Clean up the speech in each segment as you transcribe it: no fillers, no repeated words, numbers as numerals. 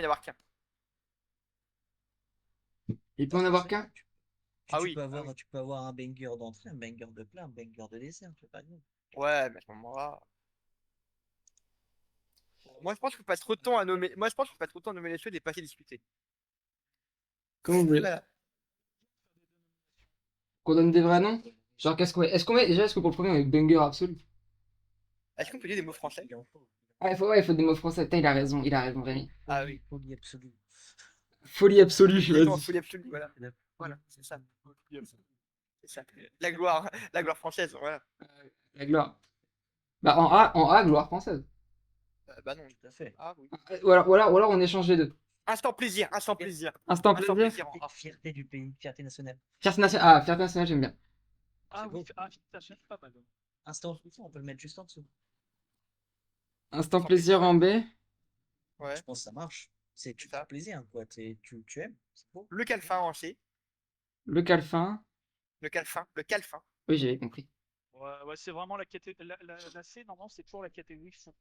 y avoir qu'un. Il peut Pas en avoir forcément. qu'un? Ah oui, ah oui. Tu peux avoir un banger d'entrée, un banger de plat, un banger de dessert, tu vois, par exemple. Ouais, mais à ce moment-là. Moi, je pense qu'il faut pas trop de temps à nommer. Moi, je pense qu'il faut pas trop de temps à nommer les choses et pas s'y discuter. Comme vous voulez. Voilà. Qu'on donne des vrais noms? Genre, qu'est-ce qu'on met? Est-ce qu'on met, déjà, est-ce que pour le premier, on met banger absolu? Est-ce qu'on peut dire des mots français? Ah, ouais, il faut des mots français. Putain, il a raison, Rémi. Ah oui. Folie absolue. Folie absolue, Exactement, vas-y. folie absolue. Voilà. Voilà, c'est ça. C'est ça. La gloire française, voilà. La gloire. Bah, en A, gloire française. Bah non. Tout à fait. Ah oui. Ou alors on échange les deux. Instant plaisir, instant Fier- plaisir. Instant Instant plaisir. plaisir en A. Fierté du pays, fierté nationale. Fierté nationale. Ah, fierté nationale, j'aime bien. Ah C'est oui, beau. ça pas mal. Instant plaisir, on peut le mettre juste en dessous. Instant Instant plaisir, plaisir ouais. en B. Je Ouais, pense que ça marche. C'est tu c'est te fais ça. plaisir, quoi. Tu aimes, c'est beau. Le calfin en C. Le calfin. Le calfin. Le calfin. Oui, j'avais compris. Ouais, ouais, c'est vraiment la catégorie. La C, normalement, c'est toujours la catégorie fond.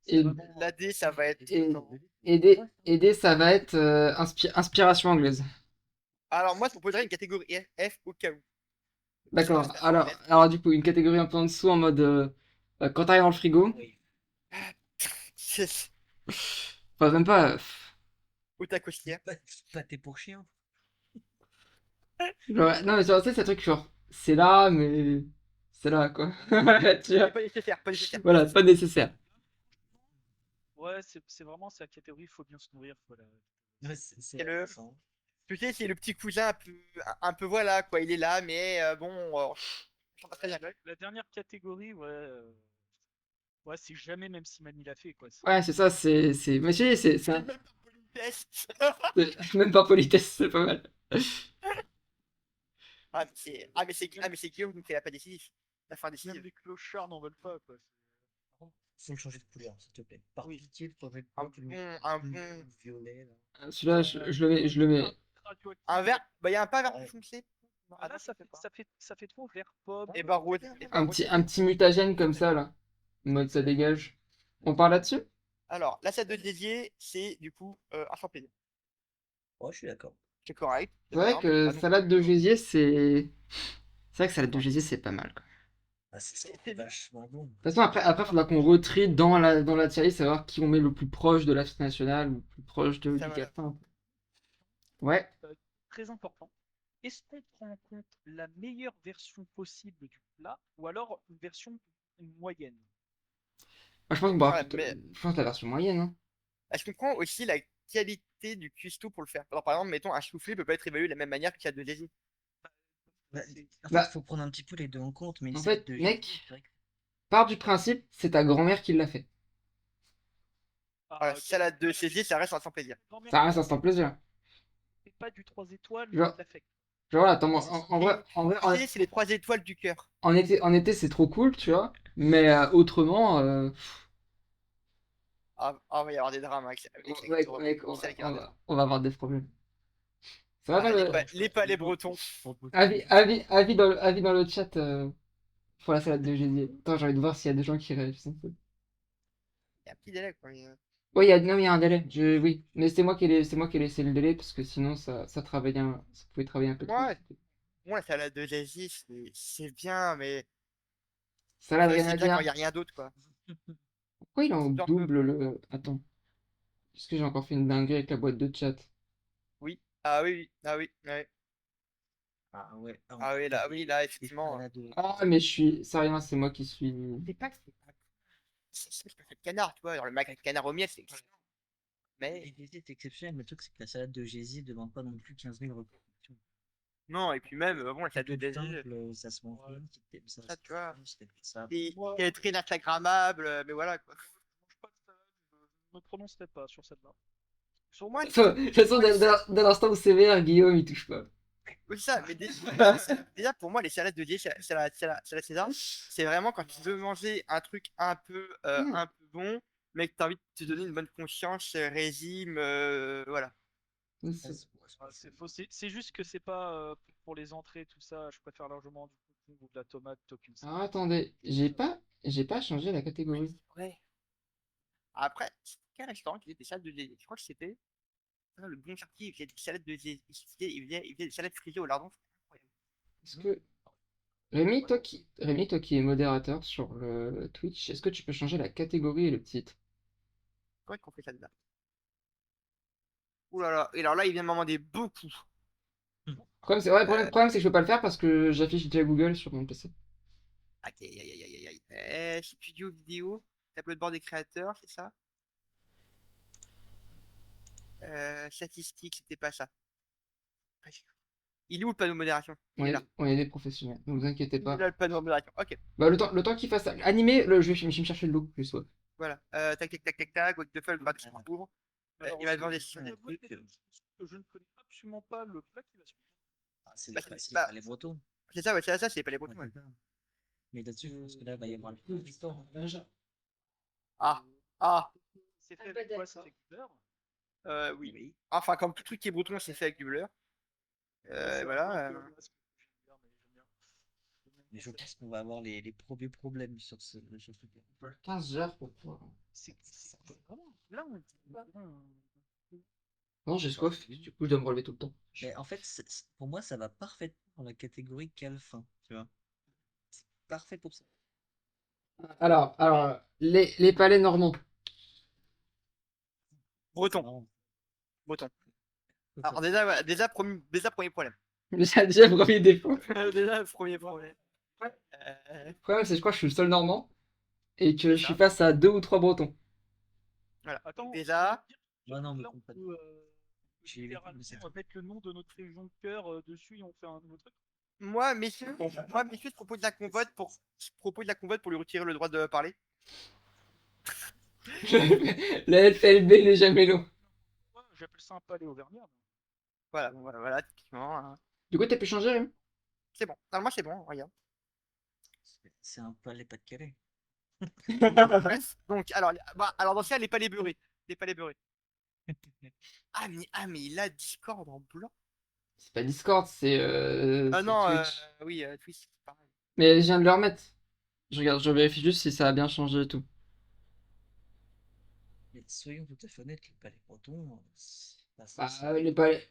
C'est Et, vraiment. La D, ça va être. et, et D, ça va être inspiration anglaise. Alors, moi, je proposerais une catégorie F au cas où. Sinon, D'accord. c'est la Alors, F. alors, du coup, une catégorie un peu en dessous en mode quand t'arrives dans le frigo. Oui. C'est Enfin, même pas. au tacostière. Pâté pour chien. Genre, non, mais genre, tu sais, c'est un truc genre. C'est là, mais. C'est là, quoi. Tu vois. Pas nécessaire, pas nécessaire, pas Voilà, nécessaire. pas nécessaire. Ouais, c'est vraiment c'est la catégorie, il faut bien se nourrir. Voilà. Ouais, c'est C'est le. ça, hein. Tu sais, c'est le petit cousin un peu voilà, quoi. Il est là, mais bon, je sens pas très bien. La dernière catégorie, ouais. Ouais, c'est jamais, même si Mani l'a fait, quoi. Ouais, c'est ça, c'est. Mais si, c'est C'est même pas politesse. même pas politesse, c'est pas mal. Ah, mais c'est Guillaume qui fait la pas décisive. La fin Même décisive. les clochards n'en veulent pas, quoi. Faut le changer de couleur, s'il te plaît. Par Oui. pitié, faudrait Un pas que le un bleu, bon. violet, là. Celui-là, je le mets. Je le mets. Un vert. Bah, il y a un pas vert plus Ouais. foncé. Ah, là, ça fait trop vert pomme. Et bah, rose. Et bah, Un rose, petit, c'est un bien. petit mutagène comme ça, là. En mode ça dégage. On parle là-dessus? Alors, la salle de dédié, c'est du coup un sans plaisir. Ouais, je suis d'accord. C'est correct. C'est C'est vrai bien, mais c'est que pas non salade plus. de gésier, c'est. C'est vrai que salade de gésier, c'est pas mal, quoi. Ah, C'est bien. vachement bon. De toute façon, après, faudra qu'on retrie dans la série, savoir qui on met le plus proche de la fête nationale, ou le plus proche Ça, du voilà. captain. Ouais. Très important. Est-ce qu'on prend en compte la meilleure version possible du plat ou alors une version moyenne? Moi, je pense qu'on pourra Ouais, plutôt. mais Je pense la version moyenne, hein. est-ce qu'on prend aussi la qualité du cuistot pour le faire? Alors, par exemple, mettons, un soufflé peut pas être évalué de la même manière qu'il y a de désigne. Bah, C'est- en fait, il Bah, faut prendre un petit peu les deux en compte, mais une en salade fait, de génie, mec, c'est vrai que part du principe, c'est ta grand-mère qui l'a fait. Voilà, Ah, ok. salade de saisie, ça reste un sans plaisir. Grand-mère Ça qui reste l'a instant fait, plaisir. c'est pas du 3 étoiles, mais Genre, de l'affect. genre voilà, attends, bah, moi, c'est ça. Et c'est les 3 étoiles du cœur. en été, c'est trop cool, tu vois. Mais autrement, Ah, ah, il va y avoir des drames avec la mec, culture mec, bretonne. Ça, il y aura des drames. on va avoir des problèmes. Ça va Ah, dans les, le. pa- les palais bretons. Avis dans le chat pour la salade de gésier. Attends, j'ai envie de voir s'il y a des gens qui réagissent un peu. Il y a un petit délai, quoi. Oui, non, il y a un délai. Oui, mais c'est moi qui ai laissé le délai parce que sinon ça travaillait ça pouvait travailler un peu trop. Moi, la salade de saisie, c'est bien, mais Salade c'est rien c'est à bien quand dire. il n'y a rien d'autre, quoi. Pourquoi il est en Genre que, double le. Attends. Est-ce que j'ai encore fait une dinguerie avec la boîte de chat? oui. Ah oui, oui. Ah oui, ouais. Ah ouais, ah, Ah oui, là, oui, là, des effectivement. salades de... Ah, mais je suis. Sérieux, c'est moi qui suis. C'est pas que c'est pas. C'est pas fait de canard, tu vois. Genre, le magret de canard au miel, c'est excellent. Mais C'est exceptionnel, mais le truc, c'est que la salade de gésie ne demande pas non plus 15 000 reproductions. non, et puis même, bon, la salade de Plutôt saisie, simple, ça se mange Ouais. bien, ça, ça, tu vois. ça. C'est très instagrammable, mais voilà, quoi. Je mange pas de salade, je me prononcerai pas sur celle-là. Pour moi, De toute façon, dès l'instant où c'est vert, Guillaume il touche pas. oui, ça, mais déjà, pour moi, les salades de Dieu, salade César, c'est vraiment quand tu veux manger un truc Hmm. un peu bon, mais que tu as envie de te donner une bonne conscience, régime, voilà. Ah, c'est faux. C'est juste que c'est pas pour les entrées, tout ça. Je préfère largement du couscous ou de la tomate plutôt qu'une Alors salade. attendez, j'ai pas changé la catégorie. Ouais. Après, c'était quel restaurant qui faisait des salades de Dieu? Je crois que c'était. Le bon chartier, il faisait des salades il faisait des salades frisées au lardon. C'est incroyable. Est-ce que Rémi, toi qui es modérateur sur le Twitch, est-ce que tu peux changer la catégorie et le titre? Comment est-ce qu'on fait ça déjà? Ouh là là, et alors là, il vient de m'en demander beaucoup. Le problème, c'est que je peux pas le faire parce que j'affiche déjà Google sur mon PC. Aïe, aïe, aïe, aïe, aïe, aïe. Studio vidéo, tableau de bord des créateurs, c'est ça? Statistiques, c'était pas ça. Il est où le panneau modération? Il est là. On est des professionnels, ne vous inquiétez Il est pas. là le panneau modération. Ok, Bah, le temps qu'il fasse ça. Animé, je vais me chercher de l'eau, je soif. voilà. Tac, tac, tac, tac, tac. What the fuck, bah, je couvre. Alors, Il va je demander je si dois on a avouer truc. que je ne connais absolument pas le plat qui va suivre. Ah, c'est Bah, les bah, palais bretons. c'est ça, ouais, c'est ça, c'est pas les bretons. Ouais, Ouais. c'est ça. Mais là-dessus, je pense que là, il va y avoir le l'histoire. Ah, ah, C'est fait avec quoi? C'est avec du beurre? oui. Oui. Enfin, comme tout truc qui est breton, c'est fait avec du beurre. C'est Voilà. un peu masque, j'aime bien, mais j'aime bien. Mais je pense qu'on va avoir les premiers problèmes sur ce truc. 15 heures pour pouvoir. C'est vraiment. Là, on dit pas. Non, j'ai soif, du coup, je dois me relever tout le temps. Mais en fait, pour moi, ça va parfaitement dans la catégorie calfin, tu vois. C'est parfait pour ça. Alors, les palais normands. Breton, Non. breton. Alors, déjà, voilà, déjà, premier problème. Déjà, premier défaut. Déjà, premier problème. Le problème, c'est que je crois que je suis le seul normand et que C'est je suis ça. face à 2 ou 3 bretons. Voilà. Attends, Déjà, Ouais, non, mais là, on complètement. peut J'ai les littéralement coups, mais c'est mettre le nom de notre région de cœur dessus et on fait un nouveau truc. moi, messieurs, je propose la convoite pour lui retirer le droit de parler. La FLB, les Jamello. Ouais, j'appelle ça un palais auvergnat. Voilà, bon, voilà, typiquement. Hein. Du coup, t'as pu changer, Rémi? C'est bon. Normalement, c'est bon, regarde. c'est un palais pas de Calais. Bref. Donc, alors dans ce cas, les palais beurrés. Les palais beurrés. Ah, mais il a Discord en blanc. C'est pas Discord, c'est Non, Twitch. oui, Twitch, c'est pareil. Mais je viens de le remettre. Je regarde, je vérifie juste si ça a bien changé et tout. Mais soyons tout à fait honnêtes, les palais bretons, Bah, les palais.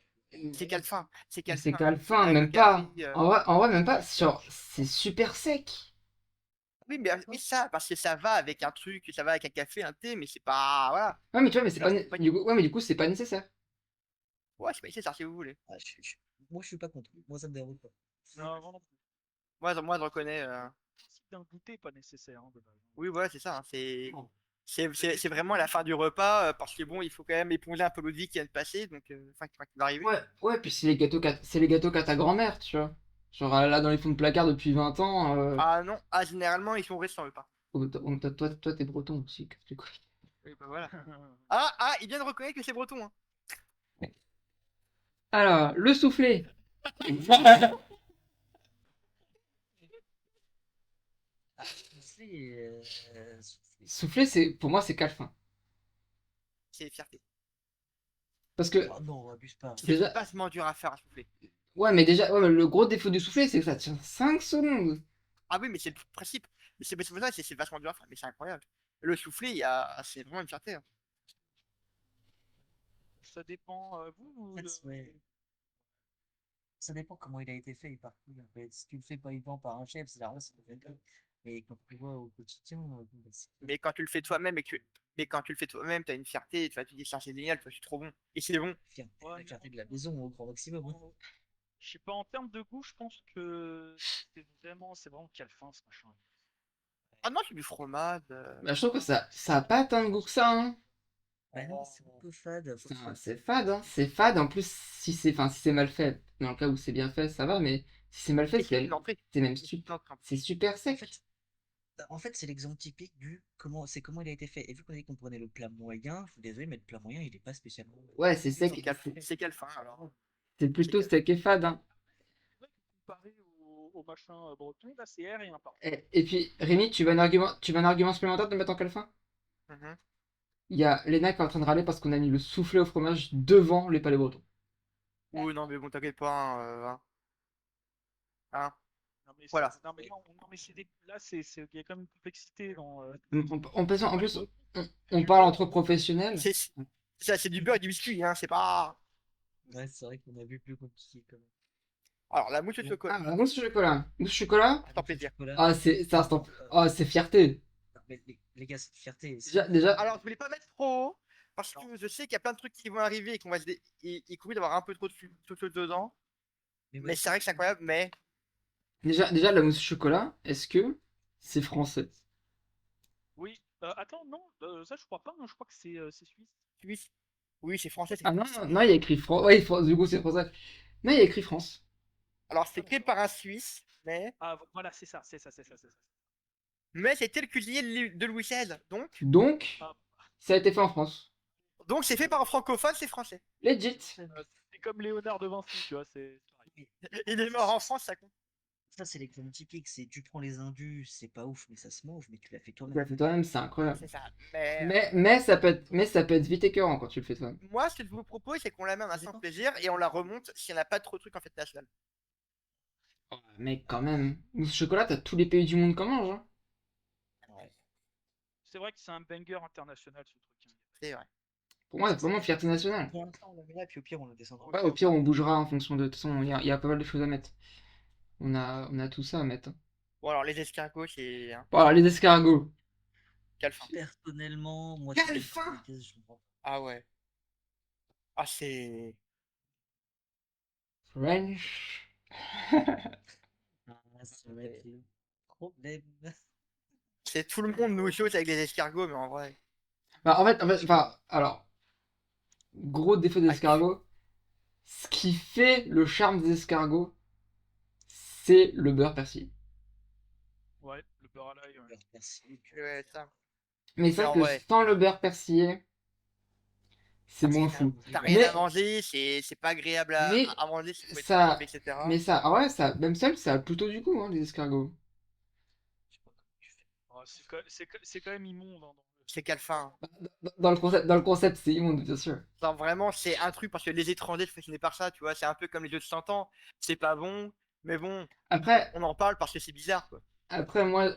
C'est Calfin. C'est C'est Calfin. Calfin, Avec même le pas. café, En vrai, même pas. C'est super sec. Oui, mais oui, ça, parce que ça va avec un truc, ça va avec un café, un thé, mais c'est pas. Voilà. Ouais, mais tu vois, mais c'est Alors, pas. c'est pas- Du coup, ouais, mais du coup, c'est pas nécessaire. Ouais, c'est ça, si vous voulez. Ah, moi, je suis pas contre. Moi, ça me dérange pas. Non, non plus. Moi, je reconnais. Le principe d'un goûter pas nécessaire. Hein, de base. Oui, voilà, c'est ça. Hein, Oh. c'est vraiment la fin du repas, parce que bon, il faut quand même éponger un peu l'eau de vie qui vient de passer, donc, enfin, qui va arriver. Ouais, puis c'est les gâteaux qu'a ta grand-mère, tu vois. Genre là, dans les fonds de placard depuis 20 ans. Ah non, généralement, ils sont récents, eux, pas. Toi, t'es breton aussi. Qu'est-ce que tu crois? Oui, bah voilà. Il vient de reconnaître que c'est breton. Hein. Alors, le soufflé. C'est, Soufflé, c'est pour moi, c'est Calfin. C'est fierté. Parce que, Oh non, abuse pas. C'est déjà, vachement dur à faire à souffler. ouais, mais le gros défaut du soufflé, c'est que ça tient 5 secondes. Ah oui, mais c'est le principe. C'est pour ça que c'est vachement dur à faire, mais c'est incroyable. Le soufflé, c'est vraiment une fierté. Hein. Ça dépend, vous En ou fait, ouais. Ça dépend comment il a été fait, par contre. En fait. Si tu le fais pas vivant par un chef, c'est la ça devient bien. Mais quand tu vois au quotidien, Mais quand tu le fais toi-même t'as une fierté, tu vois, tu dis ça c'est génial, toi, je suis trop bon. Et c'est bon. la fierté de la maison au grand maximum. Hein. Je sais pas, en termes de goût, je pense que c'est vraiment calfin ce machin. Ah non, c'est du fromage. Bah, je trouve que ça a pas tant de goût que ça, hein. Bah non, c'est un peu fade. C'est fade, hein. C'est fade. En plus, si c'est mal fait, dans le cas où c'est bien fait, ça va, mais si c'est mal fait, C'est une entrée. c'est même C'est une entrée. c'est super En sec. fait, c'est l'exemple typique du comment il a été fait. Et vu qu'on a dit qu'on prenait le plat moyen, je suis désolé, mais le plat moyen, il est pas spécialement. Ouais, c'est sec. C'est calfin alors. C'est plutôt sec et fade, hein. Comparé au machin breton, là c'est aérien par contre. Et puis, Rémi, tu veux un argument supplémentaire de mettre en calfin? Mhm. Il y a Léna qui est en train de râler parce qu'on a mis le soufflé au fromage devant les palais bretons. Oui, non, mais bon, t'inquiète pas. Hein. Non, mais Voilà. non, mais là, il y a quand même une complexité dans. En plus, on parle entre professionnels. C'est du beurre et du biscuit, hein, c'est pas. Ouais, c'est vrai qu'on a vu plus compliqué quand même. Alors, la mousse au chocolat. Ah, la mousse au chocolat. Mousse au chocolat? Attends, plaisir. Chocolat. Ah, c'est un stand. Ah, c'est fierté. Non, mais les gars, c'est une fierté. Déjà, Alors, je voulais pas mettre trop haut, parce que je sais qu'il y a plein de trucs qui vont arriver et qu'on va se il couvre d'avoir un peu trop de choses dedans. Mais c'est vrai que c'est incroyable, mais déjà, la mousse au chocolat, est-ce que c'est français? Oui. Attends, non, ça je crois pas, hein, je crois que c'est suisse. Suisse. Oui, c'est français, c'est Ah non, français. non, il y a écrit France. Ouais, du coup, c'est français. Non, il y a écrit France. Alors, c'est créé par un Suisse, Ah, voilà, c'est ça, c'est ça. mais c'était le cuisinier de Louis XVI. Donc, Ah, ça a été fait en France. Donc c'est fait par un francophone, c'est français. Legit. c'est comme Léonard de Vinci, tu vois, c'est pareil. Il est mort en France, ça compte. Ça, c'est l'exemple typique. C'est tu prends les indus, c'est pas ouf, mais ça se mange, mais tu l'as fait Tu l'as toi-même. fait toi-même, c'est incroyable. C'est ça. Mais Mais ça peut être vite écœurant quand tu le fais toi-même. moi, ce que je vous propose, c'est qu'on la met en instant plaisir et on la remonte si on n'a pas trop de trucs en fête nationale. Oh, mec, quand même. Mousse au chocolat, t'as tous les pays du monde qui en mangent. Hein. C'est vrai que c'est un banger international ce truc, hein. C'est vrai. Pour moi, c'est vraiment fierté nationale. Pour l'instant, on la met là, puis au pire, on la descendra. Ouais, au pire, on bougera en fonction de. De toute façon, il y a pas mal de choses à mettre. On a tout ça à mettre. Hein. Bon, alors les escargots, c'est Bon, alors, les escargots. quelle fin. Personnellement, moi, Quelle c'est fin je comprends pas. Ah ouais. Ah, c'est. French. Ah, ça va être le problème. C'est tout le monde nous chose avec les escargots, mais en vrai. Bah, enfin, alors, gros défaut des Ah, escargots. Ce qui fait le charme des escargots, c'est le beurre persillé. Ouais, le beurre à l'ail, ouais. Alors, merci. ouais, ça. Mais c'est Mais vrai en que vrai. sans le beurre persillé, c'est moins fou. T'as rien Mais, à manger, c'est pas agréable mais à manger, c'est faut être ça, trempé, etc. mais ça, ah ouais, ça, même seul, ça a plutôt du goût, hein, les escargots. Je sais pas comment tu fais. Ah, c'est quand même immonde, hein, C'est quelle fin. Dans le concept, c'est immonde, bien sûr. Genre vraiment, c'est un truc parce que les étrangers fascinés par ça, tu vois. C'est un peu comme les jeux de 100 ans. C'est pas bon, mais bon, Après, on en parle parce que c'est bizarre, quoi.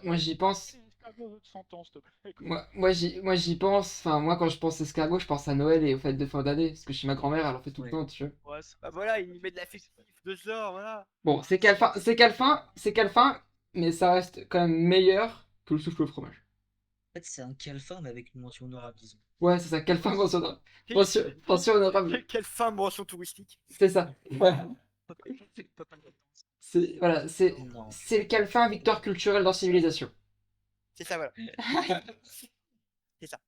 moi, j'y pense. C'est un escargot de 100 ans, s'il te plaît. J'y pense. Enfin, moi, quand je pense escargot, je pense à Noël et aux fêtes de fin d'année, parce que chez ma grand-mère, elle en fait tout le Ouais. temps, tu vois. Ouais, Bah voilà, il met de la fictif, de ça, voilà. Bon, c'est calfin, mais ça reste quand même meilleur que le souffle au fromage. En fait, c'est un calfin, mais avec une mention honorable, disons. Ouais, c'est ça, calfin mention honorable. Quelle fin mention touristique. C'est ça. Ouais. Papa de la danse. Voilà, Non. c'est le calfin victoire culturelle dans civilisation. C'est ça, voilà. C'est ça.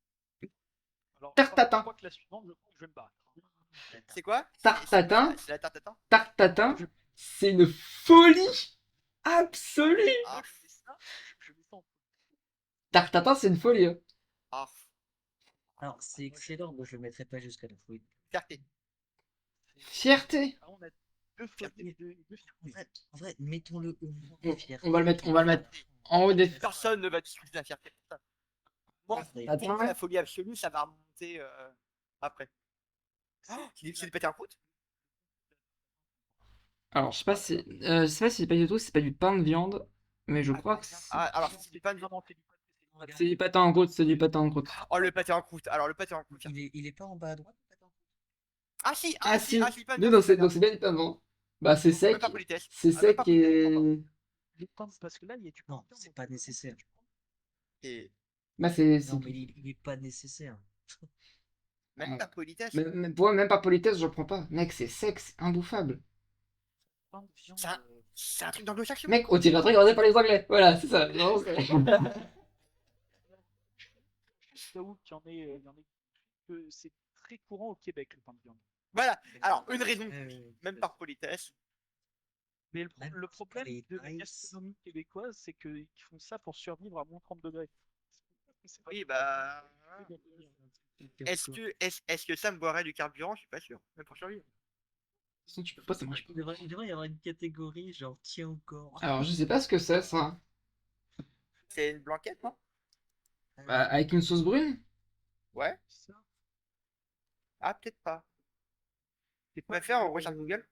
Alors, Tarte tatin. je crois que la suivante, je crois que je vais me battre. C'est quoi? Tarte tatin. C'est la tarte tatin. Tarte tatin, c'est une folie absolue. Ah, Je fais ça, je mets ça en Tarte tatin, c'est une folie. Hein. ah, Alors, c'est excellent, moi je le mettrai pas jusqu'à la fouille. fierté. Fierté. Ah, on a deux folies, deux En vrai, mettons-le On va le mettre en haut des. Personne ne va discuter de la fierté pour ça. Moi, Attends, pour moi, la folie absolue, ça va remonter après. C'est du pâté en croûte? Alors, je sais pas si c'est pas du tout, c'est pas du pain de viande, mais je crois que Ah, alors, c'est pas une Non, c'est du pâté, c'est du pâté en croûte, c'est du pâté en croûte. Oh, le pâté en croûte. Alors, le pâté en croûte. Il est pas en bas à droite, le pâté? Ah, si, Ah si, pas non, donc c'est bien du pain de viande. Bah c'est sec, Même pas politesse. c'est Ah, même pas sec et... Le pain, parce que là, il y a du Non, pain, c'est pas nécessaire. Et Bah c'est... Non, mais il est pas nécessaire. même pas politesse. Pour moi, même pas politesse, je prends pas. Mec, c'est sec, c'est imbouffable. pain de viande. Ça- C'est un truc d'anglo-saxon. Mec, on dirait un truc regardé par les anglais. Voilà, c'est ça. Vraiment, J'avoue qu'il y en est, que c'est très courant au Québec, le pain de viande. Voilà. Alors, une raison, Euh, même par politesse. Mais Même le problème les de la ice. gastronomie québécoise, c'est qu'ils font ça pour survivre à moins 30 degrés. C'est pas Oui, bah. Est-ce que ça me boirait du carburant? Je suis pas sûr. Même pour survivre. façon, tu peux pas, ça marche pas. il devrait y avoir une catégorie genre tiens au corps. Alors, je sais pas ce que c'est, ça. C'est une blanquette, non? Bah, avec une sauce brune? Ouais. ça. Ah, peut-être pas. C'est On va faire, on recherche Google.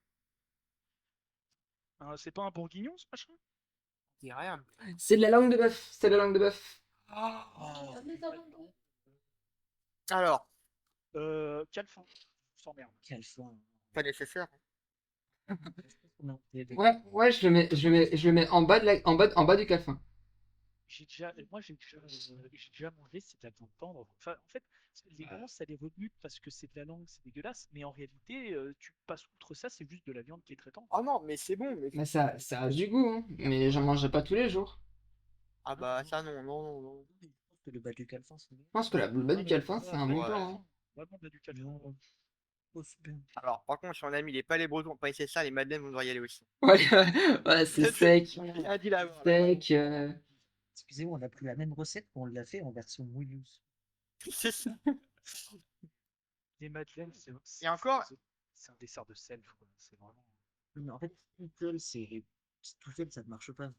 C'est pas un bourguignon, ce machin? Je dis rien. C'est de la langue de bœuf. C'est de la langue de bœuf. Alors, Calfin, sans merde. Quelle fois. Pas nécessaire. Non, Ouais, je le mets en bas en bas du café. J'ai déjà mangé, c'est de la viande tendre. Enfin, en fait, les gens, ça les rebute parce que c'est de la langue, c'est dégueulasse. Mais en réalité, tu passes outre ça, c'est juste de la viande qui est très tendre. Oh non, mais c'est bon. Mais... Mais ça a du goût, hein. Mais j'en mangerai pas tous les jours. Ah bah ça non, non, non, non. Je pense que le bas du calfin, c'est bien. Je pense que le bas du calfin, c'est un bon Ouais. plan, hein. Vraiment de du calfin. Non. Oh, super. Alors par contre, si on a mis les palais bretons, pas essayer ça, les madeleines, on doit y aller aussi. Ouais, ouais, c'est sec. Rien dit là. Sec. Excusez-moi, on a pris la même recette, mais on l'a fait en version mouilleuse. C'est ça. Les madeleines, Et encore- c'est un dessert de sel, quoi. C'est vraiment. Mais en fait, tout seul, tout seul, ça ne marche pas.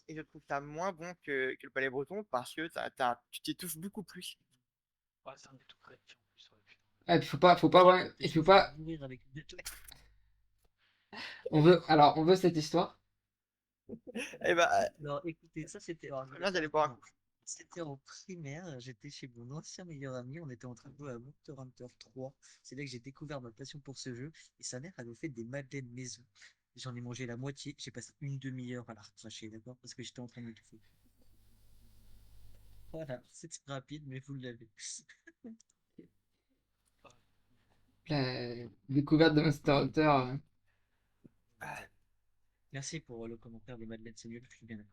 Et je trouve ça moins bon que le palais breton parce que tu t'étouffes beaucoup plus. Ouais, c'est un tout près. En plus, ouais, putain. Ah, faut pas avoir- il faut pas, Mourir avec une on veut cette histoire. Eh bah, Alors, écoutez, ça c'était. Alors, Là, j'allais boire un coup. C'était en primaire, j'étais chez mon ancien meilleur ami, on était en train de jouer à Monster Hunter 3. C'est là que j'ai découvert ma passion pour ce jeu. Et sa mère avait fait des madeleines maison. J'en ai mangé la moitié, j'ai passé une demi-heure à la recracher, d'accord? Parce que j'étais en train de m'étouffer. Voilà, c'était rapide, mais vous l'avez. La découverte de Monster Hunter. Merci pour le commentaire des madeleines, c'est nul, je suis bien d'accord.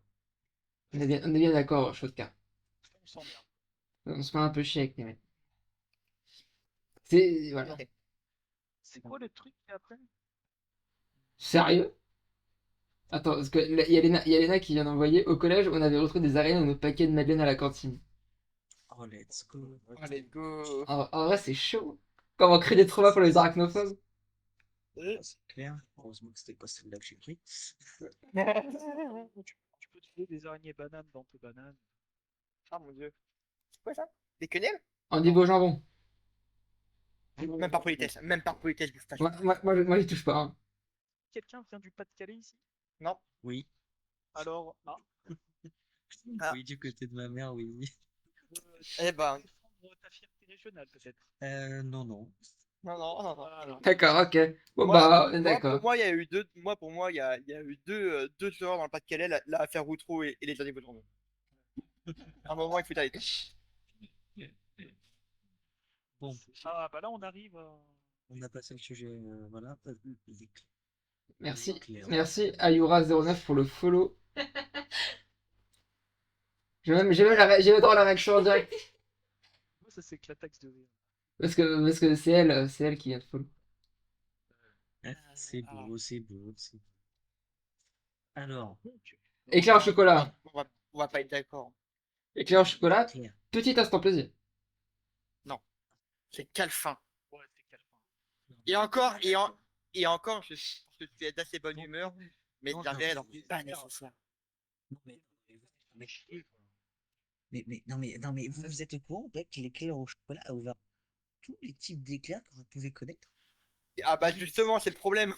On est bien d'accord, Shotcar. On s'emmerde. On se fait un peu chier avec les mecs. C'est, voilà. C'est quoi le truc après? Sérieux? Attends, parce que là, il y a Léna qui vient d'envoyer au collège, on avait retrouvé des araignées dans nos paquets de madeleine à la cantine. Oh, let's go. let's go. En vrai, c'est chaud. Comment créer des traumas pour les arachnophobes? Ah, c'est clair. Heureusement que c'était pas celle-là que j'ai pris. Tu peux trouver des araignées bananes dans tes bananes. Ah mon dieu. C'est quoi ça? Des quenelles? On dit beau jambon. Même par politesse, Gustave. Moi, j'y touche pas, hein. Quelqu'un vient du Pas-de-Calais ici? Non. Oui. Alors, Ah. Oui, du côté de ma mère, oui. Eh ben, défendre ta fierté régionale peut-être. Non, non. non. D'accord, ok. Bon, Moi, bah, on est Pour d'accord. moi, il y a eu il y a eu deux erreurs dans le Pas-de-Calais, l'affaire Routreau et les derniers Boutons. À un moment, il faut arrêter. Bon, Ah bah là on arrive on a passé le sujet, voilà. Merci. Clair. Merci Ayura09 pour le follow. J'ai même droit à la réaction en direct. Moi, ça c'est que la taxe de rire. Parce que c'est elle qui vient de follow. C'est beau, c'est beau, c'est beau. Alors, Éclair au chocolat. On va pas être d'accord. Éclair au chocolat. Claire. Petit instant plaisir. C'est Calfin. Ouais, c'est calme. Et encore, je pense que tu es d'assez bonne humeur, mais Non, la non, réelle, mais- pas nécessaire. Non, mais vous êtes au courant, mec, que l'éclair au chocolat a ouvert tous les types d'éclairs que vous pouvez connaître? Ah bah justement, c'est le problème.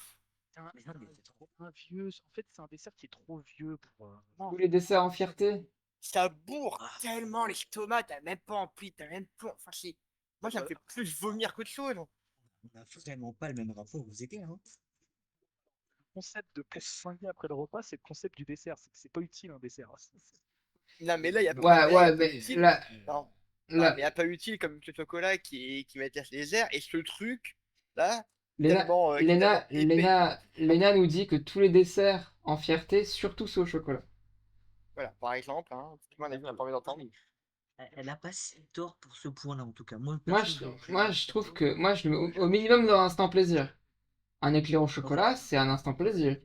Mais non, mais c'est trop. Un vieux. En fait, c'est un dessert qui est trop vieux pour. Tous les desserts en fierté. Ça bourre tellement l'estomac, t'as même pas envie, t'as même pas. Enfin, moi, ça me fait plus vomir qu'autre chose. On n'a vraiment pas le même rapport aux éclairs, hein. Le concept de pour se soigner après le repas, c'est le concept du dessert. C'est que c'est pas utile un dessert. Non, mais là, il y a Ouais, mais utile. là, Non, là, mais il n'y a pas utile comme le chocolat qui va être les airs. Et ce truc, là, Léna, tellement, Léna, tellement épais. Léna nous dit que tous les desserts en fierté, surtout ceux au chocolat. Voilà, par exemple, hein, on a pas envie d'entendre. Elle a pas si tort pour ce point-là, en tout cas. Moi, Moi, je trouve que je le mets au minimum d'un instant plaisir. Un éclair au chocolat, c'est un instant plaisir.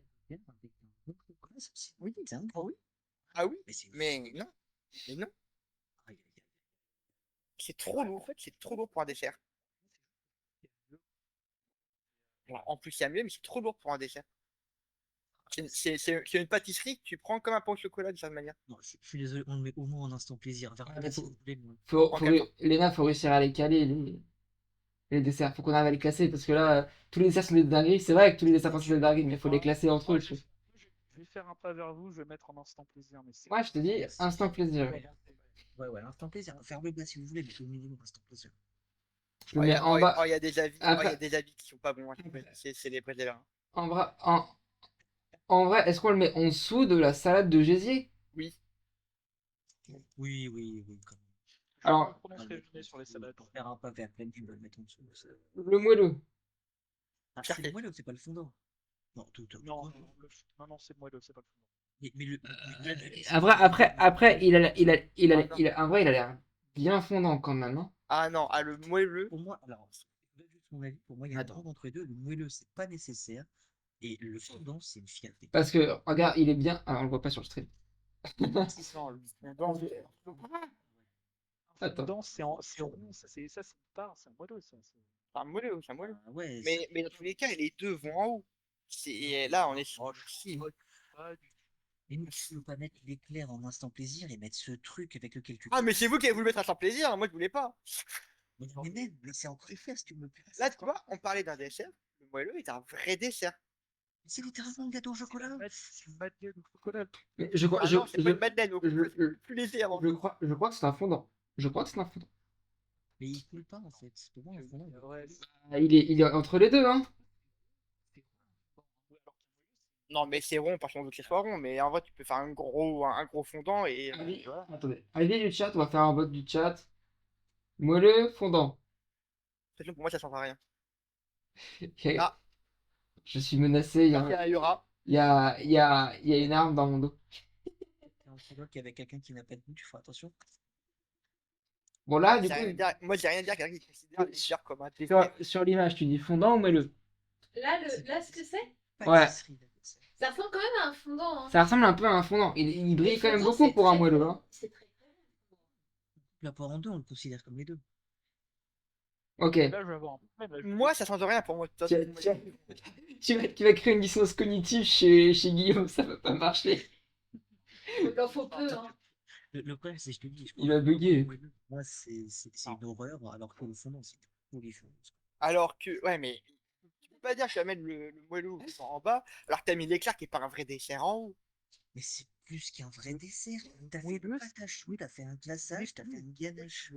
Oui, c'est un oui. Ah oui, Mais c'est mais non. Mais non, Aïe, aïe, aïe. c'est trop lourd. En fait, c'est trop lourd pour un dessert. Alors, en plus, il y a mieux, mais c'est trop lourd pour un dessert. C'est une pâtisserie que tu prends comme un pain au chocolat de cette manière. Non, je suis désolé, on le met au moins en instant plaisir. Vers mais si faut- vous voulez, moi. Léna, faut réussir à les caler, les desserts. Faut qu'on arrive à les classer, parce que là, tous les desserts sont des dingueries. C'est vrai que tous les desserts sont des dingueries, mais faut les classer entre eux. Je vais faire un pas vers vous, je vais mettre en instant plaisir. Mais Moi, je te dis, instant plaisir. Ouais, instant plaisir. Faire le bas si vous voulez, mais au minimum instant plaisir. Je le mets en bas. Oh, il y a des avis. Oh, il y a Après, des avis qui sont pas bons. Hein. C'est les présidents. Hein. en vrai, est-ce qu'on le met en dessous de la salade de gésier? Oui. Oui, quand même. Je Alors- me prononcerai jamais sur les salades. Pour faire un pavé à pleine, tu dois le mettre en dessous. Le moelleux. Ah, Cherchez. c'est le moelleux, c'est pas le fondant. Non, Non, non, c'est moelleux, c'est pas le fondant. Mais le. Après, en vrai, il a l'air bien fondant quand même, hein. Ah non, ah, le moelleux. Pour moi, alors, juste mon avis, pour moi, il y a un Attends. drôle entre les deux. Le moelleux, c'est pas nécessaire. Et le fondant, c'est une fierté. Parce que, regarde, il est bien. Alors, on le voit pas sur le stream. Non, le fondant. Un Attends. fondant, c'est rond, ça c'est pas, c'est un moelleux, ça. C'est un moelleux, c'est un moelleux. Ah ouais, Mais dans tous les cas, les deux vont en haut. Là, on est sur. Oh, je pas du tout. mais nous, tu peux pas mettre l'éclair en instant plaisir et mettre ce truc avec lequel tu. Ah, mais c'est vous qui avez voulu mettre un sans plaisir. Moi, je voulais pas. Mais même, mais c'est encore faire si tu me plais. Là, tu vois, on parlait d'un dessert. Le moelleux est un vrai dessert. C'est littéralement un gâteau au chocolat. C'est une madeleine au chocolat. Mais je crois, Ah non, c'est pas une madeleine, au je- plus léger avant. je crois que c'est un fondant. Je crois que c'est un fondant. Mais il coule pas en fait. Pour moi, un fondant, il Ouais, Ah, il est entre les deux, hein. Non, mais c'est rond parce qu'on veut que ce soit rond. Mais en vrai, tu peux faire un gros fondant et. Voilà. Attendez. Avis du chat, on va faire un vote du chat. Moelleux, fondant. Sachant que pour moi, ça sent à rien. Ah. Je suis menacé, Il y aura. il y a une arme dans mon dos. un fondant qui avec quelqu'un qui n'a pas de goût, tu feras attention. Bon là, du J'ai rien à coup, dire- Moi, j'ai rien à dire à quelqu'un qui considère les dessert comme un sur, dessert. sur l'image, tu dis fondant ou moelleux? Là, ce que c'est, Ouais. Pâtisserie, ça. ça ressemble quand même à un fondant. Hein. Ça ressemble un peu à un fondant. Il brille Le quand même fondant, beaucoup c'est pour un très moelleux, crémeux. hein. C'est très crémeux. La poire en deux, on le considère comme les deux. Ok. Là, je vais avoir un problème. Là, Moi, ça change rien pour moi. Tu vas créer une dissonance cognitive chez Guillaume, ça va pas marcher. Il en faut peu. Hein. Le problème, c'est que je te dis, je Il va bugger. Moi, c'est une horreur, alors que le fondant, c'est tous les jours. Alors que, ouais, mais tu peux pas dire que tu vas mettre le moelleux en bas, alors que t'as mis l'éclair qui est pas un vrai dessert en haut. Mais c'est plus qu'un vrai dessert. T'as fait une pâte à choux, t'as fait un glaçage, t'as fait une ganache.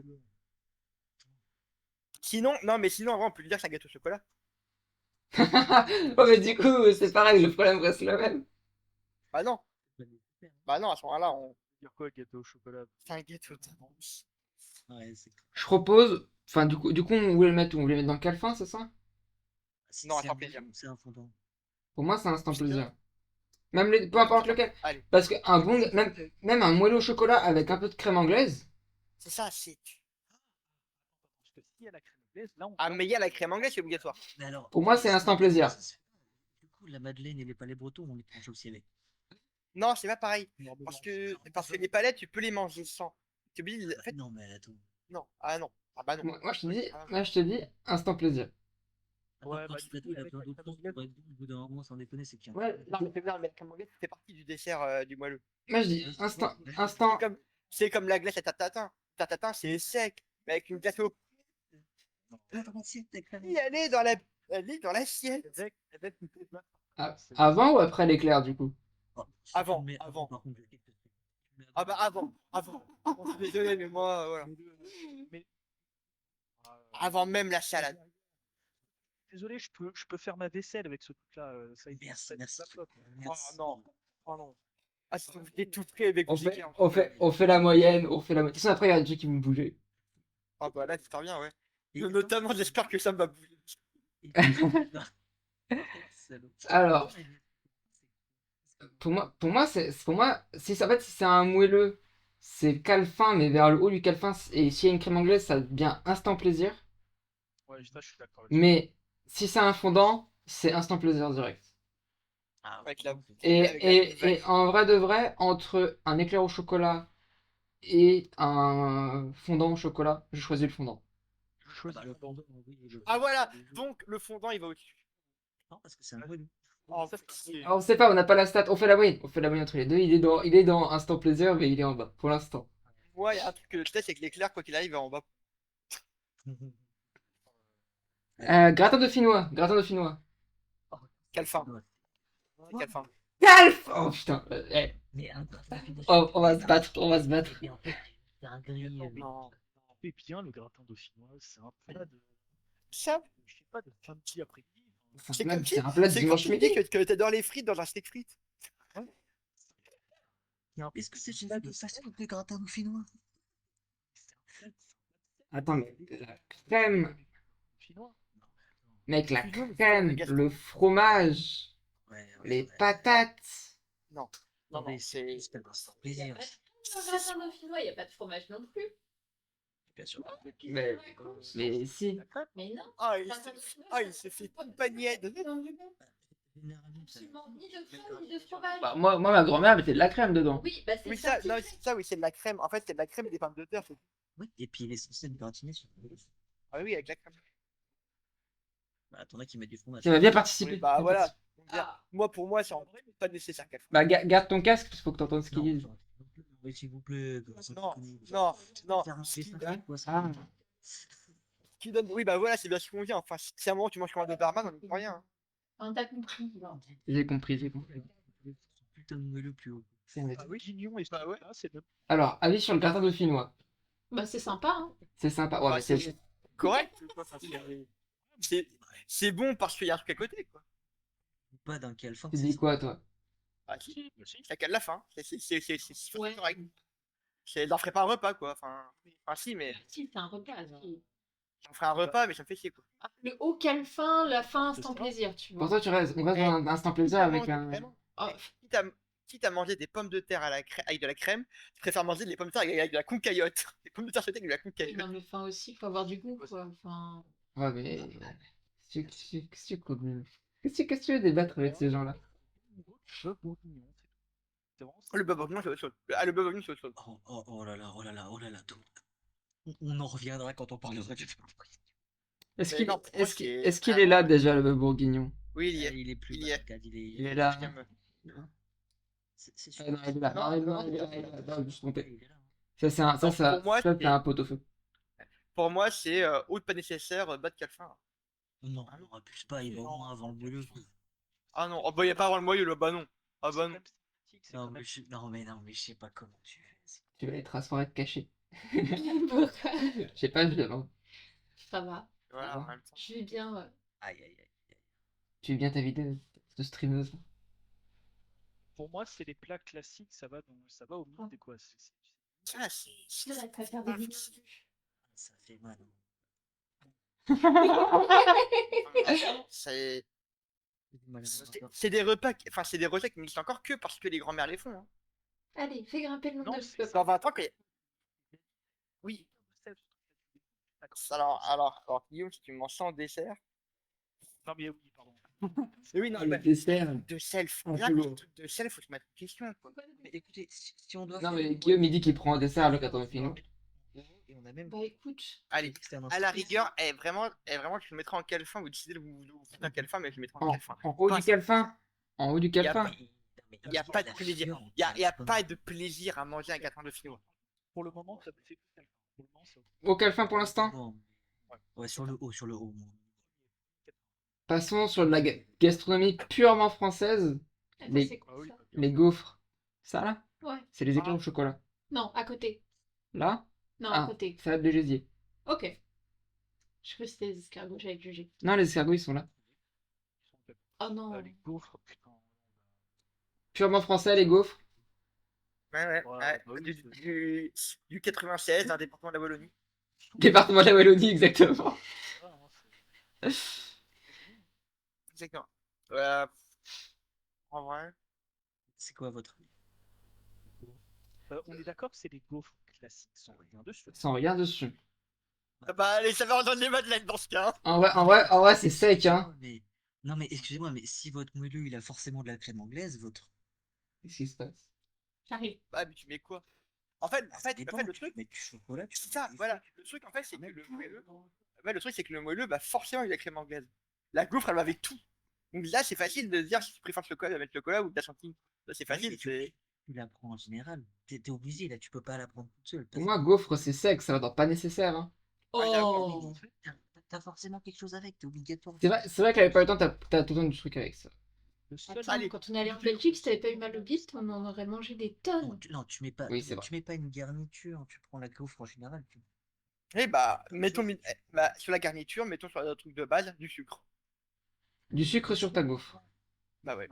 Sinon, non, mais sinon, en vrai, on peut lui dire que c'est un gâteau au chocolat. Oh, mais du coup, c'est pareil, le problème reste le même. Bah non, bah non, à ce moment-là, dire quoi, gâteau au chocolat? c'est un gâteau trans. Ouais, c'est Je propose. Enfin, du coup, on voulait le mettre où? On voulait le mettre dans quel fin, c'est ça? Non, c'est sans un plaisir. fondant, c'est un fondant. Pour moi, c'est un instant Putain. plaisir. Même peu importe lequel. Allez, Parce que même un moelleux au chocolat avec un peu de crème anglaise. c'est ça, c'est. Parce que s'il y a la crème anglaise, là, on Ah, mais il y a la crème anglaise, c'est obligatoire. Mais alors, Pour moi, c'est instant plaisir. ça se fait pas. Du coup, la madeleine et les palais bretons, on les mange aussi avec. Non, c'est pas pareil. Normalement, Parce c'est que, parce que les palettes, tu peux les manger sans. T'es obligé de. En fait, Non, mais attends. non. Ah non. Ah bah non. Moi, je te dis, instant plaisir. Ouais, Quand bah, ce plateau, il a plein d'autres choses, pour être bon, au bout d'un moment, sans déconner, c'est qu'il y a un Ouais, Non, mais c'est bien, mais la crème anglaise, ça fait partie du dessert du moelleux. moi, je dis instant. C'est comme la glace à tatatin. Tatatin, c'est sec. Mais avec une glace au Ah, dans l'assiette, t'as cramé. prix, elle est dans l'assiette. avec une petite main. Avant ou après l'éclair, du coup? Oh, si Avant, tu le mets avant. Par contre, je vais te- tu le mets Ah bah avant. Bon, je suis désolé, mais moi, voilà. Mais Avant même la salade. désolé, je peux faire ma vaisselle avec ce truc-là. Ça, Merci, ça- merci. ça flotte. Merci. Oh non. Oh non. Ah, si vous êtes tout prêt avec On vos fait, éclairs. on fait la moyenne, De toute façon, après, il y a des trucs qui vont bouger. Ah bah là, tu t'en bien, ouais. Et Notamment, attends, j'espère que ça va bouger. et- Salaud. Alors, pour moi, si c'est un moelleux, c'est calfin, mais vers le haut du calfin, et s'il y a une crème anglaise, ça devient instant plaisir. Ouais, ça, je suis d'accord. là-dessus. Mais si c'est un fondant, c'est instant plaisir direct. Ah, Avec la- Et en vrai de vrai, entre un éclair au chocolat et un fondant au chocolat, je choisis le fondant. Je choisis le le fondant, oui, Ah voilà, donc le fondant il va au-dessus. Non, parce que c'est un moelleux. Oh, Ça, c'est- Alors, on sait pas, on n'a pas la stat, on fait la moyenne entre les deux. Il est dans instant plaisir, mais il est en bas pour l'instant. Moi, il y a un truc que je teste, c'est que l'éclair, quoi qu'il arrive, il va en bas. Gratin dauphinois, Calfin. Ouais. Calfin. Calf! Oh putain, Mais un gratin de on va se battre, Mais en fait, c'est un gris. Non. Et bien, le gratin dauphinois, c'est un plat de Ça, Je sais pas, de samedi après-midi. c'est comme si. C'est un plat de C'est comme dimanche tu me dis midi. que t'adores les frites dans un steak frites. Est-ce que c'est une façon de gratin dauphinois? Attends, mais la crème, Chinois. mec, la Excuse-moi, mais crème, le gastro. le fromage, les patates. Non, Attendez, c'est. c'est pas un plaisir. Dans le gratin dauphinois, il n'y a pas de fromage non plus. Bien sûr. Mais si. Mais non. Ah, Gratin dauphinois, il se fait pas de panier. Généralement, ça- Tu manges ni de crème ni de fromage. Bah, moi, ma grand-mère mettait de la crème dedans. Oui, bah c'est Oui, ça. ça, non, ça, oui, c'est de la crème. En fait, c'est de la crème et des pommes de terre. Oui, et puis il est censé être gratiné sur le bœuf. Ah oui, avec la crème. Bah, t'en as qui mettent du fromage. Tu vas bien participer. Oui, bah Bien voilà. participer. Ah, Moi, pour moi, c'est pas nécessaire qu'elle fasse. Bah, garde ton casque, parce qu'il faut que t'entendes ce qu'ils disent. Mais s'il vous plaît. Non, Faire un ce qui dessin, donne- quoi, ça. ce qui donne. Oui, bah voilà, c'est bien ce qu'on vient. Enfin, si à un moment tu manges comme un de barman, on n'y peut rien. hein. on t'a compris. J'ai compris, j'ai compris. Putain de moelleux plus haut. Ah oui, Guignon et Bah ouais. là, c'est le Alors, avis sur le gratin dauphinois. Bah c'est sympa, hein. C'est sympa. Ouais, Bah, mais c'est c'est. correct. Enfin, c'est bon parce qu'il y a un truc à côté, quoi. Pas dans quelle forme Tu dis quoi, toi? Ah, si, si. ça cale la fin. C'est Ouais. correct. J'en ferai pas un repas, quoi. Enfin, si, mais Si, c'est un repas. si. j'en ferai un repas, mais ça me fait chier, quoi. Le haut cale fin, la fin instant ça. plaisir, tu Pour vois. toi, on reste Eh, dans un instant plaisir avec un. Vraiment, Oh, si t'as mangé des pommes de terre avec de la crème, je préfère manger des pommes de terre avec de la concaillotte. Des pommes de terre sautées avec de la concaillotte. non mais fin aussi, il faut avoir du goût, quoi. Enfin, Ouais, mais. Qu'est-ce que tu veux débattre avec ces gens-là? Bœuf bourguignon, c'est vraiment ça. Le bœuf bourguignon, c'est autre chose. Ah, le bœuf bourguignon, c'est autre chose. Oh là là, oh là là, oh là là. On en reviendra quand on parlera du Est-ce Mais qu'il non, pour moi, c'est est-ce qu'il est là déjà, le bœuf bourguignon? Oui, il y est. Il est plus Il y est. bas, il Il est. est là. C'est Ah, non, il est là. Non, Ah, non, il est là, il est là. Non, je me suis trompé. Il est là. Ça, c'est un, Non, pour moi, ça, c'est c'est- un pot-au-feu. Pour moi, c'est haut de pas nécessaire, bas de calfin. Non, on abuse pas, il est au moins avant le moelleux. Ah non, oh, bah, y a pas avant le moyeu, là, bah non. Ah C'est bah quand non. même sympathique, c'est Non, quand mais même- je sais pas comment tu fais. Tu vas être à soirée caché. pourquoi Je sais pas, je demande. Ça va. Voilà, en même temps. Je vais bien. Aïe aïe aïe. Tu es bien ta vie de streameuse. Pour moi, c'est les plats classiques, ça va au mid, quoi. Ça, c'est. Je préfère des vidéos. Ça fait mal. C'est Mal à c'est des repas, enfin, c'est des recettes qui n'existent encore que parce que les grands-mères les font. Hein. Allez, fais grimper le nombre Non, de c'est peuple. Dans 20 ans, que... Oui, D'accord. alors, Guillaume, si tu manges sans dessert. Non, mais oui, pardon. Mais oui, non, Le mais dessert. de sel, Un là, peu le lourd. truc de sel, faut se mettre en question, quoi. Mais écoutez, si on doit Non, faire mais des Guillaume, il dit qu'il prend un dessert le gratin dauphinois. et on a même Bah écoute, Allez, externe à la instance. rigueur, je le mettrai en calfin, vous décidez de vous foutre un calfin, mais je le mettrai en En, calfin. en haut Pas du ça. calfin. En haut du Y a calfin. pas- Il n'y a pas de plaisir. Il y a pas de plaisir à manger un gratin dauphinois. Pour le moment, ça me fait que ça. Pour le moment, ça- Au calfin pour l'instant. Bon. Ouais, sur le haut. Passons sur de la gastronomie purement française. attends, Les- c'est quoi Ah oui, ça bah, bien Les sûr. gaufres. Ça là, Ouais. c'est les éclairs au chocolat. Non, à côté. Là, Non, à ah, côté. salade de gésier. Ok. Je crois que c'était des escargots, j'avais jugé. Non, les escargots, ils sont là. Ils sont peut-être- Oh non. Les gaufres, putain. Purement français, les gaufres. Ouais, Ouais, bah oui, du 96, un département de la Wallonie. Département de la Wallonie, exactement. Ah, hein, c'est- Exactement. En vrai. C'est quoi votre avis? On est d'accord que c'est les gaufres classiques sans rien dessus. Sans rien dessus. Ah bah, allez, ça va en donner des madeleines dans ce cas. En vrai, c'est sec, hein. Non mais excusez-moi, mais si votre moelleux il a forcément de la crème anglaise, votre. Qu'est-ce qui se passe? J'arrive. Bah, mais tu mets quoi? En fait, Ça dépend, le tu truc, mets du chocolat, tu c'est mets ça, des voilà. fruits. Le truc, en fait, c'est que le moelleux, ouais, le truc, c'est que le moelleux, bah, forcément, il a la crème anglaise. La gaufre, elle va avec tout. Donc là, c'est facile de se dire si tu préfères le chocolat avec le chocolat ou de la chantilly. Là, c'est facile, mais c'est. Tu la prends en général. T'es obligé là, tu peux pas la prendre toute seule. Pour moi, gaufre, c'est sec, ça va dans pas nécessaire, hein. Oh. T'as forcément quelque chose avec, t'es obligatoire. C'est vrai qu'avec pas le temps, t'as tout le temps du truc avec ça. Le seul- Attends, Allez. quand on est allé en Belgique, si t'avais pas eu mal au bite, on en aurait mangé des tonnes. Non, tu mets pas, Oui, c'est vrai. tu mets pas une garniture, tu prends la gaufre en général. Et bah, mettons, bah, sur la garniture, mettons sur le truc de base, du sucre. Du sucre sur ta gaufre. Bah ouais.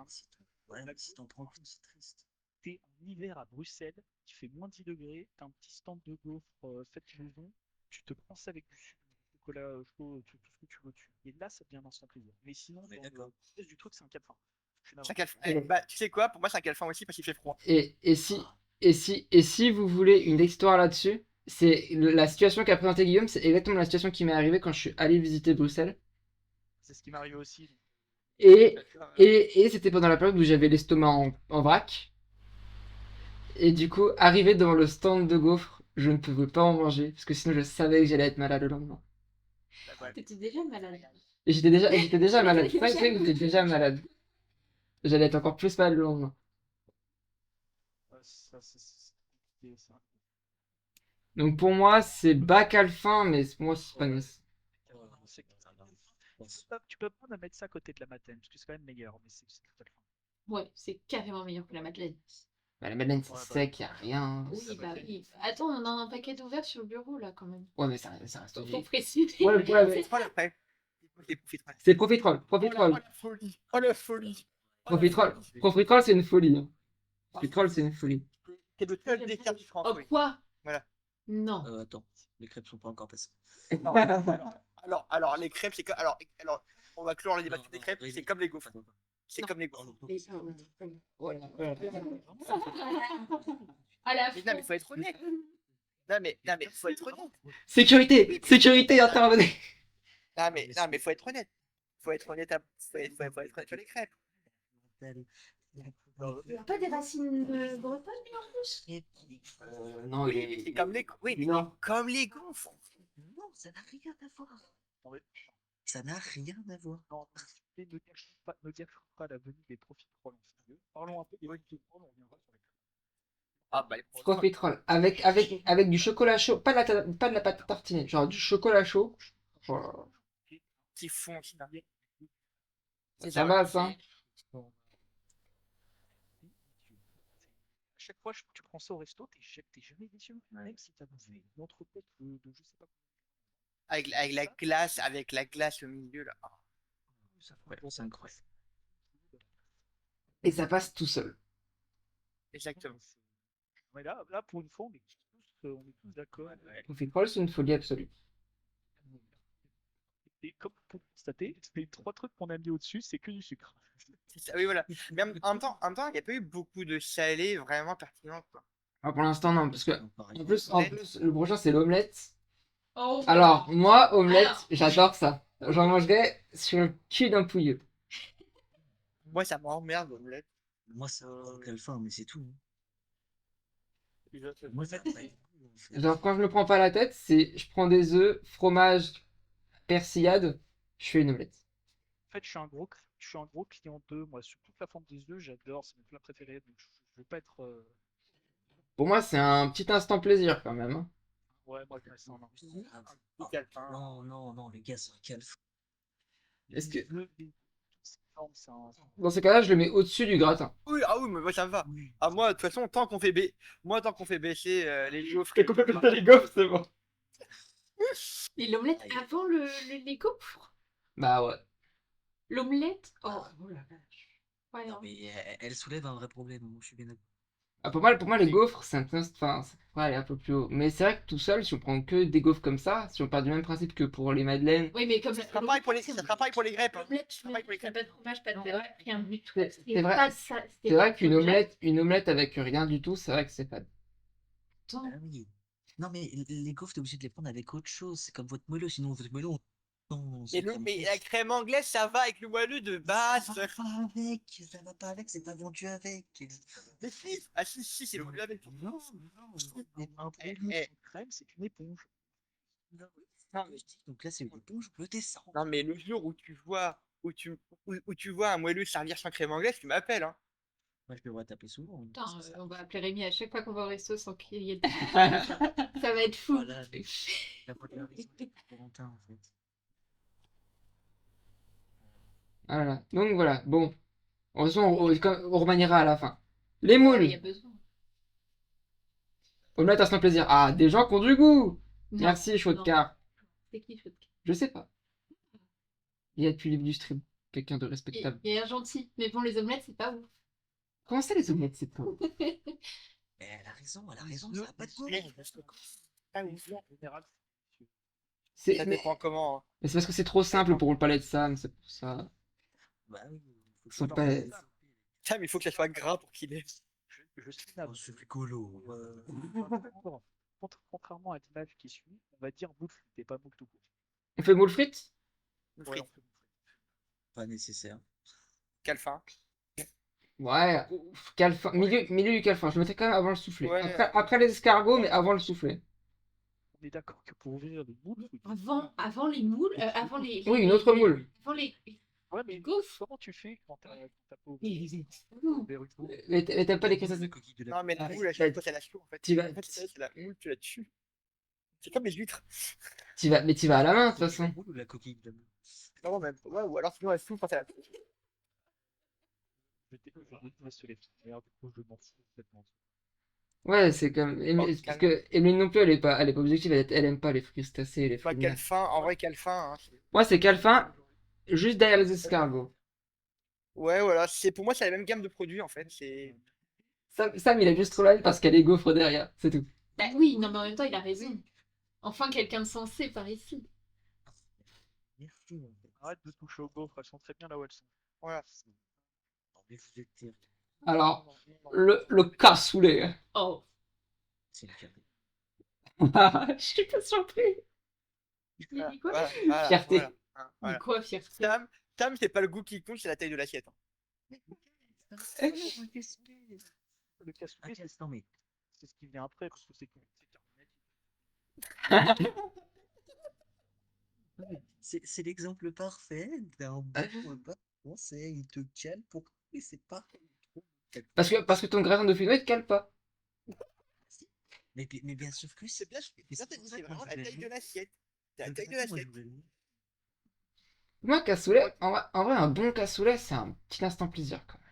Ouais, mais si t'en prends qu'une, c'est triste. T'es en hiver à Bruxelles, il fait moins 10 degrés, t'as un petit stand de gaufres faites maison, tu te prends ça avec du sucre, du chocolat chaud, tout ce que tu veux dessus. Et là, ça devient un instant plaisir. Mais sinon, On est dans d'accord. le reste du truc, c'est un 4 Je suis C'est un navré. calfin. Bah, tu sais quoi? Pour moi, c'est un calfin aussi parce qu'il fait froid. Et si vous voulez une histoire là-dessus, la situation qu'a présenté Guillaume, c'est exactement la situation qui m'est arrivée quand je suis allé visiter Bruxelles. C'est ce qui m'est arrivé aussi. Et, et c'était pendant la période où j'avais l'estomac en vrac. Et du coup, arrivé devant le stand de gaufres, je ne pouvais pas en manger, parce que sinon je savais que j'allais être malade le lendemain. Bah, ouais. T'étais déjà malade. Et j'étais déjà malade. 5 semaines, j'étais déjà malade. J'allais être encore plus malade le lendemain. Ça, c'est compliqué, ça. Donc pour moi, c'est bac alphin, mais pour moi, c'est pas nice. C'est- Tu peux pas mettre ça à côté de la Madeleine, parce que c'est quand même meilleur, mais c'est tout à fait. Ouais, c'est carrément meilleur que la Madeleine. Bah, la madeleine, c'est Ouais, bah, sec, y a rien. Oui, bah oui. Attends, on a un paquet d'ouverts sur le bureau là quand même. Ouais, mais ça reste Faut horrible. préciser. Ouais, C'est pas l'après. C'est profiterole. c'est Profiterole. Oh Profiterole. la folie. Oh la folie. Profiterole. Profiterole, c'est une folie. Hein. Profiterole, c'est une folie. C'est le seul dessert du France. Oh Oui. quoi? Voilà. Non. Attends, les crêpes sont pas encore passées. Non, alors, les crêpes, c'est comme. Alors, on va clore les débats sur les crêpes, c'est comme les gaufres. C'est Non. comme les gaufres. Voilà. À la Mais non, mais faut être honnête. Non, mais faut être honnête. Sécurité. Sécurité, intervenez. Non, mais faut être honnête. Faut être honnête, faut être honnête sur les crêpes. Pas des racines bretonnes lui en plus? Non, C'est comme les. Oui, mais Non. comme les gaufres. Non, ça n'a rien à voir. Non, mais- Ça n'a rien à voir. Non, mais ne gâche pas la venue des profiteroles en sérieux. Parlons un peu des profiteroles, on reviendra sur les crêpes. Ah, bah, les Profiterole. Avec du chocolat chaud. Pas de la pâte tartinée. Genre du chocolat chaud. Oh, qui font ça. ça va, ça. À chaque fois que tu prends ça au resto, t'es jamais déçu, même si t'as bouffé une entrecôte de je sais pas quoi. Avec la glace au milieu, là. Ah, Ouais, c'est incroyable. Et ça passe tout seul. exactement. Mais là, pour une fois, on est tous d'accord. Profiterole, c'est une folie absolue. Et comme pour constater, les 3 trucs qu'on a mis au-dessus, c'est que du sucre. C'est ça, oui, voilà. Mais en même temps, il n'y a pas eu beaucoup de salé vraiment pertinent, quoi. Ah, pour l'instant, non, parce que Pareil. en plus, le prochain c'est l'omelette. Oh, Alors, moi, omelette, Alors. j'adore ça. J'en mangerai sur le cul d'un pouilleux. Moi, ça m'emmerde, l'omelette. Moi, c'est un calfin, mais c'est tout. Moi, ça Genre, quand je me prends pas la tête, je prends des œufs, fromage, persillade, je fais une omelette. En fait, je suis un gros client d'œufs. Moi, sur toute la forme des œufs, j'adore. C'est mon plat préféré. Donc, je veux pas être. Pour moi, c'est un petit instant plaisir quand même. Hein. Ouais, moi, je mets ça en un. Non, les gars, c'est un calfin. Est-ce que Les œufs, toutes ces formes, c'est un. dans ces cas-là, je le mets au-dessus du gratin. Oui, ah oui, mais moi, ça me va. Oui. Ah, moi, de toute façon, tant qu'on fait baisser les gaufres. Les gaufres, c'est bon. Et l'omelette avant les gaufres? Bah ouais. L'omelette? Oh. Ouais, Non, hein. mais elle soulève un vrai problème, moi, je suis bien d'accord. Ah, pour moi, les gaufres, c'est un peu. Enfin, ouais, elle est un peu plus haut. Mais c'est vrai que tout seul, si on prend que des gaufres comme ça, si on part du même principe que pour les madeleines. Oui, mais comme Ça sera pareil pour les crêpes. Hein. l'omelette, je Pareil pour les mets pas de fromage, pas de C'est beurre, rien du tout. C'est vrai. Pas ça. C'est vrai qu'une omelette avec rien du tout, c'est vrai que c'est fade. Ah oui. Non, mais les gaufres, t'es obligé de les prendre avec autre chose. C'est comme votre moelleux, sinon votre moelleux, non, Mais la crème anglaise, ça va avec le moelleux de base. ça va pas avec, c'est pas vendu avec. Mais si, ah si, c'est le moelleux avec. Non, Un Eh, bouillon eh. sans crème, c'est une éponge. non, je dis, donc là, c'est une éponge, je le descends. Non, mais le jour où tu vois, où tu vois un moelleux servir sans crème anglaise, tu m'appelles, hein. Moi, je devrais taper souvent. Putain, on va appeler Rémi à chaque fois qu'on va au resto sans qu'il y ait de... Ça va être fou. Voilà, la popularité de Valentin, en fait. Voilà. Donc voilà. Bon. De toute façon, on remaniera à la fin. Les Il y moules. a besoin. Omelette à son plaisir. Ah, des gens qui ont du goût. Non, Merci, chaud de non. car. C'est qui Chouette? Je sais pas. Il y a depuis le début du stream. Quelqu'un de Il respectable. y a un gentil. Mais bon, les omelettes, c'est pas ouf. Comment ça, les omelettes, c'est pas Mais elle a raison, ça a pas de goût. Ah oui, En général, C'est ça mais, dépend comment. Hein. mais c'est parce que c'est trop simple pour le palais de Sam, c'est pour ça. Bah oui, faut que Son ça palais. parte. Putain, mais il faut que ça soit gras pour qu'il ait. je suis Oh, navré. c'est rigolo. Contrairement à l'image qui suit, on va dire moule frites et pas moule tout court. On fait moule frites? Ouais, Frites. on fait moule frites. Pas nécessaire. Calfin. Ouais, calfin, milieu du calfin. Je le mettrais quand même avant le soufflé. Ouais. Après les escargots, mais avant le soufflé. On est d'accord que pour ouvrir les moules, faut qu'il- Avant les moules, avant les. Oui, une autre moule. Avant les. Ouais, mais gaufres. comment tu fais quand t'as pas Non. ouvert une moule? Mais t'aimes pas les cristaux? La coquille de la Non, mais la Ah, moule, à bah, chaque fois, c'est la chou en fait. tu vas- En fait, c'est la moule, tu la tues. C'est comme les huîtres. Mais tu vas à la main, de toute coquille de façon. la moule ou la coquille de la moule? Non, même. Ouais, ou alors sinon, elle souffle quand c'est la Je déteste les frites. D'ailleurs, du coup, je m'en fous complètement. Ouais, c'est comme. Parce que Emeline non plus, elle est pas objective, elle aime pas les crustacés et les Pas fruits de mer. calfin, en vrai, calfin. Hein, Moi, c'est calfin, juste derrière les escargots. ouais, voilà. Pour moi, c'est la même gamme de produits en fait. C'est. Sam, il a juste trop la haine parce qu'elle est gaufre derrière, c'est tout. Bah oui, non, mais en même temps, il a raison. Enfin, quelqu'un de sensé par ici. Merci, en fait. Arrête de toucher aux gaufres, elles sont très bien là où elles sont. Voilà. Non, mais vous êtes terrible. Alors, le cassoulet. Oh. C'est le carré. Je suis pas surpris. Il dit quoi? Voilà, Fierté. voilà, hein, Mais voilà. quoi, fierté? Tam, c'est pas le goût qui compte, c'est la taille de l'assiette. Hein. Le Ah, cassoulet, tiens, non, mais c'est ce qui vient après, parce que c'est c'est l'exemple parfait d'un bon repas français. Il te cale pour que c'est pas trop. Parce que ton gratin dauphinois, il te cale pas. Mais bien sûr que C'est bien, Mais c'est c'est pour ça que vraiment moi, la je voulais taille de le- l'assiette. C'est la de taille toute de façon, moi, je l'assiette. voulais le- Moi, cassoulet, en vrai, un bon cassoulet, c'est un petit instant plaisir, quand même.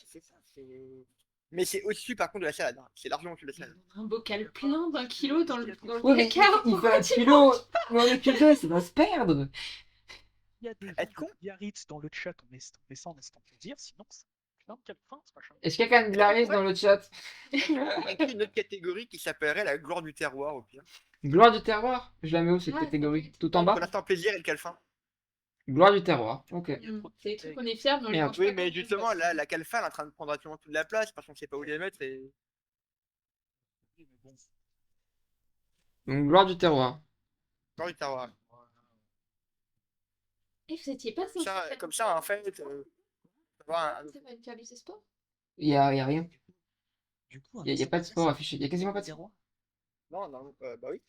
C'est ça, c'est. Mais c'est au-dessus par contre de la salade. Hein. C'est largement au-dessus de la salade. Un bocal plein d'un kilo dans le Oui, mais placard. il fait Pourquoi un tu kilo, mais en éculé, ça va se perdre. Il y a des Être gens con. de Biarritz dans le chat, on met ça en instant plaisir, sinon c'est plein de calfin, ce machin. Est-ce qu'il y a quelqu'un de Biarritz dans le chat? On inclut une autre catégorie qui s'appellerait la gloire du terroir au pire. Gloire du terroir? Je la mets où, cette Ouais, catégorie? ça Tout en Pour bas? l'instant plaisir et le calfin. Gloire du terroir, ok. C'est des trucs qu'on est fiers, mais on les Merde. mange Oui, pas mais quand on justement, passe. là, la calfin elle est en train de prendre actuellement toute la place parce qu'on sait pas où les mettre et. Mais bon, Donc, gloire du terroir. Gloire du terroir. Et vous étiez pas censé faire Comme ça, en fait. Avoir un- ça va faire du sport? Il y a rien. Du coup, Il y a pas de sport affiché. Il y a quasiment pas de sport. Non, non, bah oui.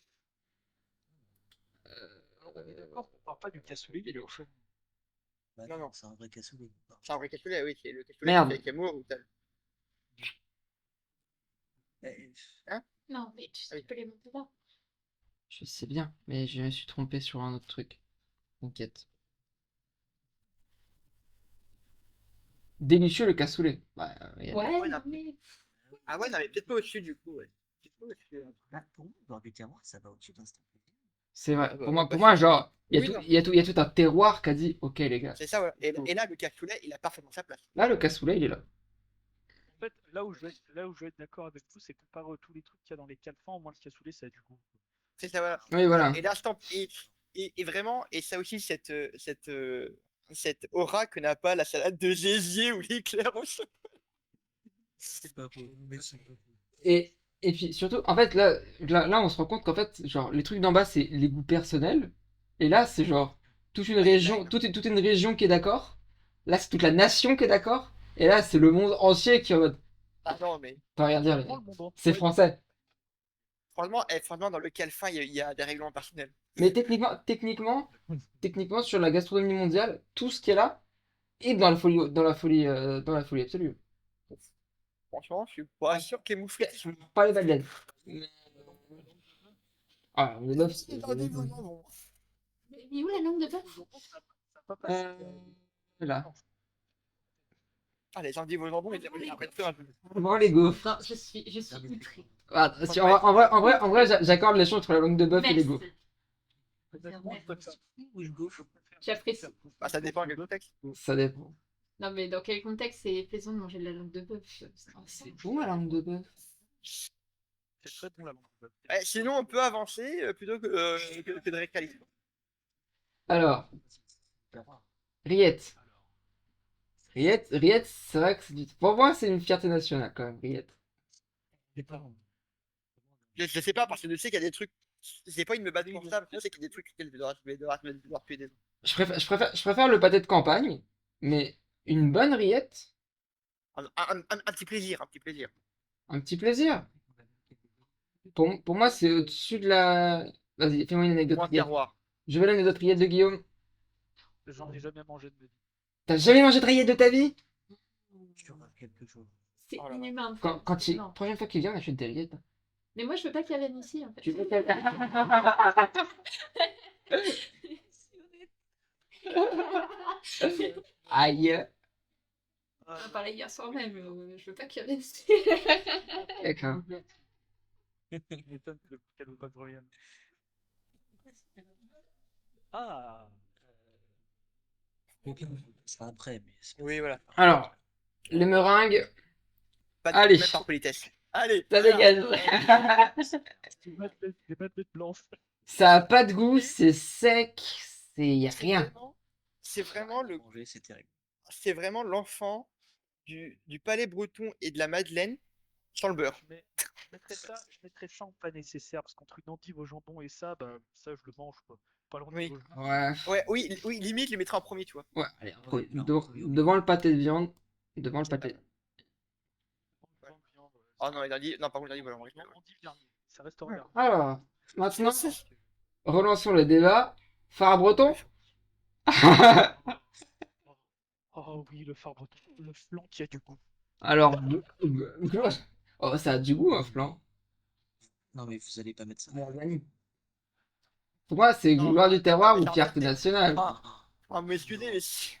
on est d'accord qu'on parle pas du cassoulet, il est au fond. Bah, Non, non. c'est un vrai cassoulet. C'est un vrai cassoulet, oui, c'est le cassoulet Merde. avec amour ou tel. Eh, Non, mais tu Ah oui. peux les monter là. Je sais bien, mais je me suis trompé sur un autre truc. T'inquiète. Délicieux le cassoulet. Bah, il y a- Ouais, ouais, non, non. mais. Ah ouais, non, mais peut-être pas au-dessus du coup, ouais. Peut-être pas au-dessus, hein. Bah, pour moi, dans du terroir, ça va au-dessus d'un stand. C'est vrai. Ah bah, Pour bah, moi, genre, il y a oui, tout, non. il y a tout un terroir qui a dit, ok les gars. C'est ça, voilà. Et là, le cassoulet, il a parfaitement sa place. Là, le cassoulet, il est là. En fait, là où je vais être d'accord avec vous, c'est comparé à tous les trucs qu'il y a dans les calfins, au moins le cassoulet, ça a du goût. C'est ça, voilà. Oui, voilà. Et l'instant. Et vraiment, et ça aussi, cette aura que n'a pas la salade de gésier ou l'éclair au chocolat. C'est pas faux, mais c'est pas faux. Et puis surtout, en fait, là, on se rend compte qu'en fait, genre, les trucs d'en bas, c'est les goûts personnels. Et là, c'est genre, toute une région, toute une région qui est d'accord. Là, c'est toute la nation qui est d'accord. Et là, c'est le monde entier qui est en mode, Ah non, mais pas rien dire, Franchement, le monde entier, c'est français. franchement, dans le calfin, il y a des règlements personnels. Mais techniquement, sur la gastronomie mondiale, tout ce qui est là est dans la folie absolue. Franchement, je suis pas sûr que les mouflettes. Pas les madeleines. Ah, le bœuf, c'est... Mais où la langue de bœuf? ça va pas passer. Là. Ah, les endives au jambon, ils aimeraient faire un peu. Bon, les gaufres. Non, je suis outrée. Ah, en vrai, j'accorde l'échange entre la langue de bœuf et les gaufres. Merci. Ou je gaufre. J'apprécie. Bah, ça dépend du contexte. Ça dépend. Non, mais dans quel contexte c'est plaisant de manger de la langue de bœuf? C'est bon la langue de bœuf. C'est très bon la langue de bœuf. Sinon, on peut avancer plutôt que de récaliser. Alors, Riette. Riette, c'est vrai que pour moi, c'est une fierté nationale quand même, Riette. Je sais pas, parce que je sais qu'il y a des trucs. C'est pas une me battre pour ça, parce que je sais qu'il y a des trucs que je vais devoir tuer des gens. Je préfère le pâté de campagne, mais une bonne Riette, Un petit plaisir, un petit plaisir. un petit plaisir. Pour moi, c'est au-dessus de la. Vas-y, fais-moi une anecdote Pour un Riette. terroir. Je veux l'anecdote Riette de Guillaume. J'en ai jamais mangé de ma vie. T'as jamais mangé de Riette de ta vie? Tu auras quelque chose. C'est Oh là là. inhumain. Quand il... Non. Prochaine fois qu'il vient, on achète des Rillettes. Mais moi, je veux pas qu'elle vienne ici, en fait. Tu veux qu'elle- Aïe. On en parlait hier soir même, je veux pas qu'elle vienne ici. D'accord. Il m'étonne qu'elle veut pas que je revienne. Ah, Ça après, mais c'est pas Oui, voilà. Alors, les meringues, Pas de Allez. même par politesse. Allez. ça voilà. dégage. des madeleines blanches. Ça a pas de goût, c'est sec, y a rien. C'est vraiment manger, c'est terrible. c'est vraiment l'enfant du palais breton et de la madeleine sans le beurre. Je mettrais ça en pas nécessaire, parce qu'entre une endive au jambon et ça, bah, ça je le mange quoi. Pas loin Oui. de jambon. Ouais. Ouais, oui, limite, je les mettrais en premier, tu vois. Ouais, allez, Ouais, non, devant le pâté de viande, devant le pâté. Oh non, il a dit. Non, par contre, il a dit, voilà, on reste. Endive dernier, ça restera dernier. Alors, maintenant, relançons le débat. Phare breton. Oh oui, le phare breton, le flan qui a du goût. Alors, oh, ça a du goût, un flan. Non, mais vous allez pas mettre ça. Pour moi, c'est Non, gloire du terroir mais ou fierté nationale. Ah, m'excuser, mais si.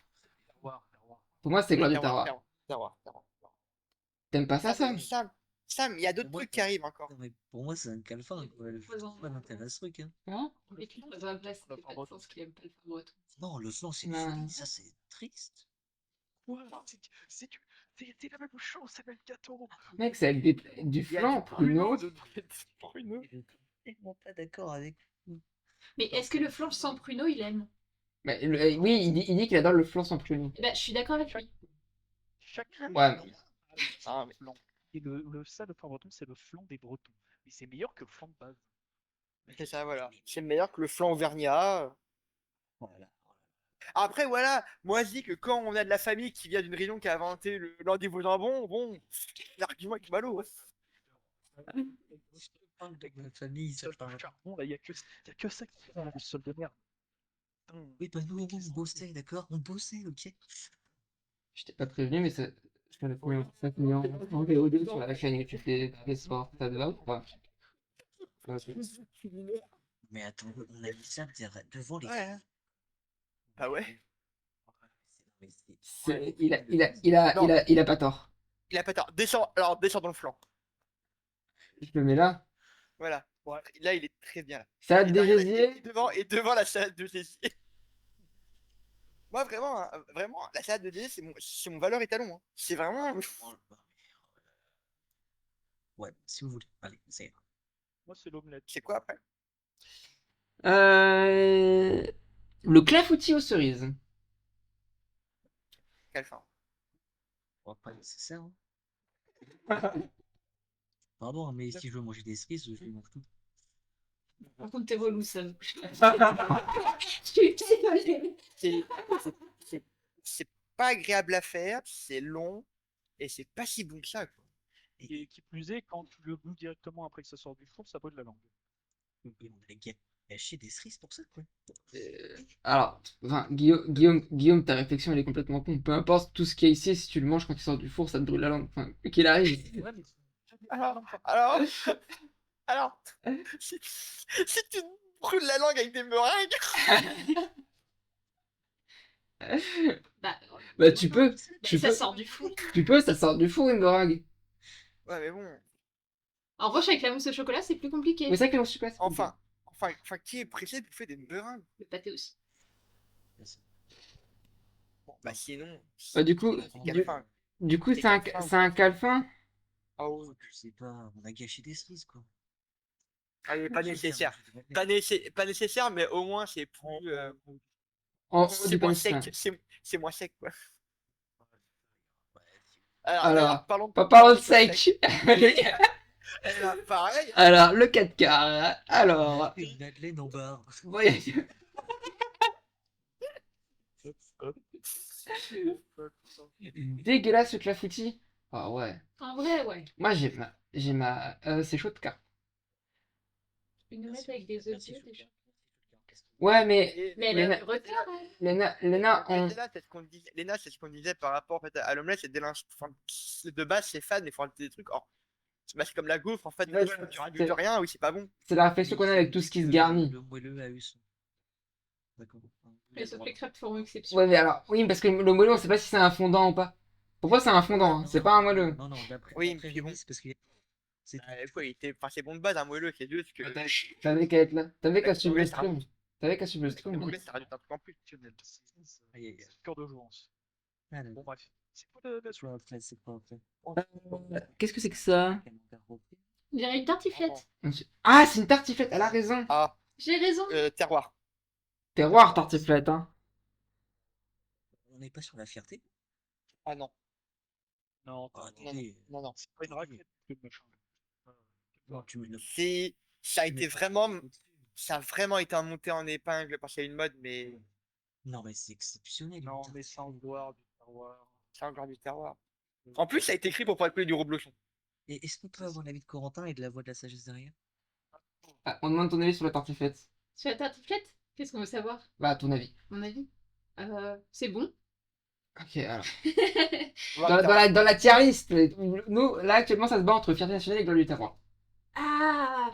Terroir, terroir. Pour moi, c'est gloire du Terroir, terroir. terroir. T'aimes pas ça, Sam? Sam, il y a d'autres trucs qui arrivent encore. Non, mais pour moi, c'est un calfin, quoi. Je Faisons. vois pas l'intérêt de ce truc, hein. Hein? Et puis, dans un place, c'est pas de sens qu'il aime pas le phare breton. Non, le flan, c'est une Non. folie, ça, c'est triste. Quoi? C'est la même chose, c'est le même gâteau. Mec, c'est avec du flan, pruneau. Pruneau. Je suis tellement pas d'accord avec. Mais est-ce que le flan sans pruneau, il aime? Mais oui, il dit qu'il adore le flan sans pruneau. Eh ben, je suis d'accord avec lui. Chacun Ouais, a Ah, son flan. Et ça, le phare breton, c'est le flan des Bretons. Mais c'est meilleur que le flan de base. C'est ça, voilà. C'est meilleur que le flan auvergnat. Voilà. Après, voilà, moi je dis que quand on a de la famille qui vient d'une région qui a inventé l'endive au jambon, bon, l'argument est ballot. Je te parle de ma famille, ça Ça, parle. le charbon, là, y a que ça qui fait le sol de merde. Putain. Oui, bah nous, on bossait, d'accord? On bossait, ok? je t'ai pas prévenu, mais ça. Je fais 5 millions en VO2 sur la chaîne YouTube des sports. Ça te va ou pas? Mais attends, on a mis ça devant les. Ouais. Bah ouais, Mais c'est- Il a pas tort. il a pas tort. Descends dans le flanc. Je le mets là. Voilà. Bon, là, il est très bien. Là. Salade Et des derrière, gésiers. et devant la salade de gésier. Moi, vraiment, hein, vraiment, la salade de gésier, c'est mon valeur étalon. Hein. C'est vraiment. Ouais, si vous voulez. Allez, c'est. Moi, c'est l'omelette. C'est quoi après? Le clafoutis aux cerises. Quelle fin? Pas nécessaire. Hein. Pardon, mais si je veux manger des cerises, je les mange tout. Par contre, t'es relou, Sam. Je suis désolée. C'est pas agréable à faire, c'est long, et c'est pas si bon que ça. Quoi. Et qui plus est, quand tu le goûtes directement après que ça sort du four, ça brûle la langue. Et on a gâché des cerises pour ça, quoi. Alors, enfin, Guillaume, ta réflexion elle est complètement con. Peu importe tout ce qu'il y a ici, si tu le manges quand il sort du four, ça te brûle la langue. Enfin, quoi qu'il arrive. Ouais, mais Alors, si tu te brûles la langue avec des meringues, Bah, tu peux. Ça sort du four. Tu peux, ça sort du four une meringue. ouais, mais bon. En revanche, avec la mousse au chocolat, c'est plus compliqué. Mais c'est vrai que le chocolat, c'est compliqué. Enfin, qui est pressé pour faire des meringues? Le pâté aussi. Bon, bah sinon. Du coup, c'est calfin. du coup, C'est c'est un, calfin. c'est un calfin. Ah oui. Je sais pas, on a gâché des cerises, quoi. Allez, pas Je vais faire nécessaire. un jeu de madeleine. Pas nécessaire, mais au moins c'est plus. En haut C'est du moins calfin. sec. C'est moins sec, quoi. Ouais, Alors, Alors, d'ailleurs, parlons de parlons de quoi sec. Eh ben, pareil. Alors, le 4 quarts. Alors, une madeleine en barre. voyage. Dégueulasse ce clafoutis. Ah ouais. En vrai, ouais. Moi, c'est chaud de carte. Une omelette avec des œufs durs déjà. Ouais, mais Et- Mais Léna- le retard, hein. Léna, on... Léna, c'est ce qu'on disait. Léna, c'est ce qu'on disait par rapport en fait, à l'omelette, c'est enfin, de base, c'est fan, mais il faut rajouter des trucs. Or, c'est comme la gaufre, en fait, Ouais, tu rajoutes rien, oui, c'est pas bon. c'est la réflexion qu'on a avec tout ce qui se garnit. Le moelleux a eu son. D'accord. Mais sauf que les crêpes feront exception. Ouais, mais alors, oui, parce que le moelleux, on sait pas si c'est un fondant ou pas. Pour moi, c'est un fondant, hein, c'est pas un moelleux. Non, non, d'après Oui, d'après mais bon. Rémi, c'est parce qu'il c'est Quoi, enfin, c'est bon de base, un moelleux, c'est juste que. T'avais qu'à être là. T'avais qu'à Ouais, suivre ouais, le ça stream. T'avais qu'à suivre le Le stream. moelleux, ça rajoute un truc en plus. Aïe, aïe, aïe. Cœur de jouvence. Ah, non. Bon, bref. C'est quoi la C'est pas après, c'est pas après. Qu'est-ce que c'est que ça? On dirait une tartiflette. Ah, c'est une tartiflette, elle a raison. Ah, J'ai raison. terroir. Terroir tartiflette, hein. On n'est pas sur la fierté. Ah non. Non, Ah, Non, attendez. non, non. c'est pas une raclette que machin. Non, tu me le. C'est. Ça a été vraiment. Ça a vraiment été un monté en épingle parce qu'il y a une mode, mais. Non, mais c'est exceptionnel. une Non, mais tartiflette. sans gloire du terroir. C'est encore du terroir. En plus, ça a été écrit pour pouvoir couler du reblochon. Et est-ce qu'on peut avoir l'avis de Corentin et de la voix de la sagesse derrière? Ah, on demande ton avis sur la tartiflette. Sur la tartiflette, qu'est-ce qu'on veut savoir? Bah, à ton avis. Mon avis. C'est bon. Ok, alors. Voir Dans la tier list, nous, là, actuellement, ça se bat entre fierté nationale et gloire du terroir. Ah.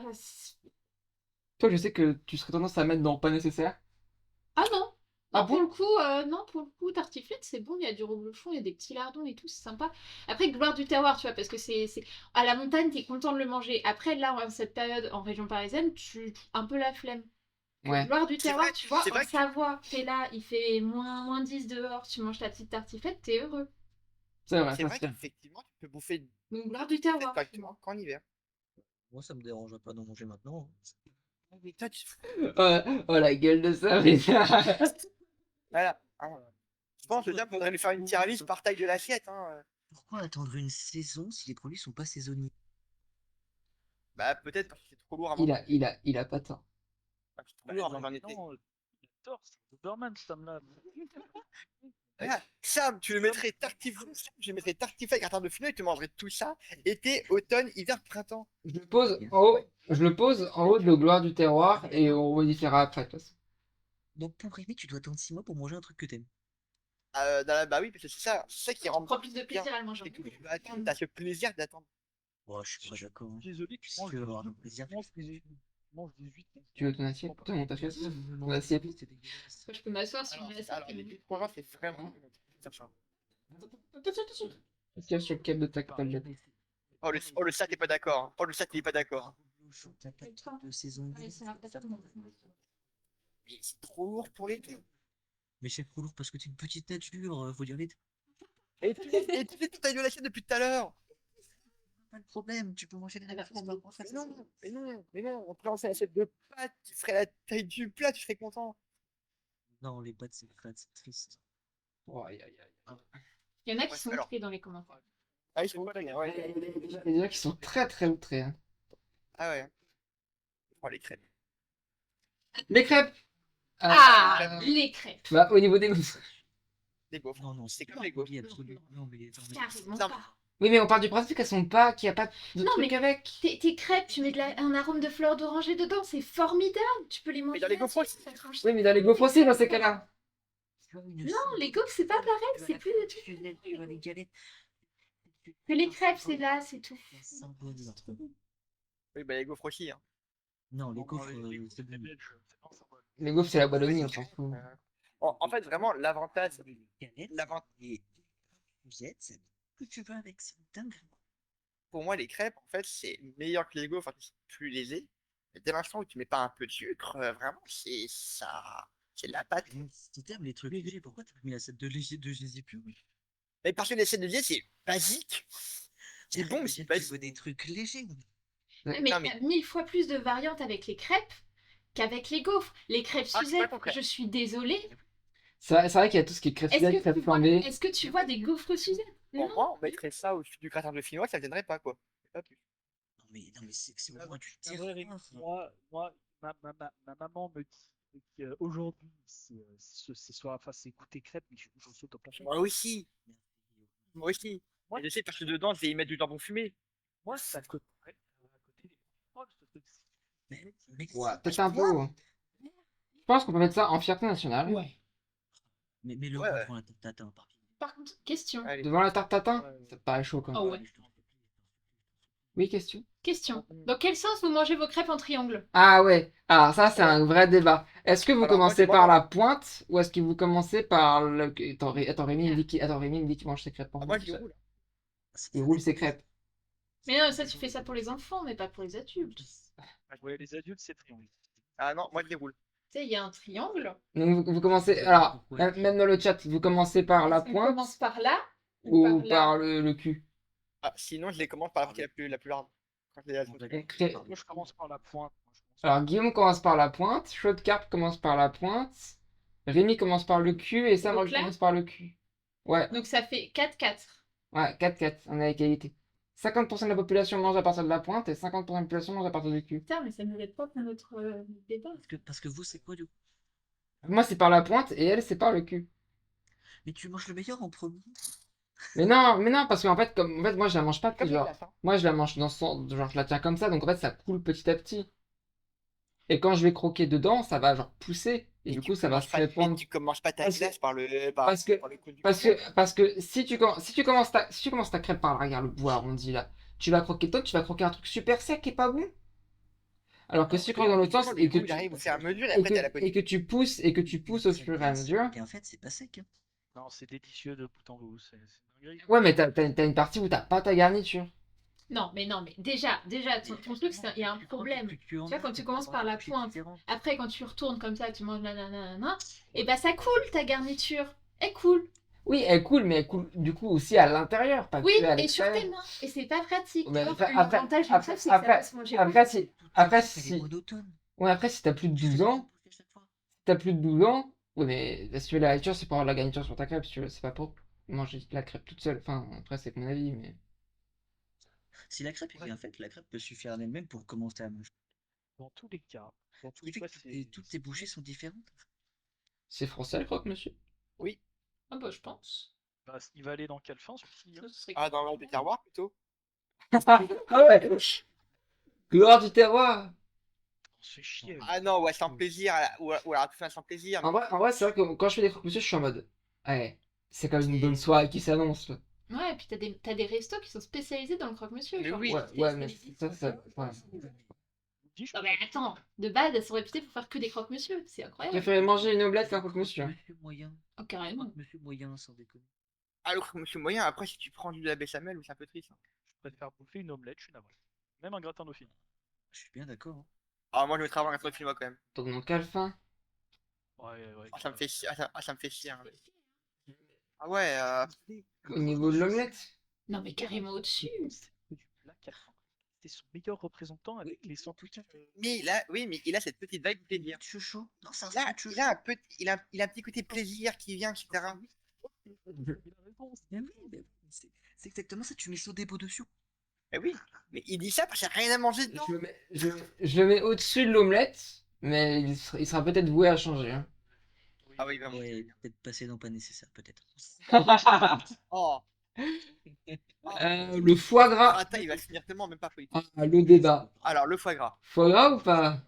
Toi, je sais que tu serais tendance à mettre dans pas nécessaire. Ah non. Ah Non, pour bon? le coup, non, pour le coup, tartiflette, c'est bon, il y a du reblochon, il y a des petits lardons et tout, c'est sympa. Après, gloire du terroir, tu vois, parce que c'est... À la montagne, t'es content de le manger. Après, là, en cette période, en région parisienne, tu un peu la flemme. Ouais. Gloire du C'est terroir, vrai, tu vois, c'est en vrai que- Savoie, t'es là, il fait moins 10 dehors, tu manges ta petite tartiflette, t'es heureux. C'est vrai, C'est ça vrai se fait. qu'effectivement, tu peux bouffer Donc, gloire du terroir. correctement qu'en hiver. Moi, ça me dérangerait pas d'en manger maintenant. Mais toi, tu... Oh, la gueule de ça, mais... Voilà. Hein. Je pense que déjà, il faudrait lui faire une tier list par taille de l'assiette. Hein. Pourquoi attendre une saison si les produits sont pas saisonniers? Bah, peut-être parce que c'est trop lourd à manger. il a pas tort. Enfin, c'est trop lourd à manger en été. Non, il a tort, c'est Doberman, ce homme-là. Regarde, Sam, tu le mettrais tartiflette, je le mettrais tartiflette gratin de fenouil et tu mangerais tout ça été, automne, hiver, printemps. Je le pose en haut de gloire du terroir et on modifiera après, de toute façon. Donc pour aimer, tu dois attendre 6 mois pour manger un truc que t'aimes. Bah oui, parce que c'est ça qui rend Prends plus de plaisir à le manger. c'est que tu vas attendre, t'as ce plaisir d'attendre. Oh, je suis pas d'accord. hein. Désolé, tu Si manges tu veux avoir un plaisir. tu manges des huîtres. Tu veux ton assiette? Toi, mon assiette? Mon assiette. C'est dégueulasse. Moi, je peux m'asseoir sur Alors, une assiette. alors, les huîtres province, c'est vraiment. Attention. Tiens sur le câble de ta tablette. Oh, le sac est pas d'accord. Hein. Oh, le sac il est pas d'accord. T'as pas de truc de saison. Allez, c'est l'impression. Mais c'est trop lourd pour l'été. Mais c'est trop lourd parce que t'es une petite nature, faut dire les. Et tu fais toute ta gueule l'assiette depuis tout à l'heure. Pas de problème, tu peux manger des Mais non, on prend l'assiette de pâtes, tu ferais la taille du plat, tu serais content. Non, les pâtes, c'est fade, c'est triste. Oh, aïe, aïe, aïe. Il y en a qui Ouais, sont alors. outrés dans les commentaires. Ah, ils sont pas là, ouais. Il y en a qui sont très très outrés. Hein. Ah ouais. Oh, les crêpes. Les crêpes! Ah, les crêpes. Bah, au niveau des goûts. Des gaufres. Non, C'est c'est comme pas les gaufres. oui, absolument. Non, mais attends, mais- Carrément Non. pas. Oui, mais on part du principe qu'elles sont pas, qu'il n'y a pas de Non, truc mais avec. tes crêpes, tu mets un arôme de fleur d'oranger dedans, c'est formidable. Tu peux les manger. dans les là-dessus, gaufres ça change. Oui, mais dans les gaufres aussi, dans ces cas-là. Non, les gaufres, c'est pas pareil, c'est plus des trucs. Tu vois, les galettes. Que les crêpes, c'est là, c'est tout. C'est un peu dur. Oui, bah les gaufres aussi. Hein. Non, les Non, gaufres, les c'est bon. belges, c'est pas ça, ouais. Les gaufres, c'est la Wallonie, on s'en fout. En fait, vraiment, l'avantage. Galettes L'avant- et bouillettes, c'est tout ce que tu veux avec, c'est dingue. pour moi, les crêpes, en fait, c'est meilleur que les gaufres, c'est plus léger. Mais dès l'instant où tu mets pas un peu de sucre, vraiment, c'est ça. C'est de la pâte. Si t'aimes les trucs légers, pourquoi t'as mis l'assiette de léger de je sais plus? Mais parce que les de lier, c'est basique. C'est bon, mais c'est Tu veux basique. des trucs légers. Mais Non, t'as 1000 fois plus de variantes avec les crêpes qu'avec les gaufres. Les crêpes Ah, c'est pas Suzette, concret. je suis désolée. C'est vrai qu'il y a tout ce qui est crêpes Est-ce Suzette, que, crêpes tu vois, flambées. est-ce que tu vois des gaufres Suzette? Pour Non. moi, on mettrait ça au-dessus du gratin de finnois, ça ne viendrait pas, quoi. Pas plus. Non, mais c'est au moins du C'est vrai, Rémi, terroir. ma maman me dit qu'aujourd'hui, c'est goûter crêpe, mais je saute au plafond. Moi aussi. Moi aussi. Moi, Et je sais parce que dedans, je vais y mettre du jambon fumé. moi, ça côté des proches, ce truc. Mais Ouais, c'est- peut-être un peu. Je pense qu'on peut mettre ça en fierté nationale. mais le Ouais, roi ouais. devant la tarte tatin, par contre. Par contre, question. Allez. Devant la tarte tatin, Ouais. ça te paraît chaud quand même. Ah ouais. Oui, question. Question. Dans quel sens vous mangez vos crêpes en triangle? Ah ouais, alors ça c'est un vrai débat. Est-ce que vous Alors, moi, commencez c'est par moi. la pointe ou est-ce que vous commencez par le... Attends, Rémi il me dit qu'il mange ses crêpes. Ah, moi, je dis roule. Il roule ses crêpes. Mais non, ça tu fais ça pour les enfants, mais pas pour les adultes. Ouais, les adultes, c'est triangle. Ah non, moi, je déroule. Tu sais, il y a un triangle. Donc vous commencez, alors, même dans le chat, vous commencez par la On pointe commence par là ou par là. par le cul? Ah, sinon, je les commande par la partie la plus large. Quand je les ai- Moi, je commence par la pointe. Alors Guillaume commence par la pointe, Shotcarp commence par la pointe, Rémi commence par le cul et Sam Donc là commence par le cul. Ouais, Donc ça fait 4-4. ouais, 4-4, on est à égalité. 50% de la population mange à partir de la pointe et 50% de la population mange à partir du cul. Putain, mais ça nous aide pas pour notre débat. Parce que vous, c'est quoi du coup? Moi c'est par la pointe et elle c'est par le cul. Mais tu manges le meilleur en premier. Mais non, parce qu'en fait, comme, en fait, moi je la mange pas, Comme les genre, glaces, hein. moi je la mange dans ce sens, genre je la tiens comme ça, donc en fait ça coule petit à petit. Et quand je vais croquer dedans, ça va genre pousser, et du tu coup ça va commences se pas- mais répandre. tu commences pas ta Parce que- glace par le. parce que- par le coup du Parce que si tu commences ta crêpe par là, regarde le bout arrondi là, tu vas croquer toi, tu vas croquer un truc super sec et pas bon. Alors que si tu croques dans l'autre sens et que il arrive au fur et à mesure et et après que, t'as la et que tu pousses au fur et à mesure. Et en fait, c'est pas sec. Hein. Non, c'est délicieux de bout en bout. C'est dinguerie. Ouais, mais t'as une partie où t'as pas ta garniture. Non, mais déjà, ton truc, il y a un problème. Tu vois, quand tu commences par la pointe, après, quand tu retournes comme ça, tu manges nanana, et bah ça coule ta garniture. Elle coule. Oui, elle coule, mais elle coule du coup aussi à l'intérieur, pas Oui, que à et sur l'extérieur. tes mains. Et c'est pas pratique. Mais Alors après- que l'avantage du après- crêpe, c'est que ça après- peut se manger. Après, si, après, C'est si, monotone. ouais, après, si t'as plus de 12 ans, t'as plus de 12 ans, ouais, mais si tu veux la garniture, c'est pour avoir de la garniture sur ta crêpe, si tu veux, c'est pas pour manger la crêpe toute seule. Enfin, après, c'est que mon avis, mais. Si la crêpe est bien faite, la crêpe peut suffire en elle-même pour commencer à manger. Dans tous les cas, dans tous Ce les qui cas, fait que toutes tes bouchées sont différentes. C'est français le croque-monsieur? Ah bah, je pense. bah, il va aller dans quelle fin celui-ci hein Ce serait Ah, dans le terroir plutôt. Ah ouais! Gloire du terroir! On se fait chier. Ah non, ouais, sans plaisir. Ou alors tout ça sans plaisir. En vrai, c'est vrai que quand je fais des croque-monsieur, je suis en mode. Ouais, c'est comme une bonne soirée qui s'annonce, là. Ouais, et puis t'as des restos qui sont spécialisés dans le croque-monsieur. Mais genre, oui. Ouais, mais ça. Ouais. Dis, je Non mais attends, de base, elles sont réputées pour faire que des croque-monsieur. C'est Je incroyable. préférais manger une omelette qu'un croque-monsieur. Monsieur moyen. Oh, carrément. Monsieur moyen, sans déconner. Ah, le monsieur moyen, après, si tu prends du la béchamel, c'est un peu triste. Hein. préfère bouffer une omelette, je suis navré. Même un gratin dauphine. Je suis bien d'accord. Hein. Ah, moi, je mettrais avant un truc moi quand même. Donc, dans quelle fin? Ouais. Ah, ça me fait chier. Ça me fait chier. Hein. Ah ouais, Au niveau de l'omelette? Non mais carrément au-dessus. C'est du plat Cafin. C'est son meilleur représentant avec les sandwichs. Mais là, oui, mais il a cette petite vibe plaisir. Chouchou. Non, c'est un Là, sandwich il a un petit, il a un petit côté plaisir qui vient, etc. Il a raison. Mais oui, mais c'est exactement ça. Tu mets ça au dépôt dessus. Eh oui, mais il dit ça parce qu'il n'y a rien à manger dedans. Je le mets au-dessus de l'omelette, mais il sera peut-être voué à changer. Hein. Ah oui, vraiment. Ouais, peut-être passer dans pas nécessaire, peut-être. Oh, Le foie gras. attends, il va finir tellement, même pas politique. Ah, le débat. Alors, le foie gras, Foie gras ou pas?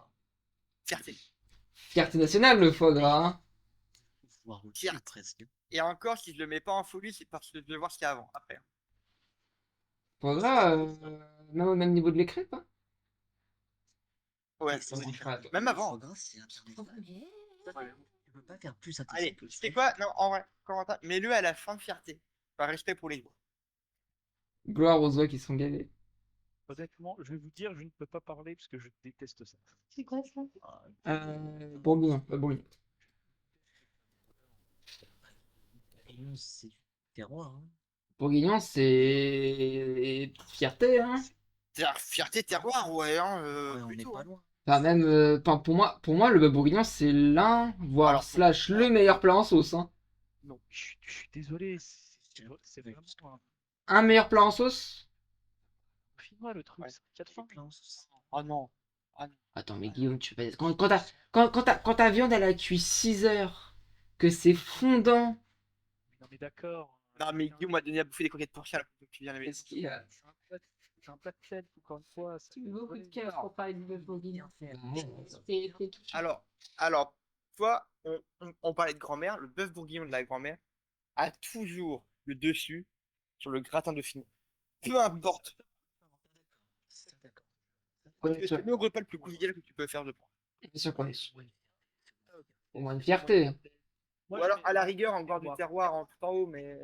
fierté. Fierté nationale, le foie gras. Hein. Voire au Tiens. presque. Et encore, si je le mets pas en folie, c'est parce que je veux voir ce qu'il y a avant, après. Foie gras, même au même niveau de les crêpes. Hein. Ouais, Mais c'est c'est différent. différent. Même Le avant. foie gras, c'est un bien Tu peux pas faire plus intéressant Allez, que le tu sais foie. quoi? Non, en vrai, Corentin, mets-le à la fin de fierté. Par respect pour les joueurs. Gloire aux oies qui sont gavés. Honnêtement, je vais vous dire, je ne peux pas parler parce que je déteste ça. C'est quoi ça? Bourguignon, bourguignon. Bourguignon, c'est du terroir. Hein. Bourguignon, c'est fierté, hein. C'est la fierté terroir, ouais, hein, Ouais, on n'est plutôt, pas hein. loin. Enfin, même, enfin, pour moi, le bœuf bourguignon, c'est l'un, voire Alors, slash le meilleur plat en sauce, hein. Non, je suis désolé, c'est Oui, vraiment Un meilleur plat en sauce? un finnois le truc, Ouais. c'est un 4 fins. Oh non. Ah non. Attends, mais Guillaume, tu vas... Quand ta viande, elle a cuit 6 heures, que c'est fondant... Non mais d'accord. Non, mais Guillaume m'a donné à bouffer des croquettes pour chat, là, donc tu viens avec. Qu'est-ce qu'il y a? C'est un plat de sel, encore une fois. Tu veux beaucoup de cœur pour parler du bœuf bourguignon. Ouais. C'est touchant. Alors, toi, on parlait de grand-mère, le bœuf bourguignon de la grand-mère a toujours le dessus sur le gratin de fino. Peu importe. D'accord. Parce que c'est le repas le plus convivial que tu peux faire, je pense. Bien sûr qu'on est. Au moins une fierté. Ou alors, à la rigueur, en bord du terroir, en tout en haut, mais.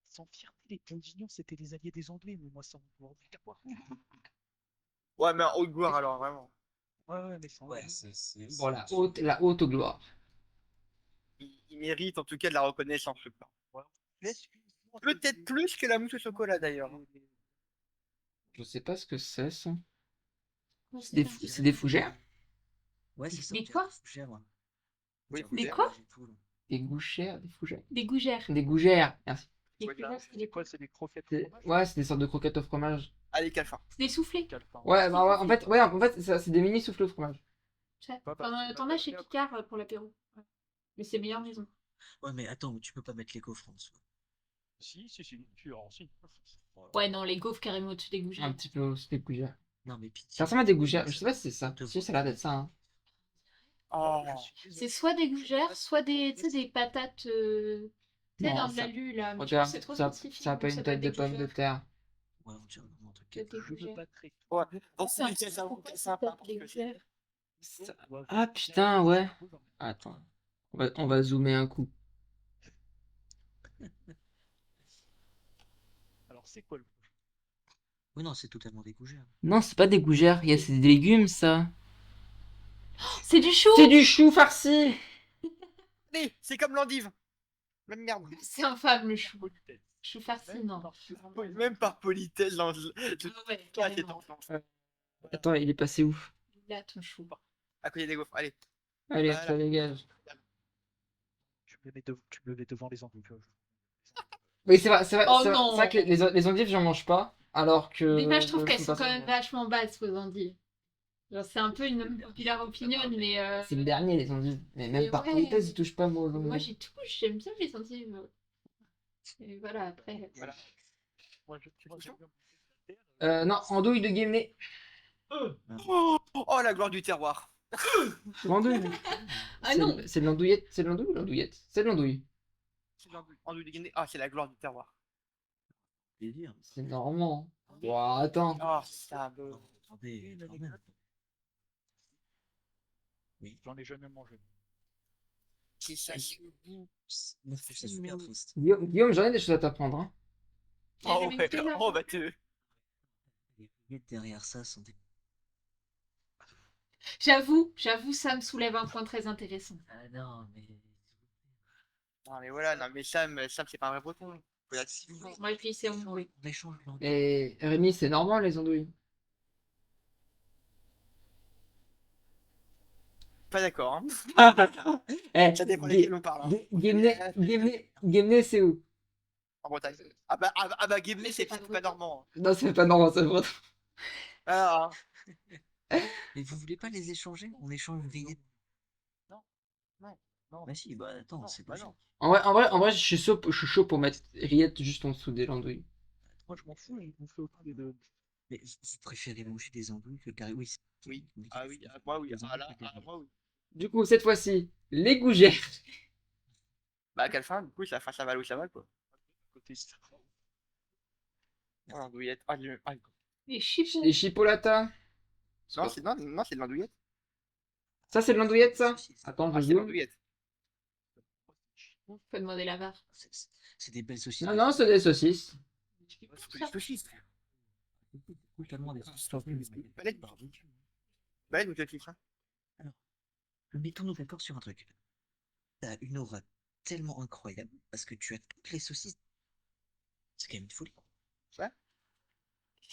Sans fierté, les bourguignons, c'était les alliés des Anglais, mais moi, sans gloire du terroir. Ouais, mais en haute gloire, alors, vraiment. Ouais, mais sans Ouais, c'est. Bon, la haute gloire. Il mérite en tout cas de la reconnaissance, ce plat. Ouais. Peut-être plus que la mousse au chocolat, d'ailleurs. Je sais pas ce que c'est, ça. Ouais, C'est des fougères? Ouais, c'est ça. Mais on dirait quoi? des fougères, ouais. Oui, On dirait des des quoi? fougères et tout, là. Des gouchères, des fougères. Des gougères. Des gougères, merci. Des Ouais, gougères, c'est C'est des quoi? C'est des croquettes au C'est- fromage? Ouais, c'est des sortes de croquettes au fromage. Allez, calfin. C'est des soufflés. Calfin. Ouais, bah ouais, en fait c'est des mini soufflés au fromage. Ça. Bah, bah, T'en as chez Picard pour l'apéro. Ouais. Mais c'est meilleure maison. Ouais, mais attends, tu peux pas mettre les gaufres en dessous. Si, si. Ouais, non, les gaufres carrément au-dessus des Un gougères. petit peu, c'est des gougères. Non, mais pitié. Ça ressemble à des gougères, je sais pas si c'est ça. Si, ça a l'air d'être ça, hein. Oh. C'est soit des gougères, soit des, tu sais, des patates. Tu sais, Non, dans de ça- l'alu là. Mais je Regarde, trouve que c'est trop ça spécifique. a pas donc une ça tête doit de être des pomme de gougères. terre. Ouais, on dirait vraiment un truc. Peut-être des Je me gougères. battrai. Ouais. Bon, C'est un c'est truc, ça, pourquoi c'est ça sympa s'appelle parce des que c'est. gougères? Ah putain, ouais. Attends, on va zoomer un coup. Alors, c'est quoi le Oui, non, c'est totalement des gougères. Non, c'est pas des gougères, c'est des légumes, ça. C'est du chou! C'est du chou farci! Allez, c'est comme l'endive. Même merde. C'est infâme le chou. politesse? Chou farci, non. Même par politesse dans le. Ah ouais, Ah, c'est carrément. tentant. Attends, il est passé où? Là, ton chou. À côté des gaufres. Allez. Allez, Voilà. ça dégage. Tu me le mets devant les endives. Oui, c'est vrai, c'est vrai, Oh c'est vrai, non. c'est vrai que les endives, j'en mange pas. Alors que. Déjà, je trouve le qu'elles chou sont farci, quand même vachement basses, vos endives. Genre, c'est un peu une populaire opinion, mais C'est le dernier, les endives. Mais même Mais par ouais. politesse, ils touchent pas moi. moi j'y touche, j'aime bien les endives. Et voilà, après. Voilà. Moi, j'aime bien Non, andouille de Guémené. Oh, la gloire du terroir. L'andouille. Ah non! C'est de l'andouillette. C'est de l'andouille ou l'andouillette? C'est de l'andouille. Andouille de Guinée. Ah, c'est la gloire du terroir. Délire. C'est normand. Ouah, attends. Oh, ça me. Non, attendez, quand même. J'en ai jamais mangé. C'est ça. Moi, je trouve ça super triste. Guillaume, j'en ai des choses à t'apprendre. Hein. Oh, ouais. Oh, bah, tu. Les rillettes derrière ça sont des. J'avoue, ça me soulève un point très intéressant. Ah non, mais. Non, mais voilà, non, mais Sam, c'est pas un vrai breton. Faut la- Moi je dis c'est oui. On échange l'anglais. Et Rémi, c'est normand les andouilles. Pas d'accord, hein. Eh, Ça dépend lesquels on parle. Hein. Guémené, c'est où? En Bretagne. Ah bah Guémené, c'est pas normand. Hein. Non, c'est pas normand, c'est breton. Ah, Mais vous voulez pas les échanger? On échange une rillette. non. Bah si, bah attends, Non, c'est bah pas non. En vrai, je suis chaud pour mettre rillettes juste en dessous des andouilles. Moi, je m'en fous, on fait autant les deux. Mais vous préférez manger des andouilles que le carré? Oui. Oui. Ah oui, moi oui. Ah là, moi oui. Du coup, cette fois-ci, les gougères. Bah, à quelle fin, du coup, ça va où ça va, quoi. Côté Oh, l'andouillette. Ah, Les chipots. Les chipolatas. non, c'est de l'andouillette. Ça, c'est de l'andouillette, ça? Saucisse. Attends, Ah, je c'est de zoome. l'andouillette. Faut demander la barre. C'est des belles saucisses. Non, non, c'est des saucisses. C'est des saucisses. Totalement des Balèque. Bah, nous, tu hein. Mettons-nous d'accord sur un truc. T'as une aura tellement incroyable parce que tu as toutes les saucisses. C'est quand même une folie.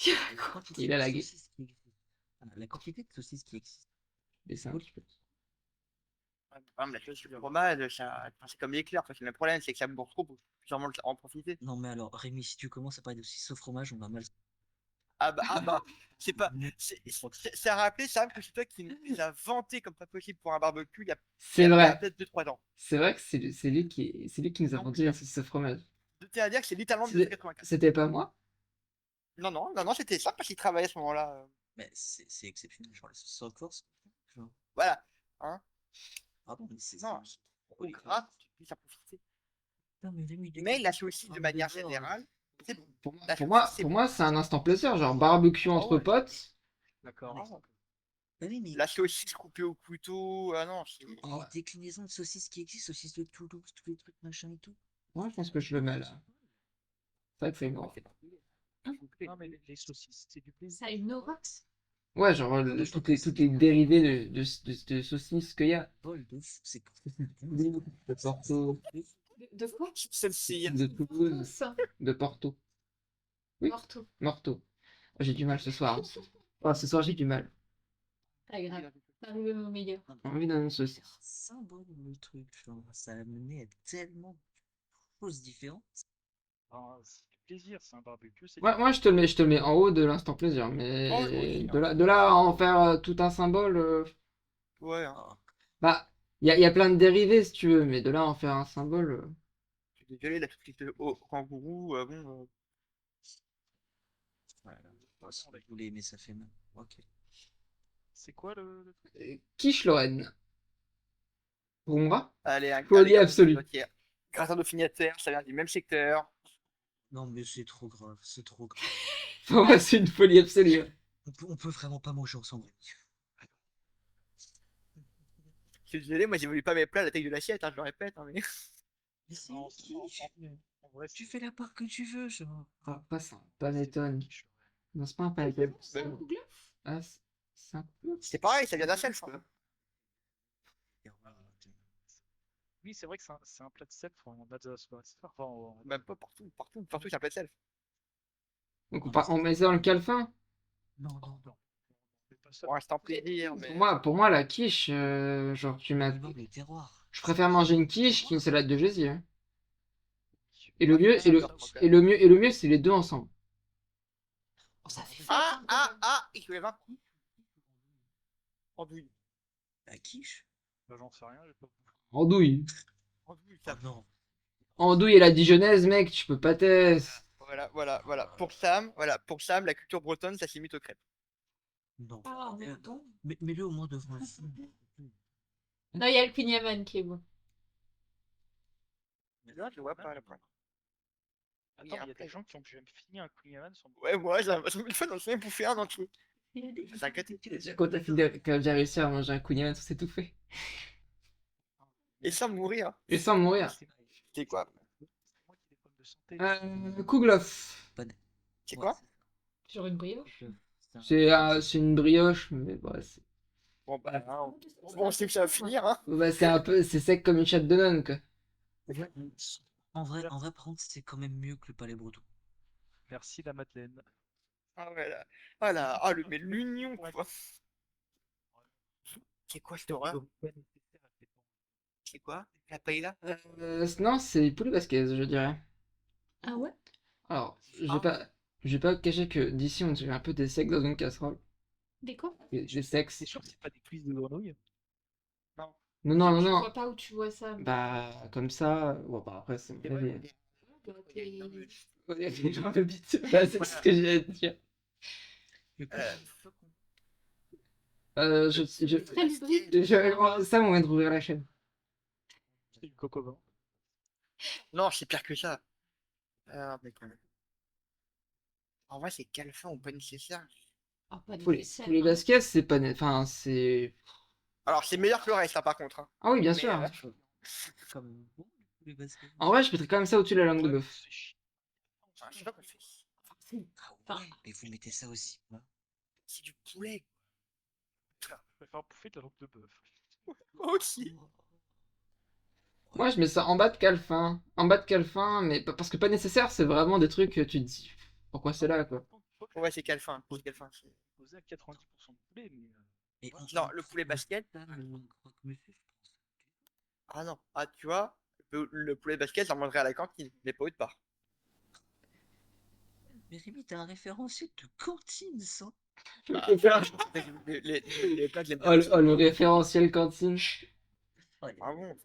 La quantité Il a de lagué. saucisses qui existent. La quantité de saucisses qui existent. Et ça, Folie. Par exemple, la sauce de fromage, c'est comme l'éclair. Parce que le problème, c'est que ça bourre trop pour sûrement en profiter. Non mais alors, Rémi, si tu commences à parler de saucisses au fromage, on va mal. Ah bah, c'est pas. C'est à rappeler, Sam, que c'est toi qui nous a vanté comme pas possible pour un barbecue il y a, c'est il y a vrai. peut-être 2-3 ans. C'est vrai que c'est lui qui nous a vendu la saucisse au fromage. Je tiens à dire que c'est littéralement de C'était 1984. c'était pas moi? Non, c'était ça parce qu'il travaillait à ce moment-là. Mais c'est exceptionnel, genre la saucisse en Corse. Genre, Voilà. Hein. pardon, mais c'est. Non, c'est trop gras, tu puisses en profiter. Non, mais Rémi, dès Mais que la tu saucisse, prends de un manière burger, générale, c'est bon. Pour moi, La pour moi, saucisse, c'est pour bon. moi, c'est un instant plaisir, genre barbecue entre ouais. potes. D'accord. Ah, bah oui, mais La saucisse coupée au couteau, ah non, c'est. les déclinaisons de saucisses qui existent, saucisses de Toulouse, tous les trucs machin et tout. Moi, je pense que je le mets là. C'est vrai que c'est grand. Non, mais les saucisses, c'est du plaisir. Ça a une aura. Ouais, genre toutes les dérivés de saucisses qu'il y a. Bol de fou, c'est De Porto, De quoi? Celle-ci. de Toulouse, Ça. de Porto. Oui. Morto. Morto. Oh, j'ai du mal ce soir. Oh, ce soir, j'ai du mal. Pas grave. Arrivé au milieu. J'ai envie d'un saucisse. C'est un symbole le truc, genre, ça a mené à tellement de choses différentes. Enfin, c'est du plaisir, c'est un barbecue. C'est Moi, je te le mets en haut de l'instant plaisir, mais Oh, oui, de là à en faire tout un symbole, Ouais, hein. Ah, bah, il y a plein de dérivés si tu veux, mais de là à en faire un symbole. Je suis désolé, la saucisse au kangourou, bon. voilà. Bah, si vous voulez, mais ça fait mal. Ok. C'est quoi le truc? Quiche Lorraine. Pour moi, Allez, Folie allez, absolue. Gratin dauphinoise, ça vient du même secteur. Non, mais c'est trop grave, c'est trop grave. pour moi, c'est une folie absolue. On peut vraiment pas manger ensemble, Rémi. Je suis désolé, moi j'évolue pas mes plats à la taille de l'assiette, hein, je le répète. Hein, mais... Mais c'est Non, une quiche. en vrai, Tu fais la part que tu veux, genre. Ah, pas ça, panettone. Non, c'est pas un panettone. C'est un Google. Ah, c'est un peu. C'est pareil, ça vient d'un self. Hein. Oui, c'est vrai que c'est un plat de self en Alsace. Quoi. Enfin, Même pas partout, ça peut être self. Donc, on met ça dans le calfin. Non, non, non. c'est pas ça. Pour l'instant plaisir, mais. Pour moi, la quiche, genre, tu m'as. Non, les terroirs. Je préfère manger une quiche qu'une salade de Jésus. Hein. Et Moi, le mieux, je suis d'accord, et le mieux, c'est les deux ensemble. Oh, ça fait Il soulève un coup. Andouille. la quiche. Bah, j'en sais rien, j'ai pas. Andouille. Andouille, Oh ça. non. Andouille et la dijonnaise, mec, tu peux pas tester. Voilà. Pour Sam, la culture bretonne, ça s'imite aux crêpes. Non. Ah, Euh, non. Mets-le au moins devant le fond. Non, il y a le Kunyaman qui est bon. Mais là, je le vois pas, le point. Attends, il y a des gens qui ont déjà fini un Kunyaman sans. Ouais, moi, j'ai l'impression qu'une fois, on s'est bouffé un entier. C'est inquiété. Quand j'ai réussi à manger un kouign-amann sans s'étouffer. Et sans mourir. Et sans mourir. C'est quoi? C'est moi qui ai des problèmes de santé. Kouglof. C'est quoi? Sur une brioche. C'est une brioche, mais bah, Bon, bah, on sait que ça va finir, hein. c'est sec comme une chatte de nonne, quoi. En vrai, par contre, c'est quand même mieux que le palais breton. Merci la Madeleine. Ah, voilà. Mais l'union, quoi. C'est quoi cette horreur? C'est quoi? La paella? Non, c'est poulet basquez, je dirais. Ah ouais? Alors, je vais pas cacher que d'ici, on dirait un peu des secs dans une casserole. Des quoi? Des secs. C'est sûr que c'est pas des cuisses de grenouille. Non. Je vois pas où tu vois ça. Bah, comme ça. Bon, bah, après, c'est mon C'est avis. vrai. Les gens de bite. Bah, c'est ce que j'ai à dire. Ça, on vient de rouvrir la chaîne. C'est du coco vin. Non, c'est pire que ça. Mais quand même. En vrai, c'est calfin ou pas nécessaire. Ah, pas de Poulet vaisselle, hein. basquez, c'est pas net. Enfin, c'est. Alors, c'est meilleur que le reste, hein, par contre. Hein. Ah oui, bien Mais, sûr. C'est quand même bon, les baskets. En vrai, je mettrais quand même ça au-dessus de la langue de bœuf. Je sais pas quoi c'est. Enfin, Mais vous mettez ça aussi, moi. C'est du poulet. Je préfère bouffer de la langue de bœuf. Moi aussi. Moi, je mets ça en bas de calfin. En bas de calfin, mais parce que pas nécessaire, c'est vraiment des trucs que tu te dis. Pourquoi c'est là, quoi. Ouais, c'est calfin. C'est calfin. Posé à 90% de poulet, mais Mais Non, le poulet basket. pas le croque-monsieur, je pense. Ah non. Ah, tu vois, le poulet basket, j'en mangerai à la cantine, mais pas autre part. Mais Rémi, t'as un référentiel de cantine, ça. Ah, les plats que j'aime Oh, bien. le référentiel cantine. Oh, Ah bon.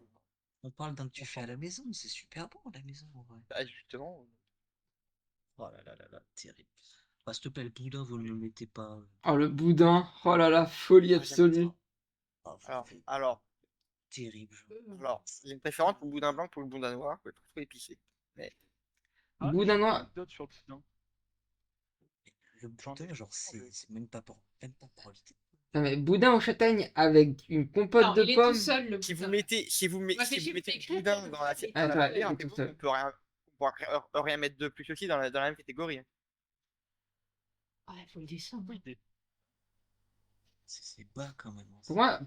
on parle d'un que tu fais à la maison, c'est super bon à la maison, en vrai. Ah, justement. Oh là là là là, terrible. Ah, s'il te plaît, le boudin, vous ne le mettez pas. Oh, le boudin. Oh là là, folie Ah, j'aime absolue. ça. Ah, vous Alors, faites alors, terrible. j'ai une préférence pour le boudin blanc que pour le boudin noir, que je trouve trop épicé. Mais ah, Boudin j'ai une noir. anecdote sur le boudin. Le J'en ai boudin, genre, entendu. c'est même pas pour l'été. Non, mais boudin aux châtaignes avec une compote non, de il est tout pommes. seul, le si vous boudin. mettez, si vous Moi, si j'ai vous juste mettez fait du crêpes, boudin il dans la est Ah, dans toi, la il est bière, tout on seul. peut rien, on pourra rien mettre de plus aussi dans la même catégorie. Hein. Ouais, faut le descendre. Oui, C'est bas quand même.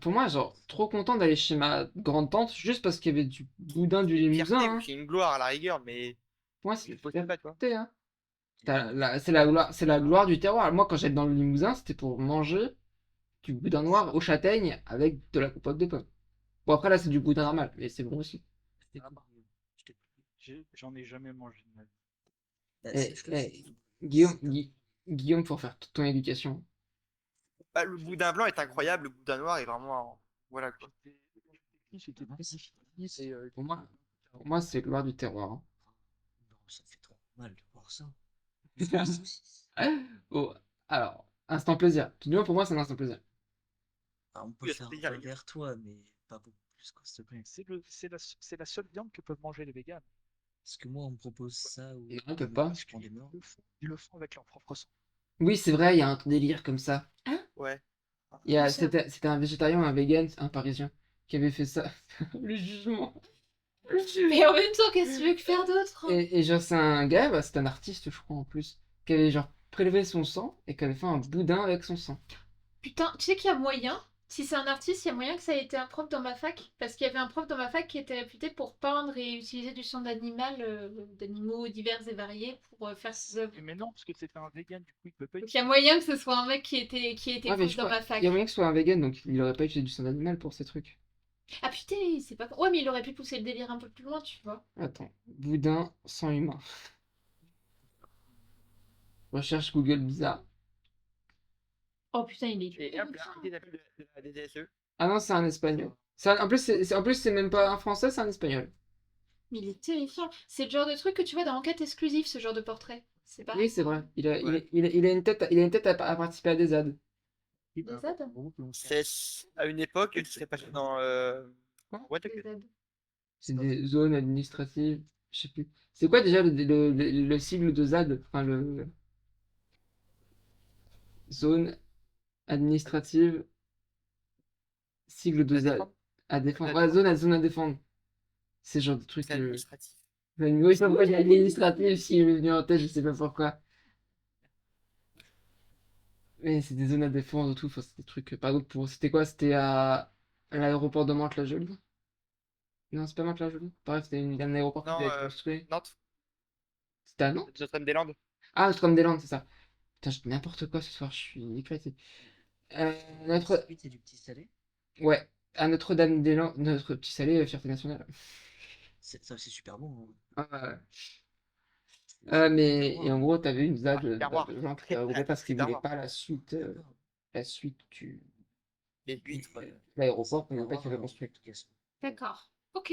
Pour moi, genre, trop content d'aller chez ma grande-tante juste parce qu'il y avait du boudin du C'est une fierté Limousin. ou Hein. c'est une gloire à la rigueur, mais Pour moi, je c'est ne pose une pas, toi. fierté, hein. C'est la gloire du terroir. Moi, quand j'allais dans le Limousin, c'était pour manger du boudin noir aux châtaignes avec de la compote de pommes. Bon, après, là, c'est du boudin normal, mais c'est bon aussi. j'en ai jamais mangé de ma vie. Bah, Eh, sache que eh, c'est- Guillaume, c'est- Guillaume, faut faire toute ton éducation. Bah, le boudin blanc est incroyable, le boudin noir est vraiment. Voilà quoi. J'étais petit, et Pour moi, c'est gloire du terroir. Hein. Non, ça fait trop mal de voir ça. Oh, alors, instant plaisir. Du moins, pour moi, c'est un instant plaisir. Ah, on peut Oui, faire c'est bien, vers toi, mais pas beaucoup plus, quoi, s'il te plaît. c'est la seule viande que peuvent manger les véganes. Parce que moi, on me propose ça ou Non, on peut pas. je prends des morts. Ils le font avec leur propre sang. Oui, c'est vrai, il y a un délire comme ça. Ouais. Où ça C'était un végétarien ou un vegan, un parisien, qui avait fait ça. Le jugement. Mais en même temps, qu'est-ce que tu veux que faire d'autre? Et genre, c'est un gars, bah, c'est un artiste, je crois, en plus, qui avait genre prélevé son sang et qui avait fait un boudin avec son sang. Putain, tu sais qu'il y a moyen, si c'est un artiste, il y a moyen que ça ait été un prof dans ma fac. Parce qu'il y avait un prof dans ma fac qui était réputé pour peindre et utiliser du sang d'animaux divers et variés pour faire ses œuvres. Mais non, parce que c'était un vegan, du coup, il peut pas Donc il y a moyen que ce soit un mec qui était Ouais, mais prof je dans crois, ma fac. il y a moyen que ce soit un vegan, donc il aurait pas utilisé du sang d'animal pour ces trucs. Ah putain, c'est pas... Ouais, mais il aurait pu pousser le délire un peu plus loin, tu vois. Attends, boudin sang humain. Recherche Google bizarre. Oh putain, il est... Et hop, là, des appels de la DSE. Ah non, c'est un espagnol. En plus, en plus, c'est même pas un français, c'est un espagnol. Mais il est terrifiant. C'est le genre de truc que tu vois dans Enquête exclusive, ce genre de portrait. C'est pas... Oui, c'est vrai. Ouais. Il a une tête, il a une tête à participer à des ZAD. Des ZAD? C'est à une époque, tu serais passé dans. What the Des ZAD. C'est des zones administratives. Je sais plus. C'est quoi déjà le sigle de ZAD? Enfin, le. Zone administrative. Sigle de À ZAD. défendre. À défendre. À Ouais, défendre. zone à défendre. C'est ce genre de truc. C'est administratif. Oui, ça moi, j'ai administratif qui m'est venu en tête, je sais pas pourquoi. Mais c'est des zones à défendre et tout. Enfin, c'est des trucs. Par exemple, c'était quoi? C'était à l'aéroport de Mantes-la-Jolie? Non, c'est pas Mantes-la-Jolie. Bref, c'était un aéroport qui Non, avait été construit. Nantes, C'était à Nantes? Notre-Dame-des-Landes. Ah, Notre-Dame-des-Landes, c'est ça. Putain, je dis n'importe quoi ce soir, je suis éclaté. Euh, notre... Oui, c'est du petit salé. Ouais, à Notre-Dame-des-Landes, notre petit salé, fierté nationale. Ça, c'est super bon. Ah, ouais. Hein. Mais et en gros, t'avais une ZAD terroir. de gens qui regroupés parce qu'ils voulaient Terroir. pas la suite du Les huîtres. l'aéroport qu'on n'a pas été reconstruit. D'accord. Ok.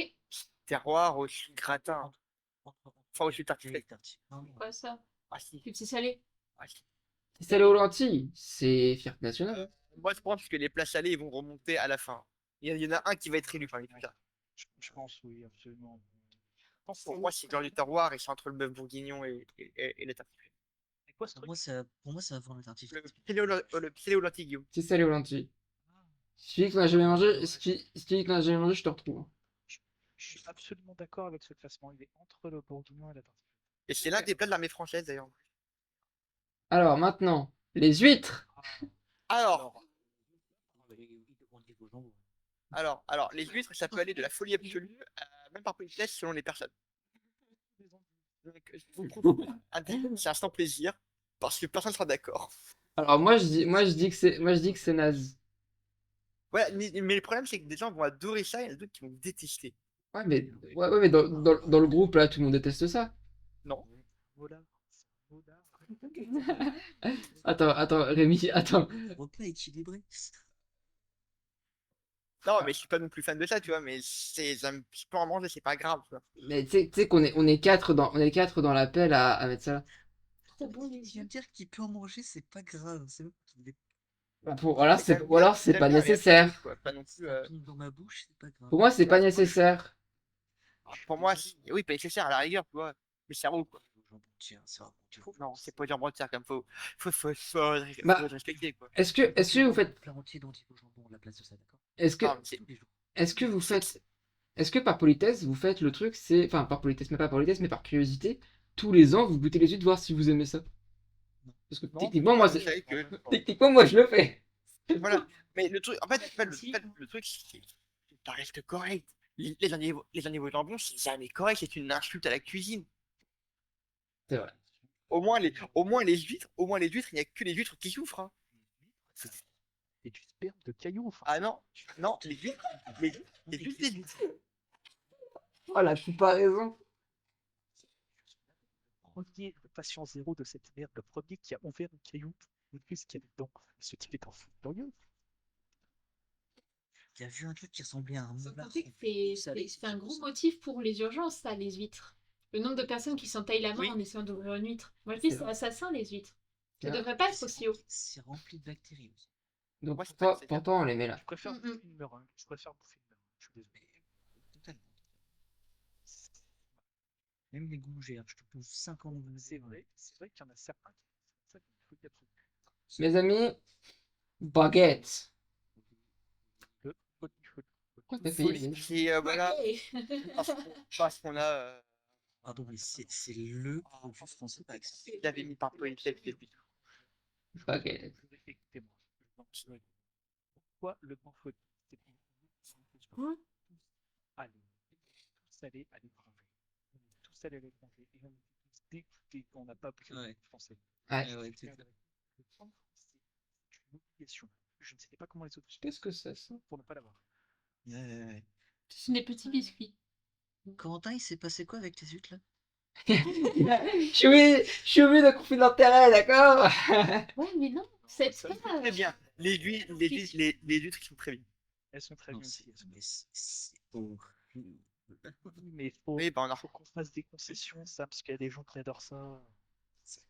Terroir au gratin. Enfin, au tartiflette. Quoi ça? Ah si. Du petit salé. Ah, si. C'est salé aux lentilles, c'est fierté nationale. Moi, je pense que les plats salés ils vont remonter à la fin. Il y en a un qui va être élu parmi tout ça. Je pense, oui, absolument. Pour moi, c'est dans du terroir et c'est entre le bœuf bourguignon et la tartiflette. C'est quoi ce truc? Pour moi, ça va faire le tartif. Le filet aux lentilles, Guillaume. C'est salé aux lentilles. Si tu dis que t'en as jamais mangé, si tu dis que t'en as jamais mangé, je te retrouve. Hein. Je suis absolument d'accord avec ce classement. Il est entre le bourguignon et la tartiflette. Et c'est l'un des plats de l'armée française d'ailleurs. Alors maintenant, les huîtres. Alors, On dit aux gens, alors, les huîtres, ça peut aller de la folie absolue à même par politesse selon les personnes. Donc, je vous propose c'est instant plaisir, parce que personne sera d'accord. Alors moi je dis que c'est naze. Ouais, mais le problème, c'est que des gens vont adorer ça, et il y en a d'autres qui vont détester. Ouais, mais dans le groupe là, tout le monde déteste ça. Non. Volard, c'est un volard. Attends, Rémi, attends. repas équilibré. Non, mais je suis pas non plus fan de ça, tu vois, mais je peux en manger, c'est pas grave, tu vois. Mais tu sais on est quatre dans l'appel à mettre ça là. Trop bon les Je viens yeux. de dire qu'il peut en manger, c'est pas grave. C'est même qu'il est Ou alors J'aime ou alors c'est j'aime pas bien les nécessaire. absolus, quoi, pas non plus. tombe dans ma bouche, c'est pas grave. Pour moi, c'est pas nécessaire. Pour moi, oui, pas nécessaire à la rigueur, tu vois. Mais c'est cerveau, quoi. Au jambon de chien, c'est vraiment du Non, c'est pas du jambon de terre, comme faut Bah, respecter, quoi. est-ce que vous faites, plein entier d'entier au jambon à la place de ça, d'accord? est-ce que, Non, mais c'est- Tous les jours. est-ce que vous faites, est-ce que par politesse, vous faites le truc, c'est, enfin, par politesse, mais pas par politesse, mais par curiosité, tous les ans, vous goûtez les huîtres, voir si vous aimez ça. Parce que Non, techniquement, moi, moi, vous savez que. techniquement, moi, je le fais. Voilà. Mais le truc, en fait, le truc, c'est que ça reste correct. Les endives au jambon, c'est jamais correct, c'est une insulte à la cuisine. C'est vrai. Au moins les huîtres, il n'y a que les huîtres qui souffrent, hein. Et du sperme de caillou. Enfin, Ah non, non, les huîtres, c'est juste des huîtres. Oh, la comparaison. le premier, le patient zéro de cette merde, le premier qui a ouvert un caillou pour voir ce qu'il y avait dedans. Ce type est un fou furieux. Il a vu un truc qui ressemblait à un Sans moulard. compter que c'est un gros motif pour les urgences, ça, les huîtres. Le nombre de personnes qui s'entaillent la main Oui. en essayant d'ouvrir une huître. Moi, je dis, C'est c'est vrai. assassin, les huîtres. Ça Ouais. devrait pas être aussi haut. C'est rempli de bactéries aussi. Donc, Moi, c'est pas nécessaire. pourtant, on les met là. Je préfère Mm, bouffer une meringue. Je préfère bouffer une meringue. Je suis désolé. Totalement. Même les gougères, je te pose 5 ans de C'est vrai qu'il y en a certains qui font ça d'une folie absolue. Mes amis, baguette. Pourquoi t'as fait Folie. C'est, voilà, Ouais. parce qu'on a. Pardon, mais c'est le produit français par excellence. Il avait mis par politesse depuis tout. baguette? Écoutez-moi. Pourquoi le grand folie? C'est pour Hein? allez, tous aller à l'étranger. On est tous allés à l'étranger et on est tous dégoûtés qu'on n'a pas pris le Ouais. français. Ouais. Ouais, Le c'est ça. franc français, c'est une obligation. Je ne sais pas comment les autres Qu'est-ce que c'est ça? pour ne pas l'avoir. Ouais. Ce sont des petits biscuits. Corentin, il s'est passé quoi avec tes huîtres là? Je suis au milieu d'un conflit d'intérêt, d'accord? Ouais, mais non, c'est ça pas. Très bien. Les huîtres qui sont très bien. Elles sont très Non, bien c'est aussi. mais c'est horrible. Mais Oui, bah, faut qu'on fasse des concessions, ça, parce qu'il y a des gens qui adorent ça.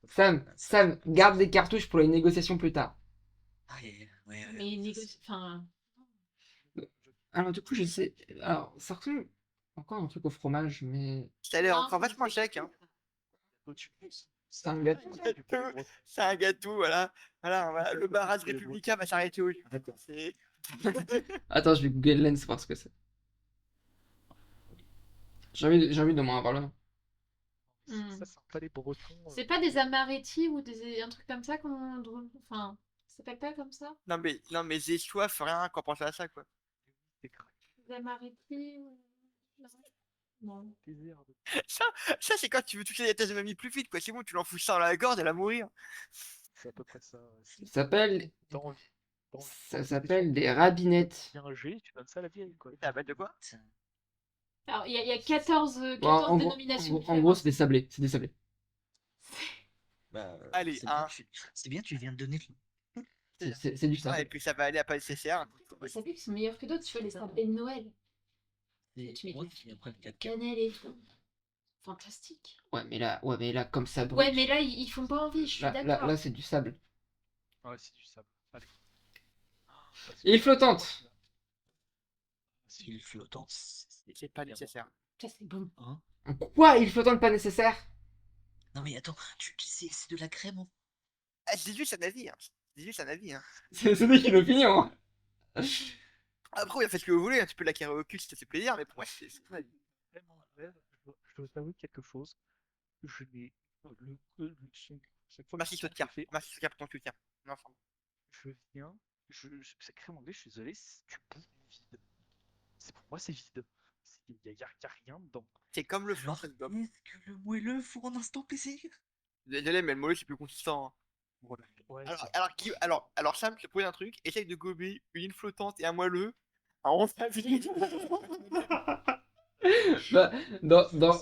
Sam, garde des cartouches pour les négociations plus tard. Ah, ouais. Mais négocie. Enfin. Alors, du coup, je sais. Alors, ça ressemble encore à un truc au fromage, mais. Ça a l'air non, encore vachement sec, hein. C'est un gâteau. C'est un gâteau, voilà. Voilà. Le barrage républicain va s'arrêter au. C'est. Attends, je vais Google Lens pour voir ce que c'est. J'ai envie de m'en avoir là. Hmm. Ça, c'est un palais breton. C'est pas des amaretti ou un truc comme ça qu'on. Enfin, ça s'appelle pas comme ça? Non, mais j'ai soif, rien qu'en pensant à ça, quoi. Des craques, Des amaretti ou. Non. des herbes. Ça, c'est quand tu veux toucher les thèses de mamie plus vite, quoi. C'est bon, tu l'enfouis ça dans la gorge, elle va mourir. C'est à peu près ça. Ça s'appelle. Dans Ça s'appelle des rabinettes. un G, tu donnes ça à la vieille, quoi. Ça va de quoi? Alors, il y a 14 Bon, en gros, dénominations. en gros, c'est des sablés. C'est des sablés. Bah, Allez, c'est c'est bien, tu viens de donner le. C'est du Ah, sable. et puis ça va aller à pas nécessaire. Vous savez qu'ils sont meilleurs que d'autres, tu vois, les sablés de Noël. Tu mets Ouais, de et après le 4 cannelle et tout. Fantastique. Ouais, mais là, comme ça brûle. Ouais, mais là, ils font pas envie, je suis d'accord. Là, c'est du sable. Ouais, c'est du sable. Allez. Île flottante. Il flottant. C'est pas nécessaire. Ça, c'est bon. Hein? Quoi? Île flottante pas nécessaire? Non mais attends, c'est de la crème. Hein. Ah, c'est juste un avis, hein. C'est juste un avis, hein. C'est celui qui l'opinion. Hein. Après, oui, faites ce que vous voulez, hein. Tu peux la carrer au cul si ça fait plaisir, mais pour moi, c'est ton avis. Vraiment, je dois t'avouer quelque chose. Je n'ai Chaque fois que Merci je Sotia. fais, Merci Sotia pour ton soutien. Non, franchement. je viens, c'est écrit en anglais, je suis désolé, tu bouffes du vide. Pour moi, c'est vide. Il y a rien dedans. C'est comme le flan, Alors, ça se gobe. est-ce que le moelleux faut un instant plaisir? Désolé, mais le mollet c'est plus consistant. Hein. Voilà. Ouais, Alors, c'est- alors, alors Sam, je te pose un truc, essaye de gober une île flottante et un moelleux. Alors, on s'habille. Bah,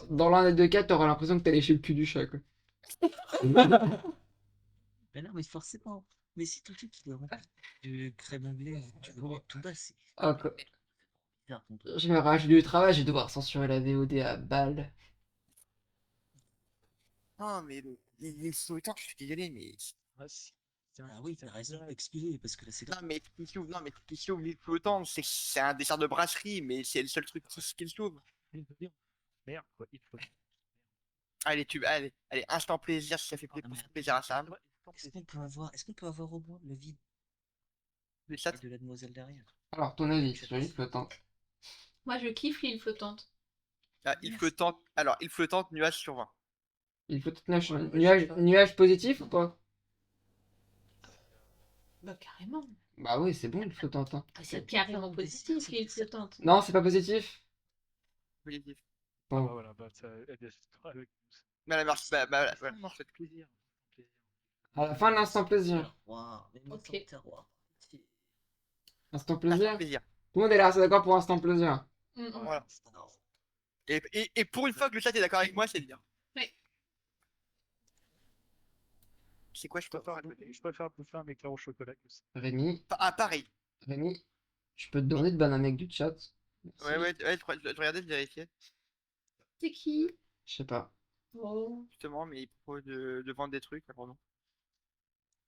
dans l'un des deux cas, t'auras l'impression que t'as léché le cul du chat, quoi. Mais non, mais forcément. Mais si tout de suite, tu le remplis de crème anglaise, tu le mets tout bas, c'est Ah, quoi. bizarre ton truc. Je vais rajouter du travail, je vais devoir censurer la VOD à balle. Non, mais les flottants, je suis désolé, mais. Ah, si. Ah oui, t'as raison, excusez, parce que là, c'est Non, grave. mais ici ouvre l'île flottante, c'est un dessert de brasserie, mais c'est le seul truc qui s'ouvre. Merde, quoi. Il faut. Allez, allez, instant plaisir, si ça fait Ah, merde. plaisir à Sam. Est-ce qu'on peut avoir au moins le vide Le et chat, de la demoiselle derrière? Alors, ton avis sur l'île flottante? Moi, je kiffe l'île flottante. ah, île flottante, alors, île flottante, nuage sur 20. Île flottante, nuage positif ou pas? Bah, carrément. Bah oui, c'est bon, l'île flottante, hein. C'est carrément positif, l'île flottante. Non, c'est pas positif. Positif. Ah, Bon. bah voilà, bah, elle est avec nous. Mais la merci, ouais, non, faites Plaisir. Plaisir. À la fin de l'instant plaisir. Waouh, mais moi, Ok. c'est un terroir. Instant instant plaisir. plaisir. Tout le monde est là, c'est d'accord pour instant plaisir. Voilà. Non. Et pour une fois que le chat est d'accord avec moi, c'est bien. Ouais. C'est quoi, je peux faire à côté Je préfère bouffer un éclair au chocolat que ça. Rémi, Ah, pareil. Rémi, je peux te demander de ban un mec du chat? Merci. Ouais, je regardais, je vérifiais, C'est qui? Je sais pas. Oh. justement, mais il propose de vendre des trucs, là, pardon.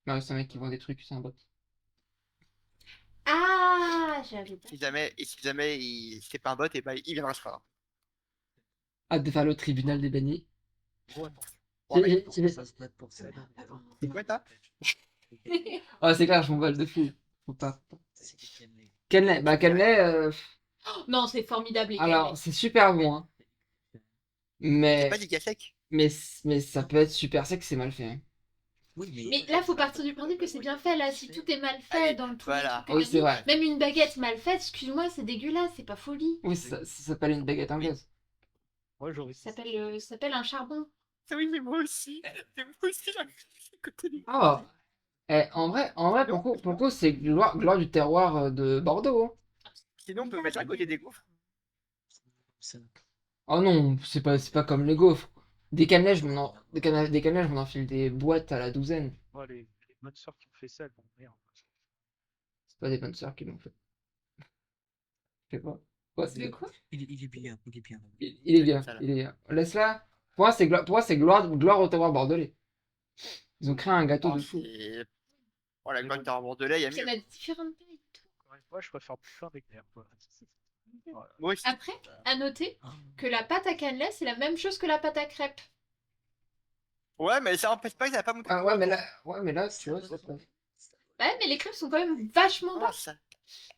Non, c'est un mec qui vend des trucs, c'est un bot. Ah, j'avais pas. Si jamais c'est pas un bot, et bah, il viendra se faire. Hâte de faire le tribunal des bannis. Bon, J'ai- mec, j'ai- Ça se bat pour ça. c'est quoi, t'as Oh, c'est clair, je m'en balle de fou. Faut pas. C'est quelqu'un de- Kenley, bah Kenley, Non, c'est formidable, les alors gars. c'est super bon, hein. C'est Mais, pas du sec. mais ça peut être super sec, c'est mal fait, hein. Oui, Mais là, faut partir du principe que c'est bien fait. Là, si tout est mal fait Allez, dans le tout, voilà. les trucs Oui, que c'est t'as dit, vrai. même une baguette mal faite, excuse-moi, c'est dégueulasse, c'est pas folie. Oui, ça s'appelle une baguette anglaise. Moi, j'aurais Ça s'appelle un charbon. Oui, mais moi aussi. Mais moi aussi, j'ai à côté de lui. Oh, en vrai, pourquoi c'est gloire du terroir de Bordeaux, hein. Sinon, on peut mettre à côté des gaufres. Ça. Oh non, c'est pas comme les gaufres. Des cannelés, des cannelés, je m'en enfile des boîtes à la douzaine. Moi, les bonnes sœurs qui ont fait ça, elles vont merde. C'est pas des bonnes sœurs qui l'ont fait. Je sais pas. Ouais, De quoi? Il est bien, il est bien. il est bien, Ça, là. il est bien. Laisse-la. Pour moi, c'est gloire au terroir bordelais. Ils ont créé un gâteau Oh, de fou. c'est. Oh, la grande terre bordelais, il y a Il y en mieux. a différentes tailles. Encore une fois, je préfère bouffer un éclair. Quoi. Voilà. Moi aussi. Après, à noter Ah. que la pâte à cannelé, c'est la même chose que la pâte à crêpes. Ouais, mais ça empêche pas que ça va pas monter. Ah ouais, mais là, tu vois, ça passe. Ouais, mais les crêpes sont quand même vachement Non, basses. ça.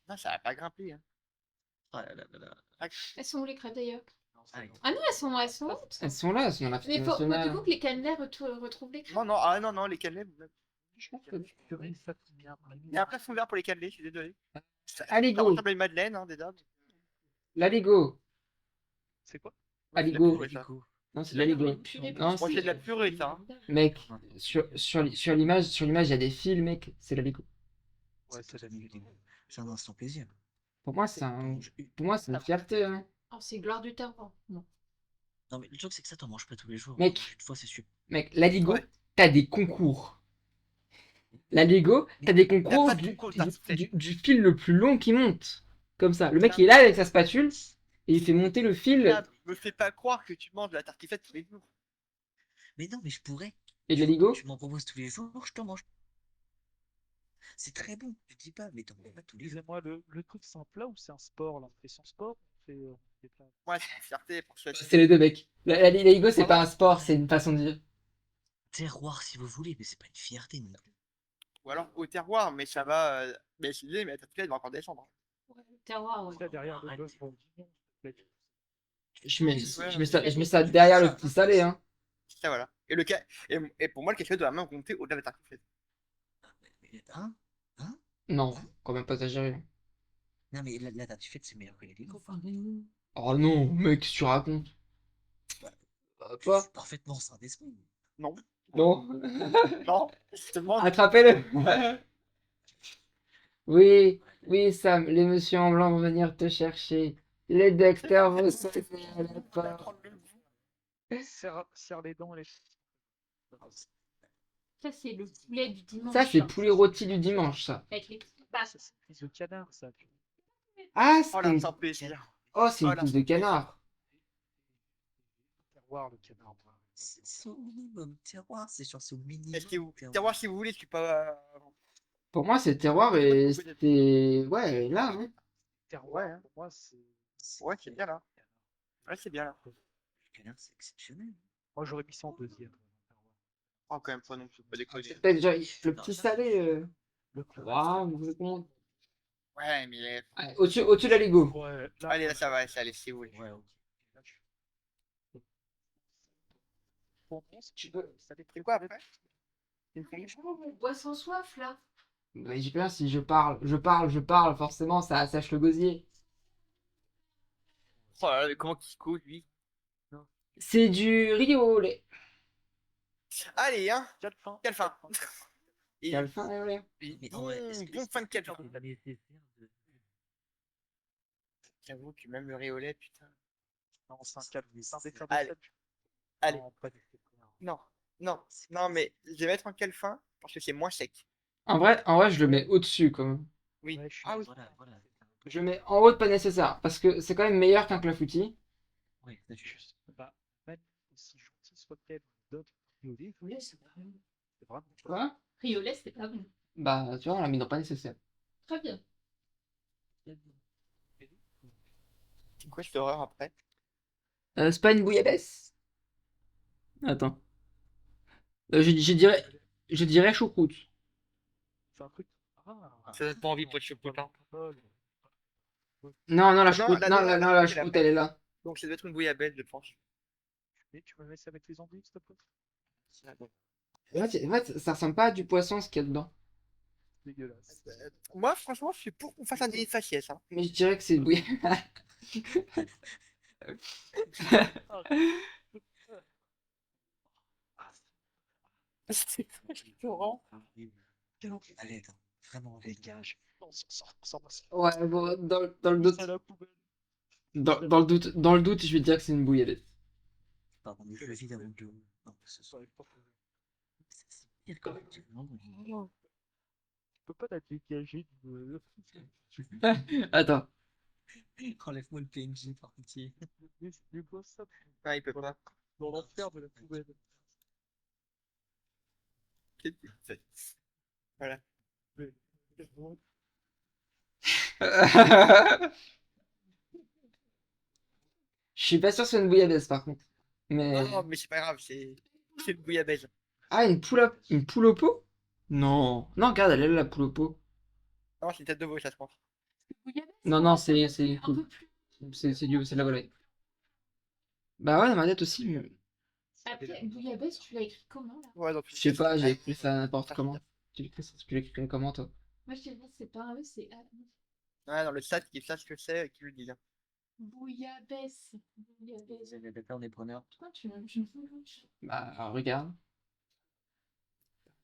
Non, ça va pas grimper. Hein. Ah là là là là. Elles sont où les crêpes d'ailleurs? Allez. Ah non, elles sont hautes. Elles sont là, elles sont dans la Mais fête faut du nationale. coup que les cannelés retrouvent les crêpes. Non, non, les cannelés. Je pense que- Purée, ça fait bien. Il y a un plafond vert pour les cannelés, je suis désolé. Allez, Ça go. ressemble à une madeleine, hein, déjà. L'aligo. C'est quoi? Aligo. Ouais, ça. Non, c'est de l'aligo. Purée, Non, Moi, c'est de la purée, ça. Hein. Mec, sur l'image, il y a des fils, mec, c'est l'aligo. Ouais, c'est la nuit. C'est un instant plaisir. Pour moi, c'est une fierté, hein. Oh, c'est gloire du terroir. Non. Non, mais le truc, c'est que ça, t'en manges pas tous les jours. Mec. Une fois, c'est sûr. Mec, l'aligo, Ouais. t'as des concours. L'aligo, t'as des concours pas de concours, t'as fait. du fil le plus long qui monte. Comme ça. Le mec, il est là avec sa spatule et il fait monter le fil Là, me fais pas croire que tu manges de la tartiflette tous les jours. Mais non, mais je pourrais. et de l'aligo. Tu m'en proposes tous les jours, je t'en mange. C'est très bon, je dis pas, mais t'en manges pas tous les jours. Excusez-moi, le truc, c'est un plat ou c'est un sport là? On fait sans sport ou on fait des plats? Moi, c'est une fierté pour ceux C'est les deux, mec. L'aligo, c'est pas un sport, c'est une façon de vivre. Terroir si vous voulez, mais c'est pas une fierté non plus. Ou alors au terroir, mais ça va. Mais je suis désolé, mais la tartiflette va encore descendre. Hein. Ouais, le terroir, ouais. Là, derrière le Arrête. bœuf bourguignon, s'il te plaît. Je mets ça derrière le petit salé, hein. Ça, voilà. Et pour moi, le café doit même compter au-delà de la tartiflette. Hein? Hein? Non, quand même pas exagéré. Non, mais la tartiflette, c'est meilleur que les Lego. Oh non, mec, qu'est-ce que tu racontes? Je Quoi? suis parfaitement sain d'esprit. Non, Non. non, justement. Attrapez-le. Oui, oui, Sam, les messieurs en blanc vont venir te chercher. Les docteurs vont sonner à la porte. Serre les dents, les. Ça, c'est le poulet du dimanche. Ça, c'est hein. poulet rôti du dimanche, ça. Avec les petites pâtes. Ça, c'est prise de canard, ça. Ah, Oh là, c'est... c'est un plaisir. Oh, c'est Oh une là, coupe de canard. Terroir, le canard. C'est au minimum terroir, c'est genre c'est au minimum Est-ce que vous... terroir. Savoir si vous voulez, je suis pas. Pour moi, c'est terroir et c'est... Ouais, là, hein. Terroir, Ouais, hein. pour moi, c'est. Ouais, c'est bien là. Ouais, c'est bien là. Le canard, c'est exceptionnel. Moi, j'aurais mis ça en deuxième. Oh, quand même pas non plus, pas déconner. Peut-être genre, le petit salé... Le club. Waouh, vous comment... Ouais, mais. Allez, au-dessus de la Lego. Ouais, là, Allez, là, ça va, ça allez, si vous voulez. Ouais, ok. pour moi, Tu peux... ça dépend. C'est quoi après? Bois sans soif, là. Mais j'ai peur si je parle, forcément, ça sèche le gosier. Oh là là, mais comment Kiko, lui? C'est du riz au lait. Allez, hein. Quelle fin? Quelle fin? Il y a le fin et au lait. Mais en vrai, est-ce que Bon fin de quelle fin? c'est pas nécessaire de... J'avoue que même le riz au lait, putain. Non, c'est un calme. C'est un déclin Allez. de sel. Allez. Non, pas du tout. Non, non, non, mais je vais mettre en quelle fin? Parce que c'est moins sec. En vrai, je le mets au-dessus quand même. Oui. Ouais, je suis Ah oui. Voilà, voilà. Je le mets en haut de pas nécessaire, parce que c'est quand même meilleur qu'un clafoutis. Ouais, là, je suis juste. Bah, même aussi gentil soit-elle d'autres violet, c'est vraiment. Quoi? Riolet, c'était pas bon. Bah, tu vois, on l'a mis dans pas nécessaire. Très bien. C'est quoi cette horreur après? C'est pas une bouillabaisse? Attends. Je dirais choucroute. C'est un truc. Ah, Ça donne pas envie pour le chocolat. Non, la Non, choucroute, la- non, la- la la- choucroute, elle est là. Donc ça doit être une bouillabaisse, je pense. Mais tu me mets ça avec les endives, s'il te plaît? En fait, ça ressemble pas à du poisson ce qu'il y a dedans. Dégueulasse. Moi, franchement, je suis pour qu'on fasse un dîner de faciès. Hein. Mais je dirais que c'est bouillabaisse. C'est Laurent. Allez, attends. Vraiment, allez. Dégage. Non, sors pas ça. Ouais, bon, dans le doute, À la poubelle. dans le doute, je vais dire que c'est une bouillabaisse. Pardon, mais je le vide avant de... Non, ce Ça soit... arrive pas. C'est pire quand même, tu vois. Tu peux pas la dégager du. Attends. Enlève-moi le PNJ par pitié. Du beau ça. Non, il peut pas. Dans l'enfer de la poubelle. Voilà. Je suis pas sûr que c'est une bouillabaisse par contre. Mais... Non, mais c'est pas grave, c'est une bouillabaisse. Ah, une poule au pot? Non. Non, regarde, elle est là, la poule au pot. Non, c'est une tête de veau, ça se pense. Bouillabaisse, Non, c'est un cool. peu plus. C'est de la volaille. Bah ouais, dans ma tête aussi, mais... Après, bouillabaisse, tu l'as écrit comment, là? Ouais, donc, Je sais pas, j'ai écrit ça n'importe comment. Tu l'écris comment, toi? Moi, je dirais c'est pas un E, c'est Ouais, dans le chat, qui sache ce que c'est et qui le dit. Hein. bouillabaisse. Bouillabaisse. D'accord, on est preneurs. Pourquoi tu me Bah, regarde.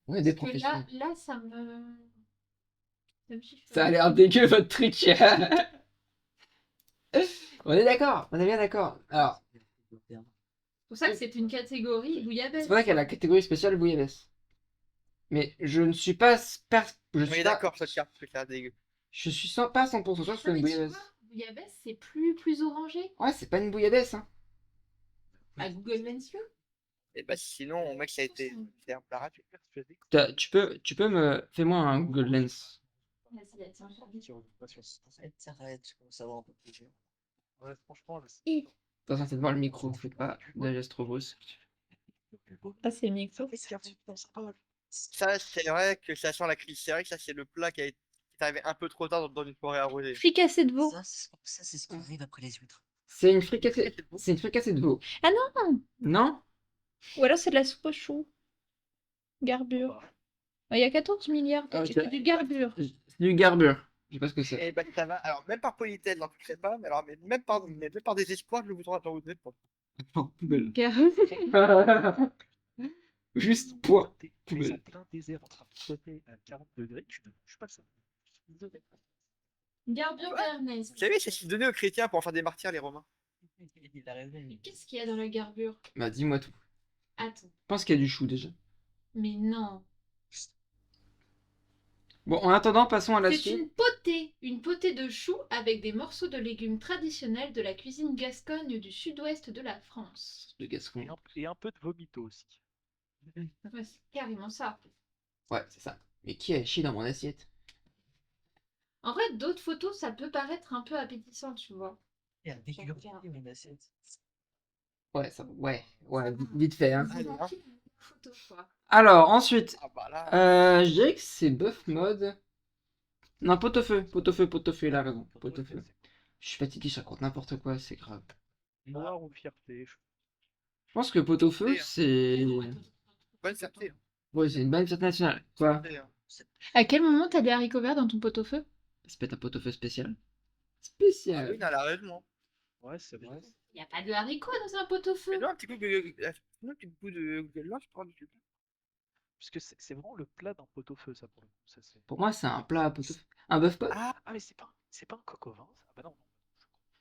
On est des Parce que professionnels. là, ça me chiffe. Ça a l'air dégueu, votre truc. On est d'accord, on est bien d'accord. Alors, C'est pour ça que c'est une catégorie bouillabaisse. c'est pour ça qu'il y a la catégorie spéciale bouillabaisse. Mais je ne suis pas... Je On suis est pas... d'accord, ça tient, parce que c'est dégueu. Je suis pas 100% sûr que c'est Non, une mais tu bouillabaisse. vois, bouillabaisse, c'est plus orangé. Ouais, c'est pas une bouillabaisse, hein. À Google Lens. Et bah sinon, mec, ça a été c'est un plat rapide. Tu peux me... Fais-moi un Google Lens. Vas-y, attends, Arrête, je commence à avoir un peu plus. Ouais, franchement, là, Attention, c'est devant le micro, fais pas de gestes trop brusques. Ah, c'est le micro. Ça, c'est vrai que ça sent la crise. C'est vrai que ça, c'est le plat qui est arrivé un peu trop tard dans une soirée arrosée. Fricassé de veau. Ça, c'est ce qui arrive après les huîtres. C'est une fricassée de veau. Ah non! Non? Ou alors c'est de la soupe aux choux. Garbure. Bah, Il y a 14 milliards. Ah, C'est du garbure. C'est du garbure. Je sais pas ce que c'est. Et bah ça va. Alors même par politesse, j'en toucherai pas, mais alors mais même par désespoir, je j'en voudrais pas. Oh, poubelle. Garbure. Juste en point. tu es en Poubelle. plein désert en train de crever à 40 degrés, tu ne touches pas ça. Je suis désolé. Garbure béarnaise. Vous savez, c'est ce qu'ils donnaient aux chrétiens pour en faire des martyrs, les Romains. Il a raison. Mais qu'est-ce qu'il y a dans la garbure? Bah, dis-moi tout. Attends. Je pense qu'il y a du chou déjà. Mais non. Bon, en attendant, passons à la C'est suite. une potée de choux avec des morceaux de légumes traditionnels de la cuisine gascogne du sud-ouest de la France. De Gascon. Et un peu de vomito aussi. Ouais, c'est carrément ça. Ouais, c'est ça. Mais qui a chié dans mon assiette? En vrai, d'autres photos, ça peut paraître un peu appétissant, tu vois. Il y a un dégueulasse une assiette. Ouais, ça, ouais, vite fait, hein. Allez, hein. Photo, quoi. Alors, ensuite, Ah bah là. je dirais que c'est buff mode. Non, pot-au-feu, il a raison. Pot-au-feu. Je suis fatigué, je raconte n'importe quoi, c'est grave. Noir ou fierté. Je pense que pot-au-feu, Fierté, hein. c'est. Bonne fierté. Ouais, c'est une bonne fête nationale. Quoi? Fierté, hein. À quel moment t'as des haricots verts dans ton pot-au-feu? Ça peut être un pot-au-feu spécial. Ah Spécial. oui, non, elle a raison. Hein. Ouais, c'est vrai. Y a pas de haricots dans un Mais pot-au-feu. non, un petit coup de. Non, un petit coup de Google je prends du. Parce que c'est vraiment le plat d'un pot-au-feu, ça, pour le coup. Ça, Pour moi, c'est un plat à pot-au-feu. Un bœuf pot? Ah, Ah, mais c'est pas un coq au vin, ça? Ah bah non.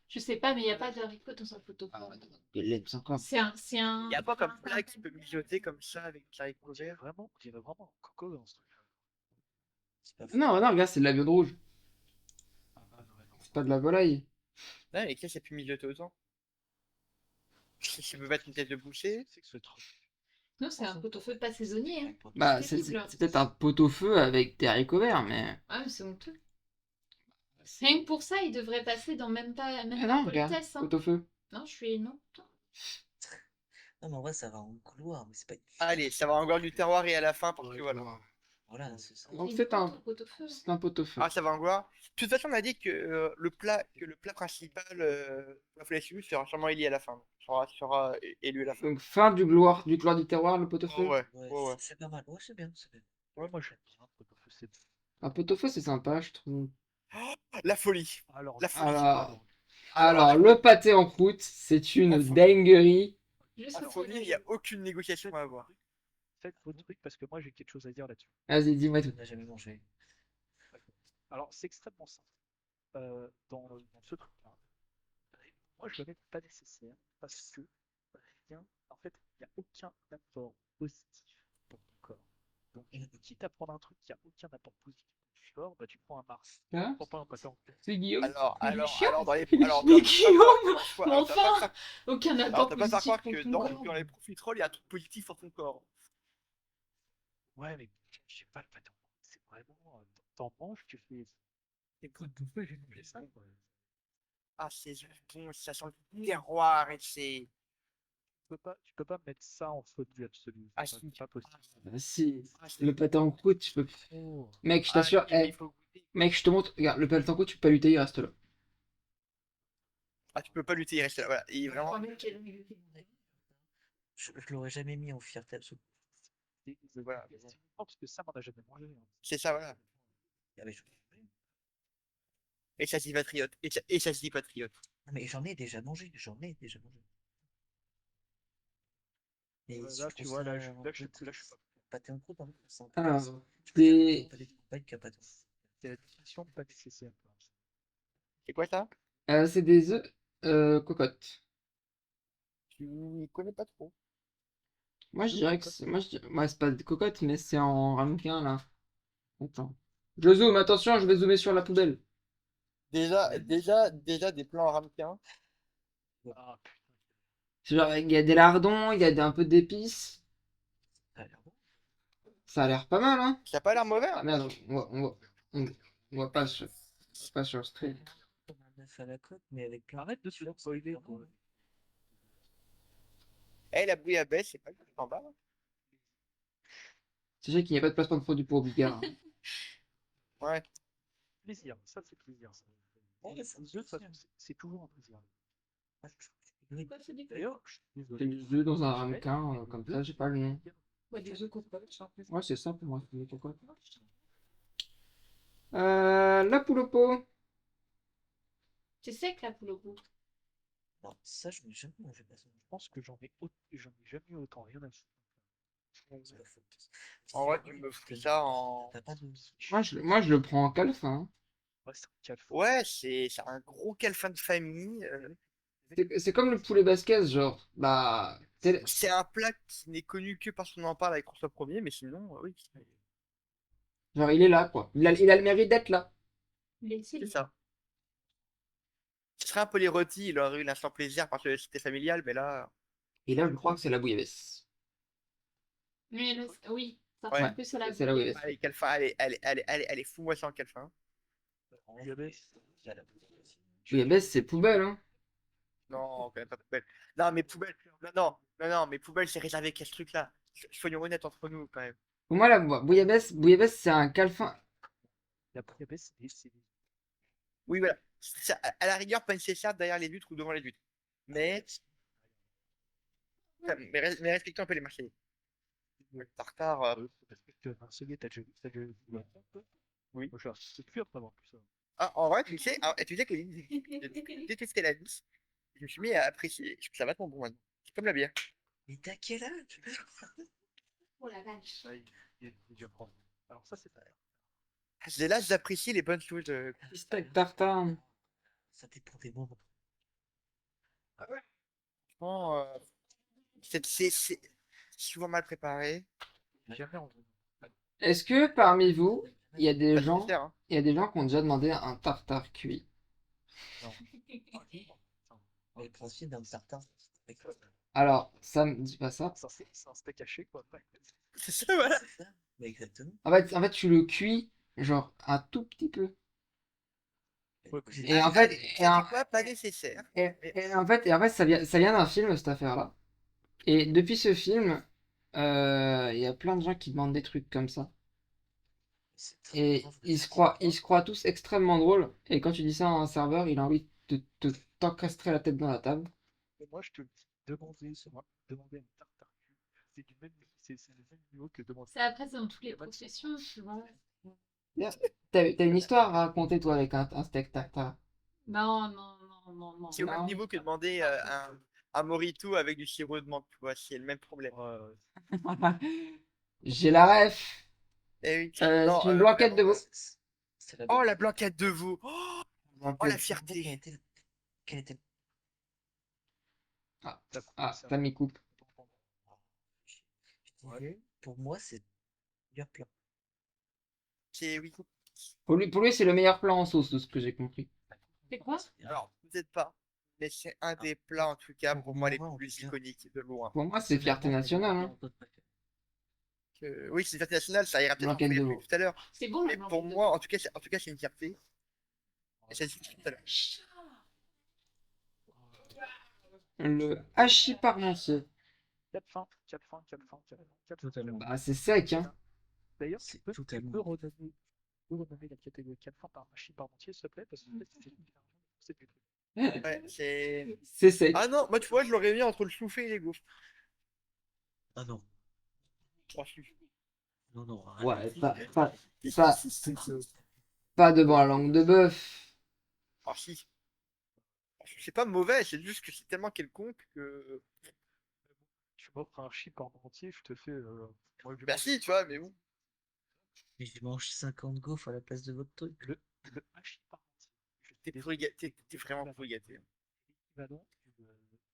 Je sais pas, mais y a pas de haricots dans un pot-au-feu. Ah, ouais, il l'aime encore. C'est un. y a pas comme plat qui peut mijoter comme ça avec des haricots verts. On dirait vraiment un coq au vin, ce truc. C'est pas faux. Non, non, regarde, c'est de la viande rouge. Ah, ouais, non. C'est pas de la volaille. Ouais, et qu'est-ce qui a pu mijoter autant? Si peut mettre une tête de boucher. C'est que ce truc. Non, c'est un pot-au-feu pas saisonnier. Hein. Bah, C'est c'est terrible. c'est peut-être un pot-au-feu avec des haricots verts, mais. Ah, mais c'est honteux. Rien que pour ça, il devrait passer dans même pas Ah même non, pas regarde, politesse. Hein. pot-au-feu. Non, je suis non. Non, mais en vrai, ça va en couloir, mais c'est pas une Allez, ça va encore du terroir et à la fin parce que voilà. Voilà, c'est ça. Donc Une c'est un, photo au pot-au-feu. c'est un pot-au-feu. Ah, ça va encore. De toute façon, on a dit que le plat principal, la folie chou, sera sûrement élu à la fin. Sera élu à la fin. Donc fin du gloire du terroir, le pot-au-feu. Oh, ouais, Ouais, ouais, ouais. c'est pas mal. Ouais, c'est bien, c'est bien. Ouais, moi j'aime bien le pot-au-feu, c'est bon. Un pot-au-feu, c'est sympa, je trouve. La folie. Alors, La folie. Alors, le pâté en croûte, c'est une Enfin. dinguerie. Juste La pour folie, il n'y a aucune négociation à avoir. faites vos trucs parce que moi j'ai quelque chose à dire là-dessus. Vas-y, dis-moi tout. On n'a jamais mangé. Alors, c'est extrêmement simple. Dans ce truc-là, moi je le mets pas nécessaire parce que rien, en fait, il n'y a aucun apport positif pour ton corps. Donc, quitte à prendre un truc qui a aucun apport positif pour ton corps, bah tu prends un Mars. Hein Prends pas un pâté en croûte. C'est Guillaume. Alors, dans les. Il est Alors, chiant, Guillaume. Mais enfin, aucun Alors, apport t'as pas faire positif croire pour que ton dans corps. les profiteroles, il y a un truc positif pour ton corps. Ouais, mais j'ai pas le pâté en croûte. C'est vraiment. T'en manges, tu fais. Écoute, j'ai mangé ça, quoi. Ah, c'est bon, ça sent le terroir et c'est. Tu peux pas mettre ça en faute vue absolue. Ah, C'est si. pas possible. Ah, si, Ah, c'est- le pâté en croûte, je peux. Oh. Mec, je Ah, t'assure, il faut goûter. mec, je te montre. Regarde, le pâté en croûte, tu peux pas lutter, il reste là. Ah, tu peux pas lutter, il reste là. Voilà. Il est vraiment. Je l'aurais jamais mis en fierté absolue. Voilà. Parce que ça, m'en a jamais mangé. Hein. C'est ça, voilà. Ah, mais Et ça se dit patriote. Et ça se dit patriote. non, mais j'en ai déjà mangé, j'en ai déjà mangé. Et Là, je tu trouve vois, ça là, je un suis peu pas. pâté en croûte, hein, c'est un peu Alors, classe. Je préfère des- le pâté de campagne qu'un pâté en croûte. C'est la définition de pas nécessaire. Quoi. C'est quoi ça? c'est des œufs cocottes. Tu connais pas trop. Moi, je dirais que c'est. Moi, c'est pas des cocottes, mais c'est en ramequin là. Attends. Je zoome, attention, je vais zoomer sur la poubelle. Déjà des plans ramequins. Ah putain. C'est genre, il y a des lardons, il y a un peu d'épices. Ça a l'air bon. Ça a l'air pas mal, hein? Ça a pas l'air mauvais, Ah hein? merde, on voit pas sur le stream. Comme un œuf à la coque, mais avec plein Arrête de se faire spoiler, quoi. Eh, la bouillabaisse, c'est pas le en bas. Hein. C'est vrai qu'il n'y a pas de placement de produit pour Bigard. Hein. Ouais. Plaisir, ça c'est plaisir. Ça. Ouais, Et ça les me œufs, plaisir. c'est toujours un plaisir. Ah, je trouve que c'est Oui. D'ailleurs, je suis C'est désolé. des œufs dans un Ouais. ramequin, comme ça, j'ai pas le nom. Ouais, des œufs cocottes. Ouais, c'est ça pour moi, c'est des cocottes. La poule au pot. C'est sec la poule au pot. Non, ça, je n'ai jamais mangé ça. Je pense que j'en ai jamais eu autant rien à foutre. C'est la faute. En vrai, tu me fous ça en. T'as pas de. Moi, je le prends en calfin. Hein. Ouais, c'est un calfon. Ouais, c'est un gros calfin de famille. C'est comme le poulet basquez, genre, bah, C'est un plat qui n'est connu que parce qu'on en parle avec François Ier, mais sinon, oui, genre, il est là, quoi. Il a le mérite d'être là. c'est ça. Ce serait un peu les rôtis, il aurait eu l'instant plaisir parce que c'était familial, mais là, Et là, je crois que c'est la bouillabaisse. Mais oui, ça Ouais. ressemble plus à la C'est la bouillabaisse. bouillabaisse. allez, calfin, allez, fous-moi ça en calfin. Bouillabaisse, c'est poubelle, hein. Non, on connaît pas poubelle. Non, mais poubelle, non, mais poubelle, c'est réservé qu'à ce truc-là. Soyons honnêtes entre nous, quand même. Pour moi, la bouillabaisse, c'est un calfin. La bouillabaisse, c'est Oui, voilà. À la rigueur, pas nécessaire derrière les huîtres ou devant les huîtres. Mais, mais respectons un peu les Marseillais. Le tartare, parce que Marseillais, t'as déjà vu la pompe? oui. Moi, je c'est plus après avoir plus ça. Ah, en vrai, tu sais que je détestais la vis. Je me suis mis à apprécier. Je trouve ça vachement bon maintenant. C'est comme la bière. Mais t'as quel âge? Oh la vache. Ça, il est déjà prendre. Alors ça, c'est pas. C'est là que j'apprécie les bonnes choses. Steak tartare. Ça dépend des moments. Franchement, c'est souvent mal préparé. Jamais entendu. Est-ce que parmi vous, il y a Pas des gens, nécessaire, hein. il y a des gens qui ont déjà demandé un tartare cuit? Non. Le principe d'un tartare. Alors, ça me dit pas ça. C'est un steak haché, quoi. Ouais. C'est ça, voilà. C'est ça. Mais exactement. En fait, tu le cuis, genre, un tout petit peu. Ouais, Et en fait, Allez, et ça en, dit quoi? Pas nécessaire. et en fait, ça vient d'un film, cette affaire-là. Et depuis ce film, il y a plein de gens qui demandent des trucs comme ça. C'est très Et grave, ils se croient tous extrêmement drôles. Et quand tu dis ça à un serveur, il a envie de t'encastrer la tête dans la table. Mais moi, je te le dis, demander une tartare cul, c'est du même, c'est le même niveau que demander. Ça après, c'est dans toutes les professions, tu vois. T'as une histoire à raconter, toi, avec un steak tartare. Non, non, non, non, non. C'est au même Non. niveau que demander un mojito avec du sirop de menthe, tu vois. C'est le même problème. J'ai la ref. Eh oui. C'est Non, une blanquette de vraiment. veau. C'est la Oh, la blanquette de veau. Oh, la Quelle fierté. était. Quelle était. T'as mis coupe. Pour moi, c'est le meilleur plat. C'est oui. Pour lui, c'est le meilleur plat en sauce, de ce que j'ai compris. C'est quoi? Alors, peut-être pas. Mais c'est un des plats, en tout cas, pour moi, les plus iconiques de loin. Pour moi, c'est fierté nationale. Hein. Oui, c'est une fierté nationale, ça ira peut-être en Blanquette de fouiller veau. plus tout à l'heure. C'est bon la Mais pour blanquette de moi, veau. en tout cas, c'est une fierté. Et ça se dit tout à l'heure. Le hachis parmentier. 4 fins. Totalement. Bah, c'est sec, hein. D'ailleurs, C'est tu peux totalement. renommer la catégorie 4 fins par machine parmentier, s'il te plaît, parce que c'est du truc. Ouais, c'est. C'est sec. Ah non, moi, tu vois, je l'aurais mis entre le soufflé et les gaufres. Ah non. Oh, si. Non, non. Ouais, pas devant la langue de bœuf. Ah, si. C'est pas mauvais, c'est juste que c'est tellement quelconque que. Tu m'offres un chip parmentier, je te fais. Moi, je Bah, si, tu vois, mais bon. Mais je mange 50 gaufres à la place de votre truc. le hachis parmentier. T'es vraiment pourri gâté. L'équivalent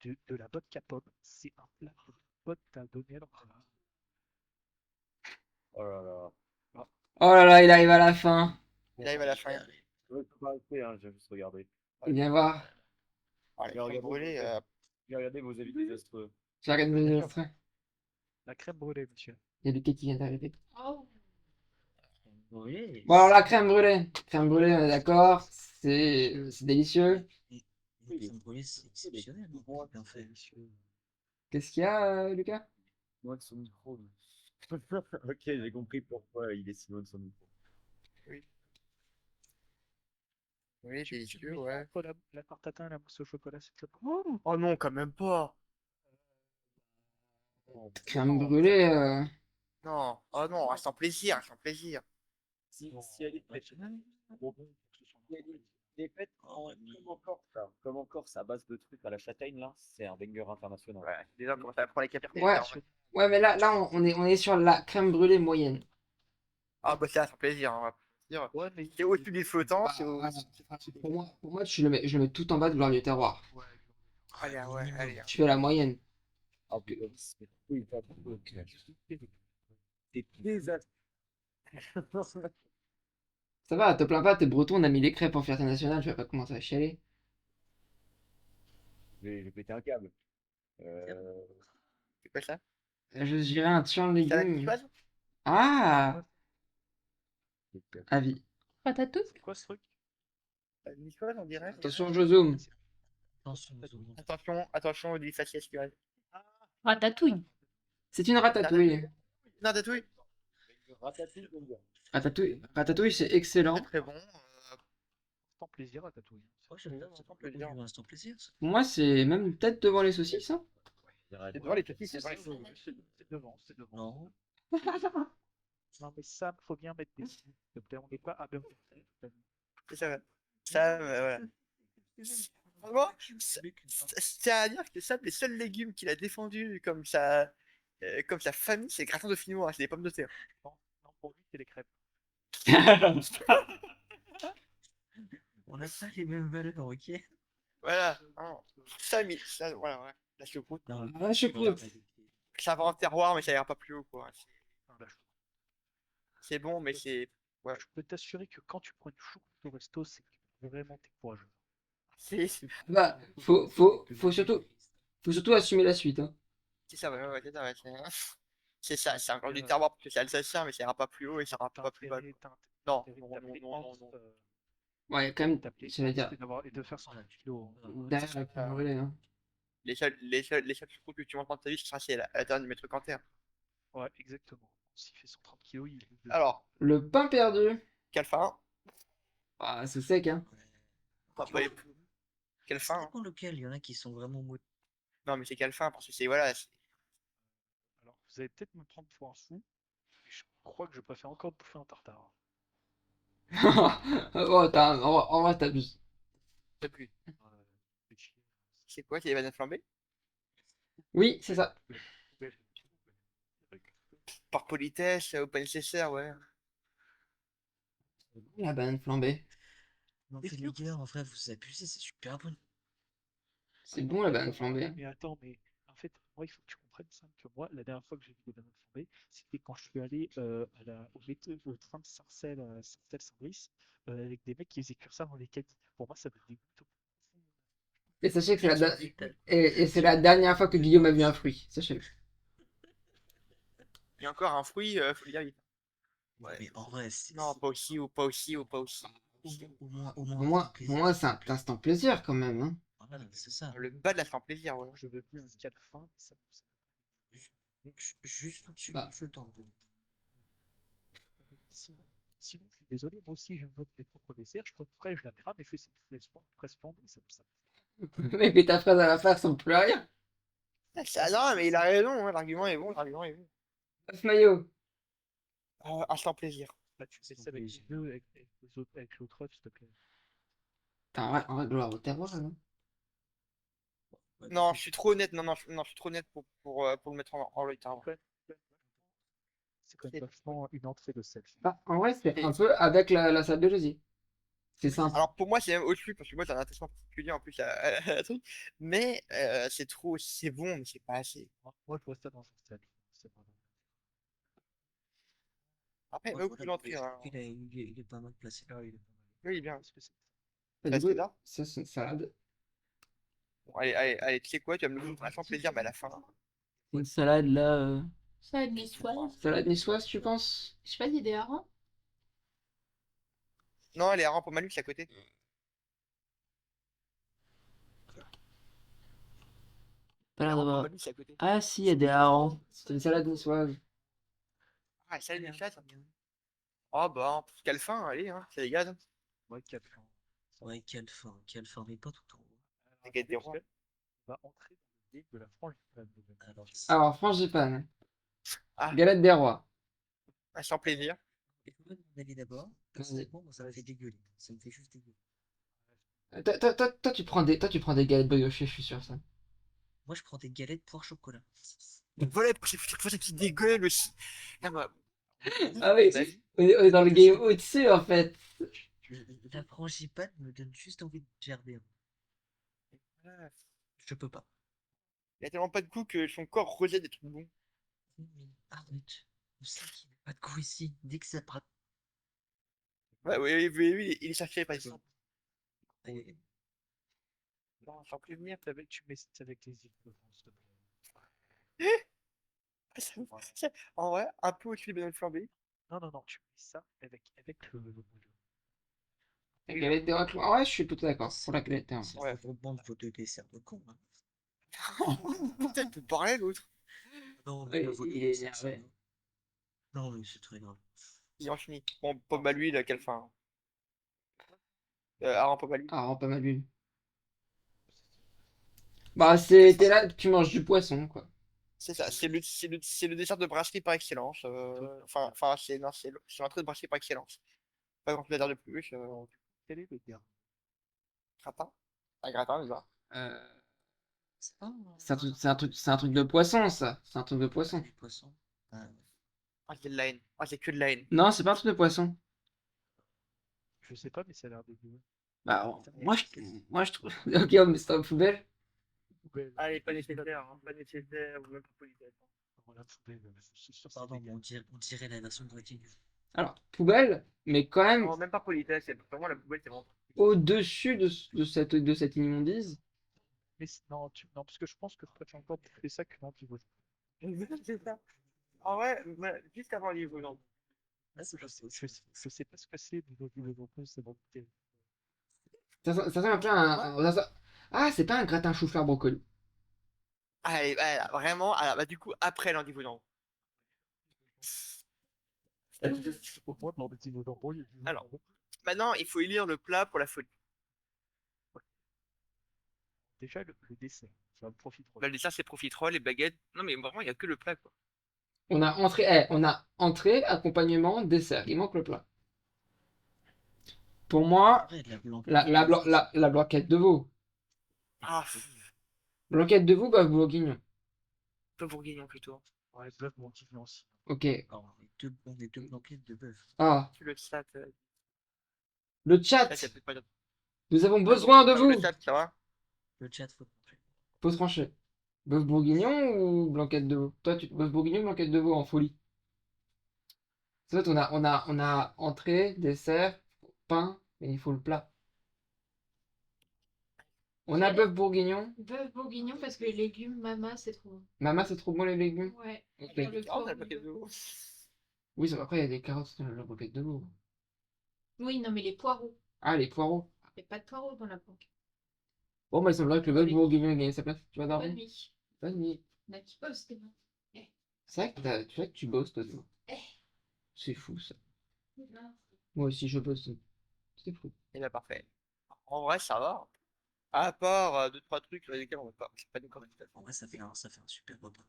de la vodka pomme, c'est un plat de vodka donné à l'entraînement. Oh là là. Oh là là, il arrive à la fin. Il arrive à la fin. Je ne peux pas rester, hein, j'ai juste regardé. Viens voir. Ah, la crème brûlée, J'ai regardé vos avis désastreux. Tu regardes mes extraits. La crème brûlée, monsieur. Il y a Lucas qui vient d'arriver. Oh. Oui. Bon, alors la crème brûlée. Crème brûlée, on est d'accord. C'est délicieux. La crème brûlée, c'est exceptionnel. Hein. Bien fait. Qu'est-ce qu'il y a, Lucas? Loin de son micro. Ok, j'ai compris pourquoi il est si loin de son micro. Oui, Tu délicieux, mets ouais. entre la tarte tatin et la mousse au chocolat, c'est top. Oh non, quand même pas. Crème brûlée. Non, oh non, sans plaisir, sans plaisir. Si elle est faite, bon, si elle est faite comme encore, c'est à base de trucs à la châtaigne, là, c'est un banger international. Ouais, déjà, on commence à prendre les capitales. Ouais. Ouais, mais là, on est sur la crème brûlée moyenne. Ah bah ça, sans plaisir, hein, on va pas dire. Ouais, mais C'est au-dessus du flottant, Bah, c'est au... pour moi, je le mets tout en bas de gloire du terroir. ouais, Allez, ah ouais, allez. Je fais la moyenne. Ah, oui, t'as ok. T'es désastreux. Ça va, te plains pas, t'es breton, on a mis les crêpes en fierté nationale, tu vas pas commencer à chialer. J'ai pété un câble. Euh, C'est quoi ça? Je dirais un tian de Salade légumes. niçoise? Ah! Avis. Ratatouille. c'est quoi ce truc? Salade niçoise, on dirait. Attention, je zoome. Attention, zoom. Attention, attention, du faciès qui reste. Ratatouille. C'est une ratatouille. Non, tatouille. ratatouille, j'aime bien. Ratatouille, c'est excellent. C'est très bon. Sans plaisir à tatouiller. Ouais, j'aime bien, ça sans fait plaisir. plaisir. Un instant plaisir, ça. Pour moi, c'est même peut-être devant les saucisses. Hein. C'est devant les saucisses, c'est devant les saucisses. C'est devant, c'est devant. Non. Non, mais ça, faut bien mettre des s'il te plaît. On n'est pas à bien. C'est ça. Ça, voilà. Vraiment, c'est à dire que Sam, les seuls légumes qu'il a défendus comme sa famille, c'est le gratin dauphinois, c'est des pommes de terre. Non, pour lui, c'est les crêpes. On n'a pas les mêmes valeurs, ok? Voilà. Hein. Sam, ça, voilà, ouais. La choucroute. Non, Ah, je suis prêt. Ça va en terroir, mais ça ira pas plus haut, quoi. Non, là, C'est bon, mais c'est. Ouais. je peux t'assurer que quand tu prends une choucroute au resto, c'est que vraiment t'es courageux. C'est Bah, faut surtout assumer la suite. Hein. ça, ouais, c'est ça, ouais. C'est ça, c'est encore du terroir parce que c'est alsacien, mais ça ira pas plus haut et ça ira T'as pas plus bas. intérêt, t'as Non, intérêt de non, t'appeler non, non, Hans, non. Ouais, quand même, t'appeler j'allais dire, Hans et de faire 100 kilos. derrière la crème brûlée. Hein. Les seuls choucroutes que tu manges dans ta vie, ce sera c'est à la dernière du mètre canter. Ouais, exactement. S'il fait 130 kilos, il est. Alors, Le pain perdu. Calfin, Ah, c'est sec, hein. pas les quelle ça fin? dépend lequel. Il y en a qui sont vraiment mou. Non, mais c'est quelle fin parce que c'est voilà. Alors, vous allez peut-être me prendre pour un fou, mais je crois que je préfère encore bouffer un tartare. Oh, en vrai, t'abuses. C'est plus. C'est chier. C'est quoi? C'est les bananes flambées? Oui, c'est ça. Ouais. Par politesse, pas nécessaire, ouais. La banane flambée. Non, mais les gars, en vrai, vous abusez, c'est super bon. C'est bon, la banane flambée. Mais attends, mais en fait, moi, il faut que tu comprennes ça, que moi, la dernière fois que j'ai vu des bananes flambées, c'était quand je suis allé au train de Sarcelles, Saint-Brice, avec des mecs qui faisaient cuire ça dans des caddies. Pour moi, ça me dégoûte. Et sachez que c'est la dernière fois que Guillaume a vu un fruit. Sachez-le. Il y a encore un fruit, faut le dire vite. Ouais. Mais en vrai, c'est. Non, pas aussi, ou pas aussi, ou pas aussi. Au moins, Pour moi, c'est un instant plaisir quand même. Hein. Voilà, c'est ça. Le bas de la fin plaisir, ouais. Je veux plus un cas de faim, ça. Juste au-dessus, Bah. je le tente. Sinon, je suis désolé, moi aussi, j'aime votre mes propres desserts. Je préfère, je la crame et je fais cette fraise flambée, ça. Mec, mais ta phrase à la fin ressemble plus à rien. Non, mais il a raison, hein, l'argument est bon, l'argument est bon. Passe maillot. Instant plaisir. Là, tu fais ça avec les deux, avec l'autre œuf, s'il te plaît. Putain, en vrai, gloire au terroir, là. Non, je suis trop honnête, non, je suis trop honnête pour le mettre en retard. C'est quand même vachement une entrée de sel. Bah, en vrai, c'est un peu avec la salade de Josie. C'est simple. Alors pour moi, c'est même au-dessus, parce que moi j'ai un attachement particulier en plus à la truc. Mais c'est trop, c'est bon, mais c'est pas assez. Moi, je vois ça dans un sel. C'est vraiment. Après, Ouais, où tu voilà, l'entrée, hein. il est pas mal placé. Ah, il est pas mal. Oui, il est bien. Parce que c'est- Bah, Reste du coup, là. ça, c'est une salade. Bon, allez, tu sais quoi, tu vas me le faire sans plaisir, mais à la fin. Une salade, là. Salade niçoise. Salade niçoise, tu penses? Je sais pas, il y a des harengs. Non, elle est à pour Malux à côté. Pas l'air Pour d'avoir. Malux à côté. Ah, si, il y a des harengs. C'est une salade niçoise. Ah, ça, des chats. Oh bah, quelle fin, allez, hein, c'est les gaz. Ouais, 4 ans. Ouais, Calfort, mais pas tout en haut. Les galettes des rois. On va entrer dans le game de la frangipane. Alors, Alors, frangipane, Ah, galette des rois. sans plaisir. je vous donne mon avis d'abord. Personnellement, moi, ça me fait dégueuler. Ça me fait juste dégueuler. Toi, tu prends des galettes briochées, je suis sûr, ça. Moi, je prends des galettes poire chocolat. Donc voilà, chaque fois, ça qui dégueule aussi. Ah, bah, Ah oui, vas-y. on est dans le game au-dessus, en fait. La frangipane me donne juste envie de gerber. Voilà. Je peux pas. Il a tellement pas de goût que son corps rejette des trucs bons. Mais arrête. On sait qu'il n'y a pas de goût ici. Dès que ça part. Ouais, oui, oui, oui, oui, il est sacré, par exemple. Et- Non, sans prévenir. Tu mets ça avec les îles de France, s'il te plaît. En vrai, un peu au-dessus des bananes flambées. Non, non, non, tu mets ça avec le bouillon. La galette des rois. Ah ouais, je suis plutôt d'accord pour la galette des rois. C'est Ouais. le regroupement de vos deux desserts de con. Hein. Peut-être de parler l'autre. Non, Ouais, vos deux il est desserts, énervé. non, mais c'est très grave. Il en finit. Bon, pomme à l'huile, quelle fin. Ah, pomme à l'huile. Ah, pas mal vu. Bah, t'es là, tu manges du poisson, quoi. C'est ça, c'est le dessert de brasserie par excellence. Enfin, non, c'est l'entrée de brasserie par excellence. Pas grand chose à dire de plus. Quel est le gars? Gratin. Un gratin, déjà. Euh, C'est pas c'est un truc de poisson, ça. C'est un truc de poisson. du poisson. Ah, c'est de la haine. Ah, c'est que de la haine. Non, c'est pas un truc de poisson. Je sais pas, mais ça a l'air dégueu. Bah, moi, je trouve. Ok, on met ça en poubelle. Poubelle. Allez, pas nécessaire, hein, pas nécessaire, ou même pas politesse. Voilà, poubelle. Je suis sûr que c'est Pardon, mais dégueu. on dirait la version gratuite. Alors, poubelle, mais quand même Non, même pas politesse, c'est vraiment la poubelle, c'est vraiment. au-dessus de cette immondice. Mais non, non, parce que je pense que toi, tu as encore fait ça que l'antivot. C'est ça. En vrai, juste avant le livre, non. Je sais pas ce que c'est, mais c'est bon. Ça ressemble un peu à Ah, c'est pas un gratin chou-fleur brocoli. Allez, vraiment, alors, bah, du coup, après l'endive non. Au moins, dans des îlots d'embrouille, il y a du Alors. jambon. Maintenant, il faut élire le plat pour la folie. Déjà, le dessert, ça me profite trop. Bah, le dessert, c'est profiterole, les baguettes. Non, mais vraiment, il n'y a que le plat, quoi. On a entrée, accompagnement, dessert. Il manque le plat. Pour moi, Après, de la blanc. la blanquette de veau. Ah, Blanquette de veau, bœuf bourguignon. peu bourguignon plutôt. Ouais, bœuf bourguignon aussi. Ok. Alors, on est deux blanquettes de bœuf. Ah, Le chat, le chat. là, c'est peut-être pas notre- Nous avons besoin de Non, vous. le chat, ça va? Le chat, faut trancher. Faut trancher. Bœuf bourguignon ou blanquette de veau? Toi, bœuf bourguignon ou blanquette de veau en folie? C'est vrai, on a entrée, dessert, pain, et il faut le plat. On a bœuf bourguignon. Bœuf bourguignon parce que les légumes, mama, c'est trop bon. Maman, c'est trop bon les légumes. Ouais. Ok. Dans le Oh, on a corps, le paquet de veau. Oui, après, il y a des carottes dans la blanquette de veau. Oui, non, mais les poireaux. Ah, les poireaux. Il n'y a pas de poireaux dans la banque. Bon, bah, il semblerait que le bœuf bourguignon ait gagné sa place. Tu vas Bonne dormir? nuit. Bonne nuit. On a qui bosse demain. C'est vrai que tu vois que tu bosses, toi, demain. C'est fou, ça. Non. Moi aussi, je bosse. C'est fou. Et là, parfait. En vrai, ça va. À part 2-3 trucs sur lesquels on va pas. C'est pas nous comment En vrai, ça fait un super repas.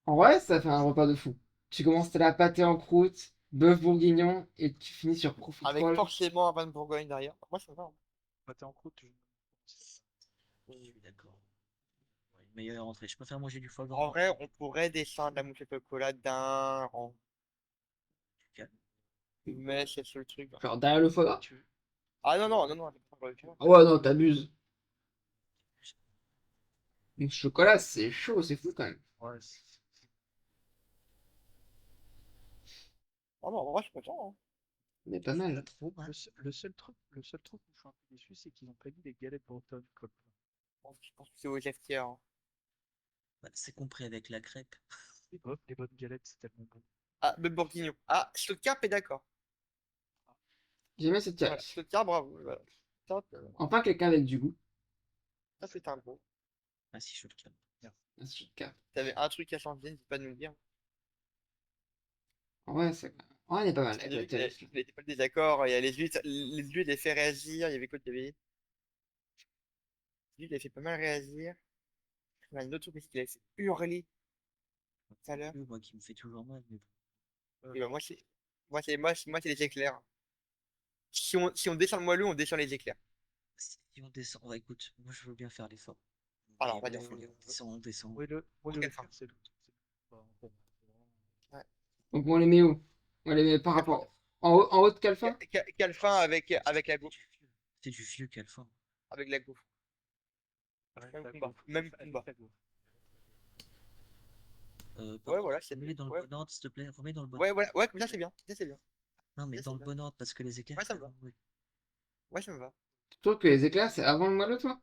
En vrai, ça fait un repas de fou. Tu commences la pâté en croûte, bœuf bourguignon, et tu finis sur Avec profiterole. forcément un vin de Bourgogne derrière. Moi, ça va. Hein. Pâté en croûte, Oui, je suis d'accord. Ouais, une meilleure entrée. Je préfère manger du foie En gras. vrai, on pourrait descendre la mousse au chocolat d'un rang. Calme. Mais c'est le seul truc. Hein. Genre derrière le foie gras? Ah non, non, non, non. Ah ouais, non, t'abuses. Le chocolat, c'est chaud, c'est fou quand même. ouais, Oh non, en vrai, je suis content. Hein. Mais pas mal. Trop mal. le seul truc où je suis un peu déçu, c'est qu'ils ont pas mis les galettes bretonnes comme Bon, je pense que c'est aux F-tiers. Hein. Bah, c'est compris avec la crêpe. les bonnes galettes, c'est tellement bon. Ah, le bourguignon. Ah, Stuttgart est d'accord. J'aimais cette Voilà, cage. Stuttgart, bravo. Voilà. Enfin, quelqu'un avec du goût. Ça, c'est un gros. Ah si, je suis le calme. Un Stuttgart. T'avais un truc à changer, n'hésite pas de nous le dire. En vrai, Oh, elle est pas mal. Il y avait pas de désaccord, il y a les huiles, elles fait réagir, il y avait quoi, il y avait... Lui, il a fait pas mal réagir. Il y a un autre truc parce qu'il a fait hurler tout à l'heure. Moi qui me fait toujours mal, mais bon. Et bah, moi, c'est les éclairs. Si on descend le moelleux, on descend les éclairs. Si on descend, écoute, moi je veux bien faire l'effort. Alors, Mais on va bon, dire- allez, on descend. Moi, le quelle éclair, fin c'est l'autre. Donc on les met où? On les met par rapport en haut de quelle fin? Quelle fin avec la gaufre? C'est du vieux Calfin. Avec la gaufre. Avec Même la combat. gaufre. Même Avec combat. la gaufre. Ouais, voilà, c'est Remets dans le ouais. bon ordre, s'il te plaît. Remets dans le bon Ouais, ordre. voilà, ouais, comme ça c'est bien. Ça, c'est bien. Non, mais Ça, dans c'est le bien. bon ordre, parce que les équerres. Ouais, ça me va. oui. Ouais, ça me va. Tu trouves que les éclairs c'est avant le moelleux, toi?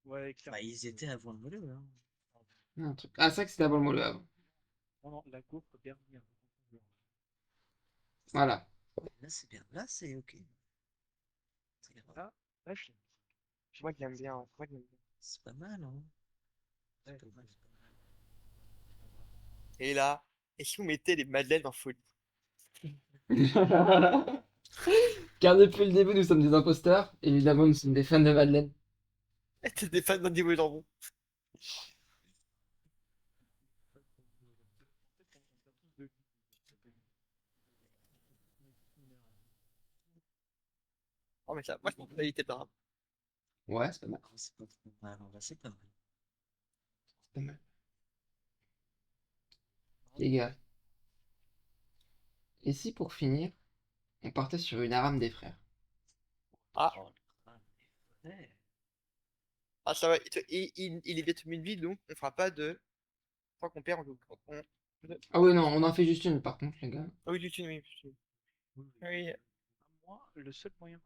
Ouais, clairement. Bah, ils étaient avant le mollet, hein. Un truc. Ah, c'est vrai que c'était avant le moelleux avant. Non, non, la gaufre dernière. Voilà. Là, c'est bien. Là, c'est ok. C'est grave. Là, je l'aime. Moi, je l'aime bien. Moi, je l'aime bien. C'est pas mal, hein. Ouais. C'est pas mal, c'est pas mal. Et là, et si vous mettez les madeleines en folie? Car depuis le début, nous sommes des imposteurs. Évidemment, nous sommes des fans de Madeleine. T'es des fans d'un niveau jambon. Oh, mais ça, moi, je pense que ça, il était pas. Ouais, c'est pas mal. Ah, c'est pas trop mal, en vrai, c'est pas mal. C'est pas mal. Les gars. Et si pour finir, on partait sur une arame des frères? Ah, Oh, ouais. ah, ça va. Il est bientôt minuit, donc on fera pas de. Je crois qu'on perd, Ah oui, non, on en fait juste une par contre, les gars. Ah oui, du thune, oui. Oui, oui. Oui. Moi, le seul moyen